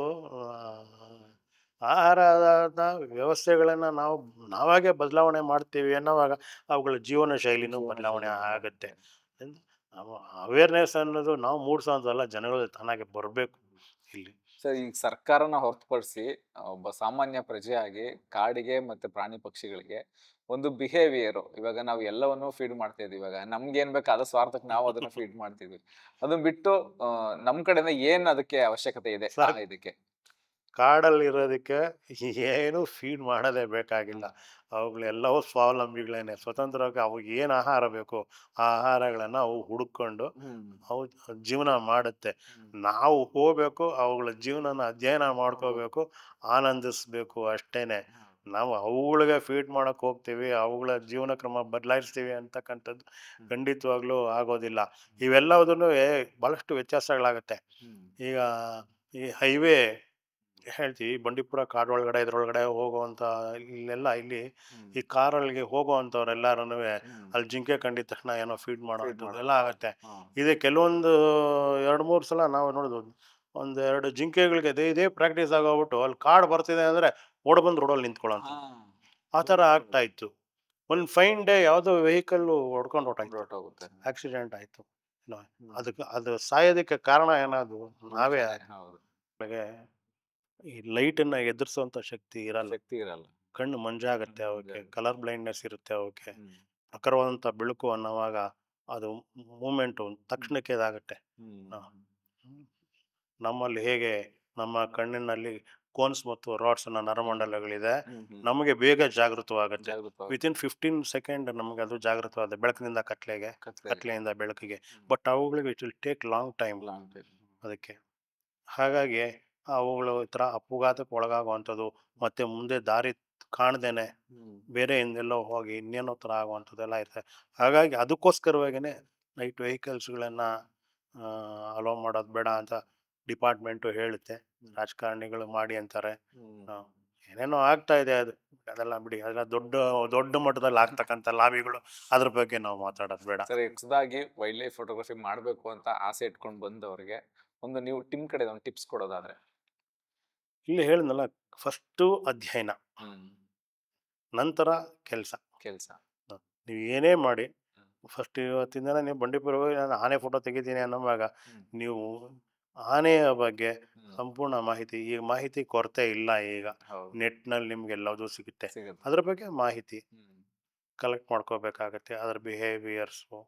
ಆಹಾರದ ವ್ಯವಸ್ಥೆಗಳನ್ನ ನಾವಾಗೆ ಬದಲಾವಣೆ ಮಾಡ್ತೀವಿ ಅನ್ನೋವಾಗ ಅವುಗಳ ಜೀವನ ಶೈಲಿನೂ ಬದಲಾವಣೆ ಆಗುತ್ತೆ. ಅವೇರ್ನೆಸ್ ಅನ್ನೋದು ನಾವು ಮೂಡಿಸೋದಲ್ಲ, ಜನಗಳು ತಾನಾಗೆ ಬರಬೇಕು ಇಲ್ಲಿ. ಸರ್, ಈಗ ಸರ್ಕಾರನ ಹೊರತುಪಡಿಸಿ ಒಬ್ಬ ಸಾಮಾನ್ಯ ಪ್ರಜೆಯಾಗಿ ಕಾಡಿಗೆ ಮತ್ತೆ ಪ್ರಾಣಿ ಪಕ್ಷಿಗಳಿಗೆ ಒಂದು ಬಿಹೇವಿಯರ್, ಇವಾಗ ನಾವು ಎಲ್ಲವನ್ನೂ ಫೀಡ್ ಮಾಡ್ತಾ ಇದೀವಿ. ಇವಾಗ ನಮ್ಗೆ ಏನ್ ಬೇಕು ಅದ ಸ್ವಾರ್ಥಕ್ಕೆ ನಾವು ಅದನ್ನ ಫೀಡ್ ಮಾಡ್ತಿದ್ವಿ. ಅದನ್ನ ಬಿಟ್ಟು ನಮ್ ಕಡೆಯಿಂದ ಏನ್ ಅದಕ್ಕೆ ಅವಶ್ಯಕತೆ ಇದೆ ಇದಕ್ಕೆ? ಕಾಡಲ್ಲಿ ಇರೋದಕ್ಕೆ ಏನು ಫೀಡ್ ಮಾಡೋದೇ ಬೇಕಾಗಿಲ್ಲ. ಅವುಗಳೆಲ್ಲವೂ ಸ್ವಾವಲಂಬಿಗಳೇನೆ, ಸ್ವತಂತ್ರವಾಗಿ ಅವಾಗ ಏನು ಆಹಾರ ಬೇಕು ಆ ಆಹಾರಗಳನ್ನು ಅವು ಹುಡುಕೊಂಡು ಅವು ಜೀವನ ಮಾಡುತ್ತೆ. ನಾವು ಹೋಗ್ಬೇಕು, ಅವುಗಳ ಜೀವನನ ಅಧ್ಯಯನ ಮಾಡ್ಕೋಬೇಕು, ಆನಂದಿಸ್ಬೇಕು ಅಷ್ಟೇನೆ. ನಾವು ಅವುಗಳಿಗೆ ಫೀಡ್ ಮಾಡೋಕೆ ಹೋಗ್ತೀವಿ, ಅವುಗಳ ಜೀವನ ಕ್ರಮ ಬದಲಾಯಿಸ್ತೀವಿ ಅಂತಕ್ಕಂಥದ್ದು ಖಂಡಿತವಾಗ್ಲೂ ಆಗೋದಿಲ್ಲ. ಇವೆಲ್ಲದನ್ನು ಭಾಳಷ್ಟು ವ್ಯತ್ಯಾಸಗಳಾಗುತ್ತೆ. ಈಗ ಈ ಹೈವೇ ಹೇಳ್ತೀವಿ, ಬಂಡೀಪುರ ಕಾಡೊಳಗಡೆ ಇದ್ರೊಳಗಡೆ ಹೋಗುವಂಥ ಇಲ್ಲೆಲ್ಲ ಇಲ್ಲಿ ಈ ಕಾರಲ್ಲಿಗೆ ಹೋಗುವಂಥವ್ರೆಲ್ಲರೂ ಅಲ್ಲಿ ಜಿಂಕೆ ಕಂಡಿದ ತಕ್ಷಣ ಏನೋ ಫೀಡ್ ಮಾಡೋದು ಎಲ್ಲ ಆಗುತ್ತೆ. ಇದೆ ಕೆಲವೊಂದು 2-3 ಸಲ ನಾವು ನೋಡೋದು, 1-2 ಜಿಂಕೆಗಳಿಗೆ ಇದೇ ಪ್ರಾಕ್ಟೀಸ್ ಆಗೋಗ್ಬಿಟ್ಟು ಅಲ್ಲಿ ಕಾಡು ಬರ್ತಿದೆ ಅಂದರೆ ಓಡಬಂದು ರೋಡಲ್ಲಿ ನಿಂತ್ಕೊಳ್ಳೋಂಥ ಆ ಥರ ಆಗ್ತಾ ಇತ್ತು. ಒಂದು ಫೈನ್ ಡೇ ಯಾವುದೋ ವೆಹಿಕಲ್ಲು ಹೊಡ್ಕೊಂಡು ಹೊರಟೋಗುತ್ತೆ, ಆಕ್ಸಿಡೆಂಟ್ ಆಯಿತು. ಅದು ಸಾಯೋದಕ್ಕೆ ಕಾರಣ ಏನಾದ್ರು ನಾವೇ. ಈ ಲೈಟನ್ನ ಎದುರಿಸುವಂಥ ಶಕ್ತಿ ಇರಲ್ಲ, ಕಣ್ಣು ಮಂಜಾಗತ್ತೆ, ಅವಕ್ಕೆ ಕಲರ್ ಬ್ಲೈಂಡ್ನೆಸ್ ಇರುತ್ತೆ. ಅವಕ್ಕೆ ಪ್ರಖರವಾದಂಥ ಬೆಳಕು ಅನ್ನೋವಾಗ ಅದು ಮೂಮೆಂಟು ತಕ್ಷಣಕ್ಕೆ ಇದಾಗುತ್ತೆ. ನಮ್ಮಲ್ಲಿ ಹೇಗೆ ನಮ್ಮ ಕಣ್ಣಿನಲ್ಲಿ ಕೋನ್ಸ್ ಮತ್ತು ರಾಡ್ಸ್ ಅನ್ನೋ ನರಮಂಡಲಗಳಿದೆ, ನಮಗೆ ಬೇಗ ಜಾಗೃತವಾಗುತ್ತೆ. ವಿತಿನ್ 15 ಸೆಕೆಂಡ್ ನಮಗೆ ಅದು ಜಾಗೃತವಾಗುತ್ತೆ, ಬೆಳಕಿನಿಂದ ಕತ್ಲೆಯಿಂದ ಬೆಳಕಿಗೆ. ಬಟ್ ಅವುಗಳಿಗೆ it will take long time ಅದಕ್ಕೆ. ಹಾಗಾಗಿ ಅವುಗಳು ಈ ಥರ ಅಪಘಾತಕ್ಕೆ ಒಳಗಾಗುವಂಥದ್ದು, ಮತ್ತು ಮುಂದೆ ದಾರಿ ಕಾಣ್ದೇನೆ ಬೇರೆ ಹಿಂದೆಲ್ಲೋ ಹೋಗಿ ಇನ್ನೇನೋ ಥರ ಆಗುವಂಥದ್ದೆಲ್ಲ ಇರ್ತದೆ. ಹಾಗಾಗಿ ಅದಕ್ಕೋಸ್ಕರವಾಗಿಯೇ ನೈಟ್ ವೆಹಿಕಲ್ಸ್ಗಳನ್ನು ಅಲೋ ಮಾಡೋದು ಬೇಡ ಅಂತ ಡಿಪಾರ್ಟ್ಮೆಂಟು ಹೇಳುತ್ತೆ. ರಾಜಕಾರಣಿಗಳು ಮಾಡಿ ಅಂತಾರೆ, ಏನೇನೋ ಆಗ್ತಾ ಇದೆ. ಅದೆಲ್ಲ ಬಿಡಿ, ಅದೆಲ್ಲ ದೊಡ್ಡ ಮಟ್ಟದಲ್ಲಿ ಆಗ್ತಕ್ಕಂಥ ಲಾಬಿಗಳು, ಅದ್ರ ಬಗ್ಗೆ ನಾವು ಮಾತಾಡೋದು ಬೇಡ. ಸರಿ, ಹೊಸದಾಗಿ ವೈಲ್ಡ್ ಲೈಫ್ ಫೋಟೋಗ್ರಫಿ ಮಾಡಬೇಕು ಅಂತ ಆಸೆ ಇಟ್ಕೊಂಡು ಬಂದವರಿಗೆ ಒಂದು ನೀವು ಟೀಮ್ ಕಡೆ ಒಂದು ಟಿಪ್ಸ್ ಕೊಡೋದಾದ್ರೆ? ಇಲ್ಲಿ ಹೇಳಿದ್ನಲ್ಲ, ಫಸ್ಟು ಅಧ್ಯಯನ, ನಂತರ ಕೆಲಸ. ನೀವು ಏನೇ ಮಾಡಿ ಫಸ್ಟ್ ಇವತ್ತಿಂದ ನೀವು ಬಂಡೀಪುರ ಹೋಗಿ ನಾನು ಆನೆ ಫೋಟೋ ತೆಗಿತೀನಿ ಅನ್ನೋವಾಗ ನೀವು ಆನೆಯ ಬಗ್ಗೆ ಸಂಪೂರ್ಣ ಮಾಹಿತಿ, ಈ ಮಾಹಿತಿ ಕೊರತೆ ಇಲ್ಲ. ಈಗ ನೆಟ್ನಲ್ಲಿ ನಿಮ್ಗೆ ಎಲ್ಲದೂ ಸಿಗುತ್ತೆ. ಅದ್ರ ಬಗ್ಗೆ ಮಾಹಿತಿ ಕಲೆಕ್ಟ್ ಮಾಡ್ಕೋಬೇಕಾಗತ್ತೆ. ಅದರ ಬಿಹೇವಿಯರ್ಸು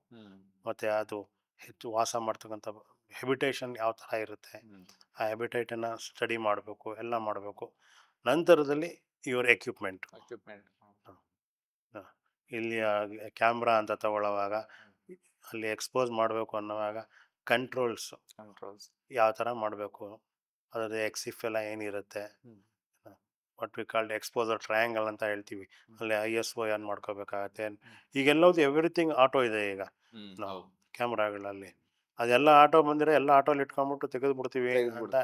ಮತ್ತು ಅದು ಹೆಚ್ಚು ವಾಸ ಮಾಡ್ತಕ್ಕಂಥ ಹೆಬಿಟೇಷನ್ ಯಾವ ಥರ ಇರುತ್ತೆ, ಆ ಹೆಬಿಟೇಟನ್ನು ಸ್ಟಡಿ ಮಾಡಬೇಕು, ಎಲ್ಲ ಮಾಡಬೇಕು. ನಂತರದಲ್ಲಿ ಇವ್ರ ಎಕ್ವಿಪ್ಮೆಂಟ್, ಇಲ್ಲಿ ಕ್ಯಾಮ್ರಾ ಅಂತ ತಗೊಳ್ಳೋವಾಗ ಅಲ್ಲಿ ಎಕ್ಸ್ಪೋಸ್ ಮಾಡಬೇಕು ಅನ್ನೋವಾಗ ಕಂಟ್ರೋಲ್ಸ್ ಯಾವ ಥರ ಮಾಡಬೇಕು, ಅದರದ್ದು ಎಕ್ಸಿಫ್ ಎಲ್ಲ ಏನಿರುತ್ತೆ, what we called exposure triangle ಅಂತ ಹೇಳ್ತೀವಿ. ಅಲ್ಲಿ ISO ಆನ್ ಮಾಡ್ಕೋಬೇಕಾಗತ್ತೆ. ಈಗೆಲ್ಲವುದು ಎವ್ರಿಥಿಂಗ್ ಆಟೋ ಇದೆ ಈಗ ನಾವು ಕ್ಯಾಮ್ರಾಗಳಲ್ಲಿ. ಅದೆಲ್ಲ ಆಟೋ ಬಂದಿರೋ ಎಲ್ಲ ಆಟೋಲಿ ಇಟ್ಕೊಂಡ್ಬಿಟ್ಟು ತೆಗೆದುಬಿಡ್ತೀವಿ ಅಂತ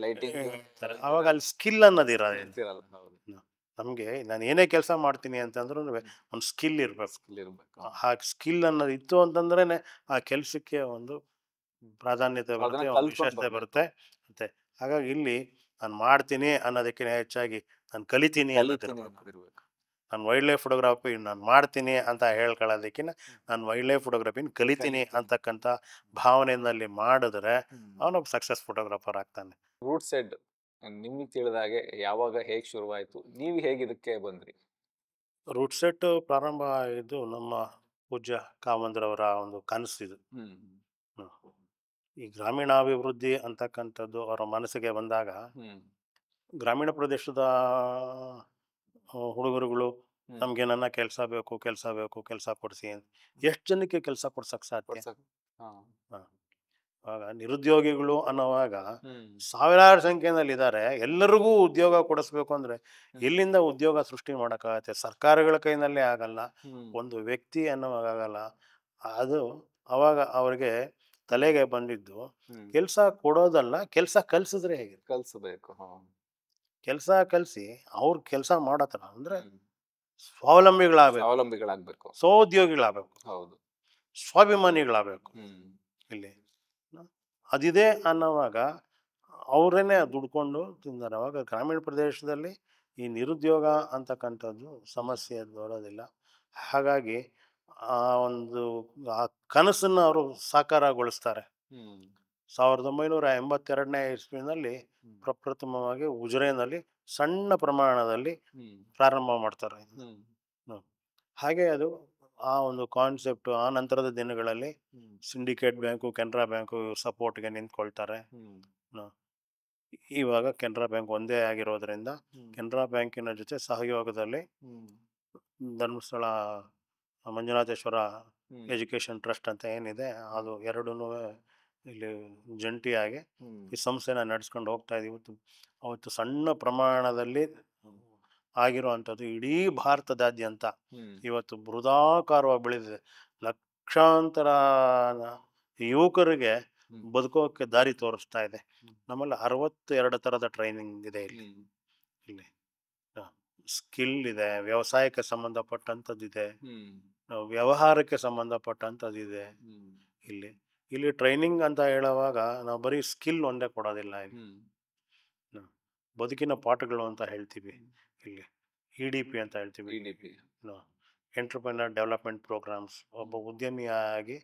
ಲೈಟಿಂಗ್ ಹೇಳ್ತಾರೆ. ಆವಾಗ ಅಲ್ಲಿ ಸ್ಕಿಲ್ ಅನ್ನೋದು ಇರೋದಿಲ್ಲ. ನಮಗೆ ನಾನು ಏನೇ ಕೆಲಸ ಮಾಡ್ತೀನಿ ಅಂತಂದ್ರೂ ಒಂದು ಸ್ಕಿಲ್ ಇರಬೇಕು. ಆ ಸ್ಕಿಲ್ ಅನ್ನೋದು ಇತ್ತು ಅಂತಂದ್ರೇ ಆ ಕೆಲಸಕ್ಕೆ ಒಂದು ಪ್ರಾಧಾನ್ಯತೆ ಬರುತ್ತೆ, ಒಂದು ವಿಶೇಷತೆ ಬರುತ್ತೆ. ಮತ್ತೆ ಹಾಗಾಗಿ ಇಲ್ಲಿ ನಾನು ಮಾಡ್ತೀನಿ ಅನ್ನೋದಕ್ಕಿಂತ ಹೆಚ್ಚಾಗಿ ನಾನು ಕಲಿತೀನಿ ಅನ್ನೋದಿರಬೇಕು. ನಾನು ವೈಲ್ಡ್ ಲೈಫ್ ಫೋಟೋಗ್ರಾಫಿ ನಾನು ಮಾಡ್ತೀನಿ ಅಂತ ಹೇಳ್ಕೊಳ್ಳೋದಕ್ಕಿಂತ ನಾನು ವೈಲ್ಡ್ ಲೈಫ್ ಫೋಟೋಗ್ರಫಿನ ಕಲಿತೀನಿ ಅಂತಕ್ಕಂಥ ಭಾವನೆಯಲ್ಲಿ ಮಾಡಿದ್ರೆ ಅವನೊಬ್ಬ ಸಕ್ಸಸ್ ಫೋಟೋಗ್ರಾಫರ್ ಆಗ್ತಾನೆ. ರೂಟ್ ಸೆಡ್ ನಿಮಗೆ ತಿಳಿದಾಗೆ ಯಾವಾಗ ಹೇಗೆ ಶುರುವಾಯಿತು, ನೀವು ಹೇಗೆ ಇದಕ್ಕೆ ಬಂದ್ರಿ? ರೂಟ್ ಸೆಟ್ ಪ್ರಾರಂಭ ಆಗಿದ್ದು ನಮ್ಮ ಪೂಜ್ಯ ಕಾಮಂದ್ರವರ ಒಂದು ಕನಸಿದು. ಈ ಗ್ರಾಮೀಣಾಭಿವೃದ್ಧಿ ಅಂತಕ್ಕಂಥದ್ದು ಅವರ ಮನಸ್ಸಿಗೆ ಬಂದಾಗ ಗ್ರಾಮೀಣ ಪ್ರದೇಶದ ಹುಡುಗರುಗಳು ನಮ್ಗೆ ನನ್ನ ಕೆಲಸ ಬೇಕು, ಕೆಲಸ ಬೇಕು, ಕೆಲಸ ಕೊಡಿಸಿ ಅಂತ ಎಷ್ಟು ಜನಕ್ಕೆ ಕೆಲಸ ಕೊಡ್ಸಕ್ಕೆ ಸಾಧ್ಯ? ಆಗ ನಿರುದ್ಯೋಗಿಗಳು ಅನ್ನೋವಾಗ ಸಾವಿರಾರು ಸಂಖ್ಯೆಯಲ್ಲಿ ಇದ್ದಾರೆ. ಎಲ್ಲರಿಗೂ ಉದ್ಯೋಗ ಕೊಡಿಸ್ಬೇಕು ಅಂದ್ರೆ ಎಲ್ಲಿಂದ ಉದ್ಯೋಗ ಸೃಷ್ಟಿ ಮಾಡೋಕ್ಕಾಗತ್ತೆ? ಸರ್ಕಾರಗಳ ಕೈನಲ್ಲೇ ಆಗಲ್ಲ, ಒಂದು ವ್ಯಕ್ತಿ ಅನ್ನೋವಾಗ ಆಗಲ್ಲ. ಅದು ಅವಾಗ ಅವ್ರಿಗೆ ತಲೆಗೆ ಬಂದಿದ್ದು ಕೆಲಸ ಕೊಡೋದಲ್ಲ, ಕೆಲಸ ಕಲ್ಸಿದ್ರೆ ಹೇಗೆ? ಕಲ್ಸಬೇಕು. ಕೆಲಸ ಕಲಿಸಿ ಅವ್ರ ಕೆಲಸ ಮಾಡತ್ರ ಅಂದ್ರೆ ಸ್ವಾವಲಂಬಿಗಳಾಗಬೇಕು, ಸ್ವೋದ್ಯೋಗಿಗಳಾಗಬೇಕು, ಹೌದು, ಸ್ವಾಭಿಮಾನಿಗಳಾಗಬೇಕು. ಇಲ್ಲಿ ಅದಿದೆ ಅನ್ನೋವಾಗ ಅವರೇನೆ ದುಡ್ಕೊಂಡು ತಿಂತಾರೆ. ಅವಾಗ ಗ್ರಾಮೀಣ ಪ್ರದೇಶದಲ್ಲಿ ಈ ನಿರುದ್ಯೋಗ ಅಂತಕ್ಕಂಥದ್ದು ಸಮಸ್ಯೆ ಬರೋದಿಲ್ಲ. ಹಾಗಾಗಿ ಆ ಒಂದು ಆ ಕನಸನ್ನು ಅವರು ಸಾಕಾರಗೊಳಿಸ್ತಾರೆ. 1982ನೇ ಇಸ್ವಿನಲ್ಲಿ ಪ್ರಪ್ರಥಮವಾಗಿ ಉಜಿರೆನಲ್ಲಿ ಸಣ್ಣ ಪ್ರಮಾಣದಲ್ಲಿ ಪ್ರಾರಂಭ ಮಾಡ್ತಾರೆ. ಹಾಗೆ ಅದು ಆ ಒಂದು ಕಾನ್ಸೆಪ್ಟ್ ಆ ನಂತರದ ದಿನಗಳಲ್ಲಿ ಸಿಂಡಿಕೇಟ್ ಬ್ಯಾಂಕು, ಕೆನರಾ ಬ್ಯಾಂಕು ಸಪೋರ್ಟ್ಗೆ ನಿಂತ್ಕೊಳ್ತಾರೆ. ಇವಾಗ ಕೆನರಾ ಬ್ಯಾಂಕ್ ಒಂದೇ ಆಗಿರೋದ್ರಿಂದ ಕೆನರಾ ಬ್ಯಾಂಕಿನ ಜೊತೆ ಸಹಯೋಗದಲ್ಲಿ ಧರ್ಮಸ್ಥಳ ಮಂಜುನಾಥೇಶ್ವರ ಎಜುಕೇಶನ್ ಟ್ರಸ್ಟ್ ಅಂತ ಏನಿದೆ ಅದು ಎರಡೂ ಇಲ್ಲಿ ಜಂಟಿಯಾಗಿ ಈ ಸಂಸ್ಥೆನ ನಡೆಸ್ಕೊಂಡು ಹೋಗ್ತಾ ಇದೀವಿ. ಅವತ್ತು ಸಣ್ಣ ಪ್ರಮಾಣದಲ್ಲಿ ಆಗಿರುವಂಥದ್ದು ಇಡೀ ಭಾರತದಾದ್ಯಂತ ಇವತ್ತು ಬೃಹದಾಕಾರವಾಗಿ ಬೆಳೆದಿದೆ. ಲಕ್ಷಾಂತರ ಯುವಕರಿಗೆ ಬದುಕೋಕೆ ದಾರಿ ತೋರಿಸ್ತಾ ಇದೆ. ನಮ್ಮಲ್ಲಿ 62 ಥರದ ಟ್ರೈನಿಂಗ್ ಇದೆ ಇಲ್ಲಿ ಸ್ಕಿಲ್ ಇದೆ, ವ್ಯವಸಾಯಕ್ಕೆ ಸಂಬಂಧಪಟ್ಟಂಥದ್ದಿದೆ, ವ್ಯವಹಾರಕ್ಕೆ ಸಂಬಂಧಪಟ್ಟಂಥದ್ದಿದೆ. ಇಲ್ಲಿ ಟ್ರೈನಿಂಗ್ ಅಂತ ಹೇಳುವಾಗ ನಾವು ಬರೀ ಸ್ಕಿಲ್ ಒಂದೇ ಕೊಡೋದಿಲ್ಲ. ಇಲ್ಲಿ ಬದುಕಿನ ಪಾಠಗಳು ಅಂತ ಹೇಳ್ತೀವಿ. ಇಲ್ಲಿ EDP ಅಂತ ಹೇಳ್ತೀವಿ, ಎಂಟರ್ಪ್ರಿನರ್ ಡೆವಲಪ್ಮೆಂಟ್ ಪ್ರೋಗ್ರಾಮ್ಸ್. ಒಬ್ಬ ಉದ್ಯಮಿಯಾಗಿ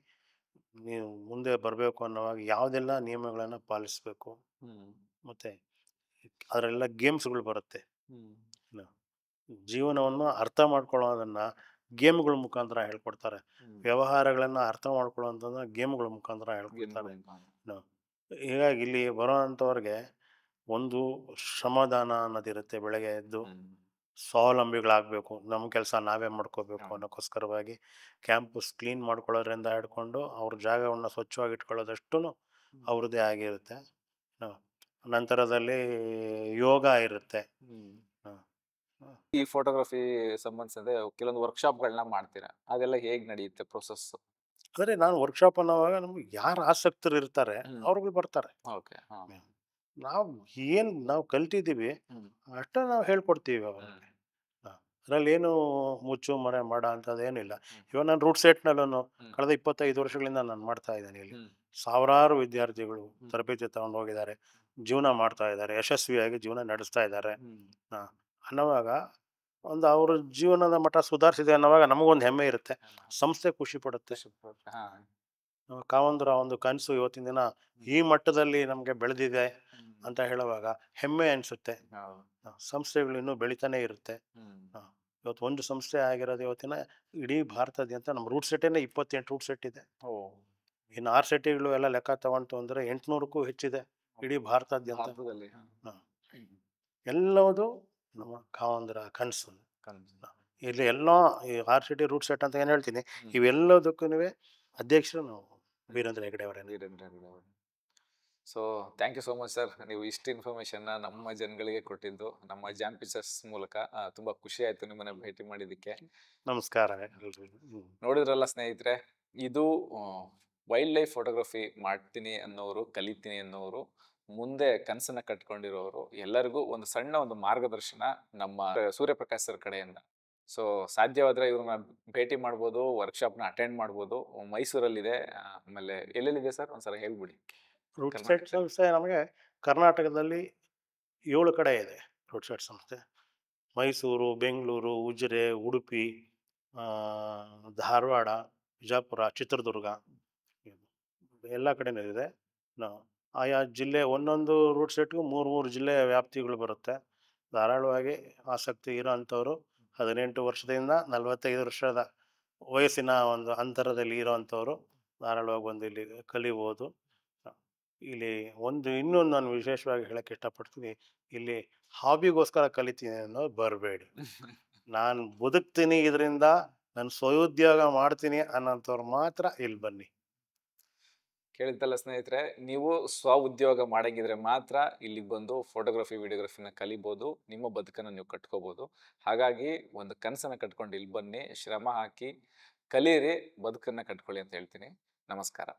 ನೀವು ಮುಂದೆ ಬರಬೇಕು ಅನ್ನೋವಾಗ ಯಾವುದೆಲ್ಲ ನಿಯಮಗಳನ್ನು ಪಾಲಿಸಬೇಕು, ಮತ್ತು ಅದರೆಲ್ಲ ಗೇಮ್ಸ್ಗಳು ಬರುತ್ತೆ. ಜೀವನವನ್ನು ಅರ್ಥ ಮಾಡ್ಕೊಳ್ಳೋದನ್ನು ಗೇಮ್ಗಳ ಮುಖಾಂತರ ಹೇಳ್ಕೊಡ್ತಾರೆ. ವ್ಯವಹಾರಗಳನ್ನು ಅರ್ಥ ಮಾಡ್ಕೊಳ್ಳೋದನ್ನ ಗೇಮ್ಗಳ ಮುಖಾಂತರ ಹೇಳ್ಕೊಡ್ತಾರೆ. ಹೀಗಾಗಿ ಇಲ್ಲಿ ಬರೋವಂಥವ್ರಿಗೆ ಒಂದು ಶ್ರಮದಾನ ಅನ್ನೋದಿರುತ್ತೆ. ಬೆಳಗ್ಗೆ ಎದ್ದು ಸ್ವಾವಲಂಬಿಗಳಾಗಬೇಕು, ನಮ್ಮ ಕೆಲಸ ನಾವೇ ಮಾಡ್ಕೋಬೇಕು ಅನ್ನೋಕ್ಕೋಸ್ಕರವಾಗಿ ಕ್ಯಾಂಪಸ್ ಕ್ಲೀನ್ ಮಾಡ್ಕೊಳ್ಳೋದ್ರಿಂದ ಹಿಡ್ಕೊಂಡು ಅವ್ರ ಜಾಗವನ್ನು ಸ್ವಚ್ಛವಾಗಿ ಇಟ್ಕೊಳ್ಳೋದಷ್ಟು ಅವ್ರದ್ದೇ ಆಗಿರುತ್ತೆ. ನಂತರದಲ್ಲಿ ಯೋಗ ಇರುತ್ತೆ. ಈ ಫೋಟೋಗ್ರಫಿ ಸಂಬಂಧಿಸಿದ ಕೆಲವೊಂದು ವರ್ಕ್ಶಾಪ್ಗಳನ್ನ ಮಾಡ್ತೀರಾ, ಅದೆಲ್ಲ ಹೇಗೆ ನಡೆಯುತ್ತೆ ಪ್ರೊಸೆಸ್? ಅಂದರೆ ನಾನು ವರ್ಕ್ಶಾಪ್ ಅನ್ನೋವಾಗ ನಮ್ಗೆ ಯಾರು ಆಸಕ್ತರು ಇರ್ತಾರೆ ಅವ್ರುಗಳು ಬರ್ತಾರೆ. ನಾವು ಕಲ್ತಿದ್ದೀವಿ ಅಷ್ಟೇ ನಾವು ಹೇಳ್ಕೊಡ್ತೀವಿ ಅವ್ರಿಗೆ. ಅದರಲ್ಲಿ ಏನು ಮುಚ್ಚು ಮರೆ ಮಾಡೋ ಅಂಥದ್ದು ಏನಿಲ್ಲ. ಇವಾಗ ನಾನು ರೂಟ್ ಸೆಟ್ನಲ್ಲೂ ಕಳೆದ 25 ವರ್ಷಗಳಿಂದ ನಾನು ಮಾಡ್ತಾ ಇದ್ದೇನೆ. ಇಲ್ಲಿ ಸಾವಿರಾರು ವಿದ್ಯಾರ್ಥಿಗಳು ತರಬೇತಿ ತಗೊಂಡು ಹೋಗಿದ್ದಾರೆ, ಜೀವನ ಮಾಡ್ತಾ ಇದ್ದಾರೆ, ಯಶಸ್ವಿಯಾಗಿ ಜೀವನ ನಡೆಸ್ತಾ ಇದ್ದಾರೆ. ಅನ್ನೋವಾಗ ಒಂದು ಅವ್ರ ಜೀವನದ ಮಟ್ಟ ಸುಧಾರಿಸಿದೆ ಅನ್ನೋವಾಗ ನಮಗೊಂದು ಹೆಮ್ಮೆ ಇರುತ್ತೆ, ಸಂಸ್ಥೆ ಖುಷಿ ಪಡುತ್ತೆ. ಕಾವಂದ್ರ ಒಂದು ಕನಸು ಇವತ್ತಿನ ದಿನ ಈ ಮಟ್ಟದಲ್ಲಿ ನಮಗೆ ಬೆಳೆದಿದೆ ಅಂತ ಹೇಳುವಾಗ ಹೆಮ್ಮೆ ಅನಿಸುತ್ತೆ. ಸಂಸ್ಥೆಗಳು ಇನ್ನೂ ಬೆಳಿತಾನೆ ಇರುತ್ತೆ. ಇವತ್ತು ಒಂದು ಸಂಸ್ಥೆ ಆಗಿರೋದು ಇವತ್ತಿನ ಇಡೀ ಭಾರತದಾದ್ಯಂತ ನಮ್ಮ ರೂಟ್ ಸೆಟ್ಟೇನೆ 28 ರೂಟ್ ಸೆಟ್ ಇದೆ. ಇನ್ನು 6 ಸೆಟ್ಟಿಗಳು ಎಲ್ಲ ಲೆಕ್ಕ ತಗೊಂತು ಅಂದರೆ 800ಕ್ಕೂ ಹೆಚ್ಚಿದೆ ಇಡೀ ಭಾರತದಾದ್ಯಂತ. ಎಲ್ಲವುದು ನಮ್ಮ ಕಾವಂದ್ರ ಕನಸು. ಇಲ್ಲಿ ಎಲ್ಲ ಈ 6 ಸೆಟ್ಟಿ ರೂಟ್ ಸೆಟ್ ಅಂತ ಏನು ಹೇಳ್ತೀನಿ, ಇವೆಲ್ಲದಕ್ಕೂ ಅಧ್ಯಕ್ಷರು ನಾವು ವೀರೇಂದ್ರ ಹೆಗ್ಗಡೆ ಅವರೇ. So thank you so much sir. ನೀವು ಇಷ್ಟು ಇನ್ಫಾರ್ಮೇಶನ್ನ ನಮ್ಮ ಜನಗಳಿಗೆ ಕೊಟ್ಟಿದ್ದು ನಮ್ಮ ಜಾಮ್ ಪಿಕ್ಚರ್ಸ್ ಮೂಲಕ ತುಂಬಾ ಖುಷಿ ಆಯ್ತು ನಿಮ್ಮನ್ನ ಭೇಟಿ ಮಾಡಿದ್ದಕ್ಕೆ. ನಮಸ್ಕಾರ ಎಲ್ರಿಗೂ. ನೋಡಿದ್ರಲ್ಲ ಸ್ನೇಹಿತರೆ, ಇದು ವೈಲ್ಡ್ ಲೈಫ್ ಫೋಟೋಗ್ರಫಿ ಮಾಡ್ತೀನಿ ಅನ್ನೋರು, ಕಲಿತೀನಿ ಅನ್ನೋರು, ಮುಂದೆ ಕನಸನ್ನ ಕಟ್ಕೊಂಡಿರೋರು ಎಲ್ಲರಿಗೂ ಒಂದು ಸಣ್ಣ ಒಂದು ಮಾರ್ಗದರ್ಶನ ನಮ್ಮ ಸೂರ್ಯಪ್ರಕಾಶ್ ಸರ್ ಕಡೆಯಿಂದ. ಸೊ ಸಾಧ್ಯವಾದ್ರೆ ಇವ್ರನ್ನ ಭೇಟಿ ಮಾಡ್ಬೋದು, ವರ್ಕ್ಶಾಪ್ನ ಅಟೆಂಡ್ ಮಾಡ್ಬೋದು. ಮೈಸೂರಲ್ಲಿದೆ, ಆಮೇಲೆ ಎಲ್ಲೆಲ್ಲಿದೆ ಸರ್ ಒಂದ್ಸಲ ಹೇಳ್ಬಿಡಿ. ರೂಟ್ ಸೆಟ್ ಕರ್ನಾಟಕ. ಸಂಸ್ಥೆ ನಮಗೆ ಕರ್ನಾಟಕದಲ್ಲಿ 7 ಕಡೆ ಇದೆ. ರೂಟ್ ಸೆಟ್ ಸಂಸ್ಥೆ ಮೈಸೂರು, ಬೆಂಗಳೂರು, ಉಜಿರೆ, ಉಡುಪಿ, ಧಾರವಾಡ, ಬಿಜಾಪುರ, ಚಿತ್ರದುರ್ಗ ಎಲ್ಲ ಕಡೆನೂ ಇದೆ. ಆಯಾ ಜಿಲ್ಲೆ ಒಂದೊಂದು ರೂಟ್ ಸೆಟ್ಗೂ 3 ಜಿಲ್ಲೆಯ ವ್ಯಾಪ್ತಿಗಳು ಬರುತ್ತೆ. ಧಾರಾಳವಾಗಿ ಆಸಕ್ತಿ ಇರೋವಂಥವ್ರು 18 ವರ್ಷದಿಂದ 45 ವರ್ಷದ ವಯಸ್ಸಿನ ಒಂದು ಅಂತರದಲ್ಲಿ ಇರೋವಂಥವ್ರು ಧಾರಾಳವಾಗಿ ಬಂದು ಇಲ್ಲಿ ಕಲಿಬೋದು. ಇಲ್ಲಿ ಇನ್ನೊಂದು ನಾನು ವಿಶೇಷವಾಗಿ ಹೇಳಕ್ಕೆ ಇಷ್ಟಪಡ್ತೀನಿ, ಇಲ್ಲಿ ಹಾಬಿಗೋಸ್ಕರ ಕಲಿತೀನಿ ಅನ್ನೋದು ಬರಬೇಡಿ. ನಾನು ಬದುಕ್ತೀನಿ, ಇದರಿಂದ ನಾನು ಸ್ವಉದ್ಯೋಗ ಮಾಡ್ತೀನಿ ಅನ್ನೋಂಥವ್ರು ಮಾತ್ರ ಇಲ್ಲಿ ಬನ್ನಿ. ಕೇಳಿದ್ದಲ್ಲ ಸ್ನೇಹಿತರೆ, ನೀವು ಸ್ವ ಉದ್ಯೋಗ ಮಾಡಂಗಿದ್ರೆ ಮಾತ್ರ ಇಲ್ಲಿಗೆ ಬಂದು ಫೋಟೋಗ್ರಫಿ ವಿಡಿಯೋಗ್ರಫಿನ ಕಲಿಬೋದು, ನಿಮ್ಮ ಬದುಕನ್ನು ನೀವು ಕಟ್ಕೋಬೋದು. ಹಾಗಾಗಿ ಒಂದು ಕನಸನ್ನು ಕಟ್ಕೊಂಡು ಇಲ್ಲಿ ಬನ್ನಿ, ಶ್ರಮ ಹಾಕಿ ಕಲೀರಿ, ಬದುಕನ್ನು ಕಟ್ಕೊಳ್ಳಿ ಅಂತ ಹೇಳ್ತೀನಿ. ನಮಸ್ಕಾರ.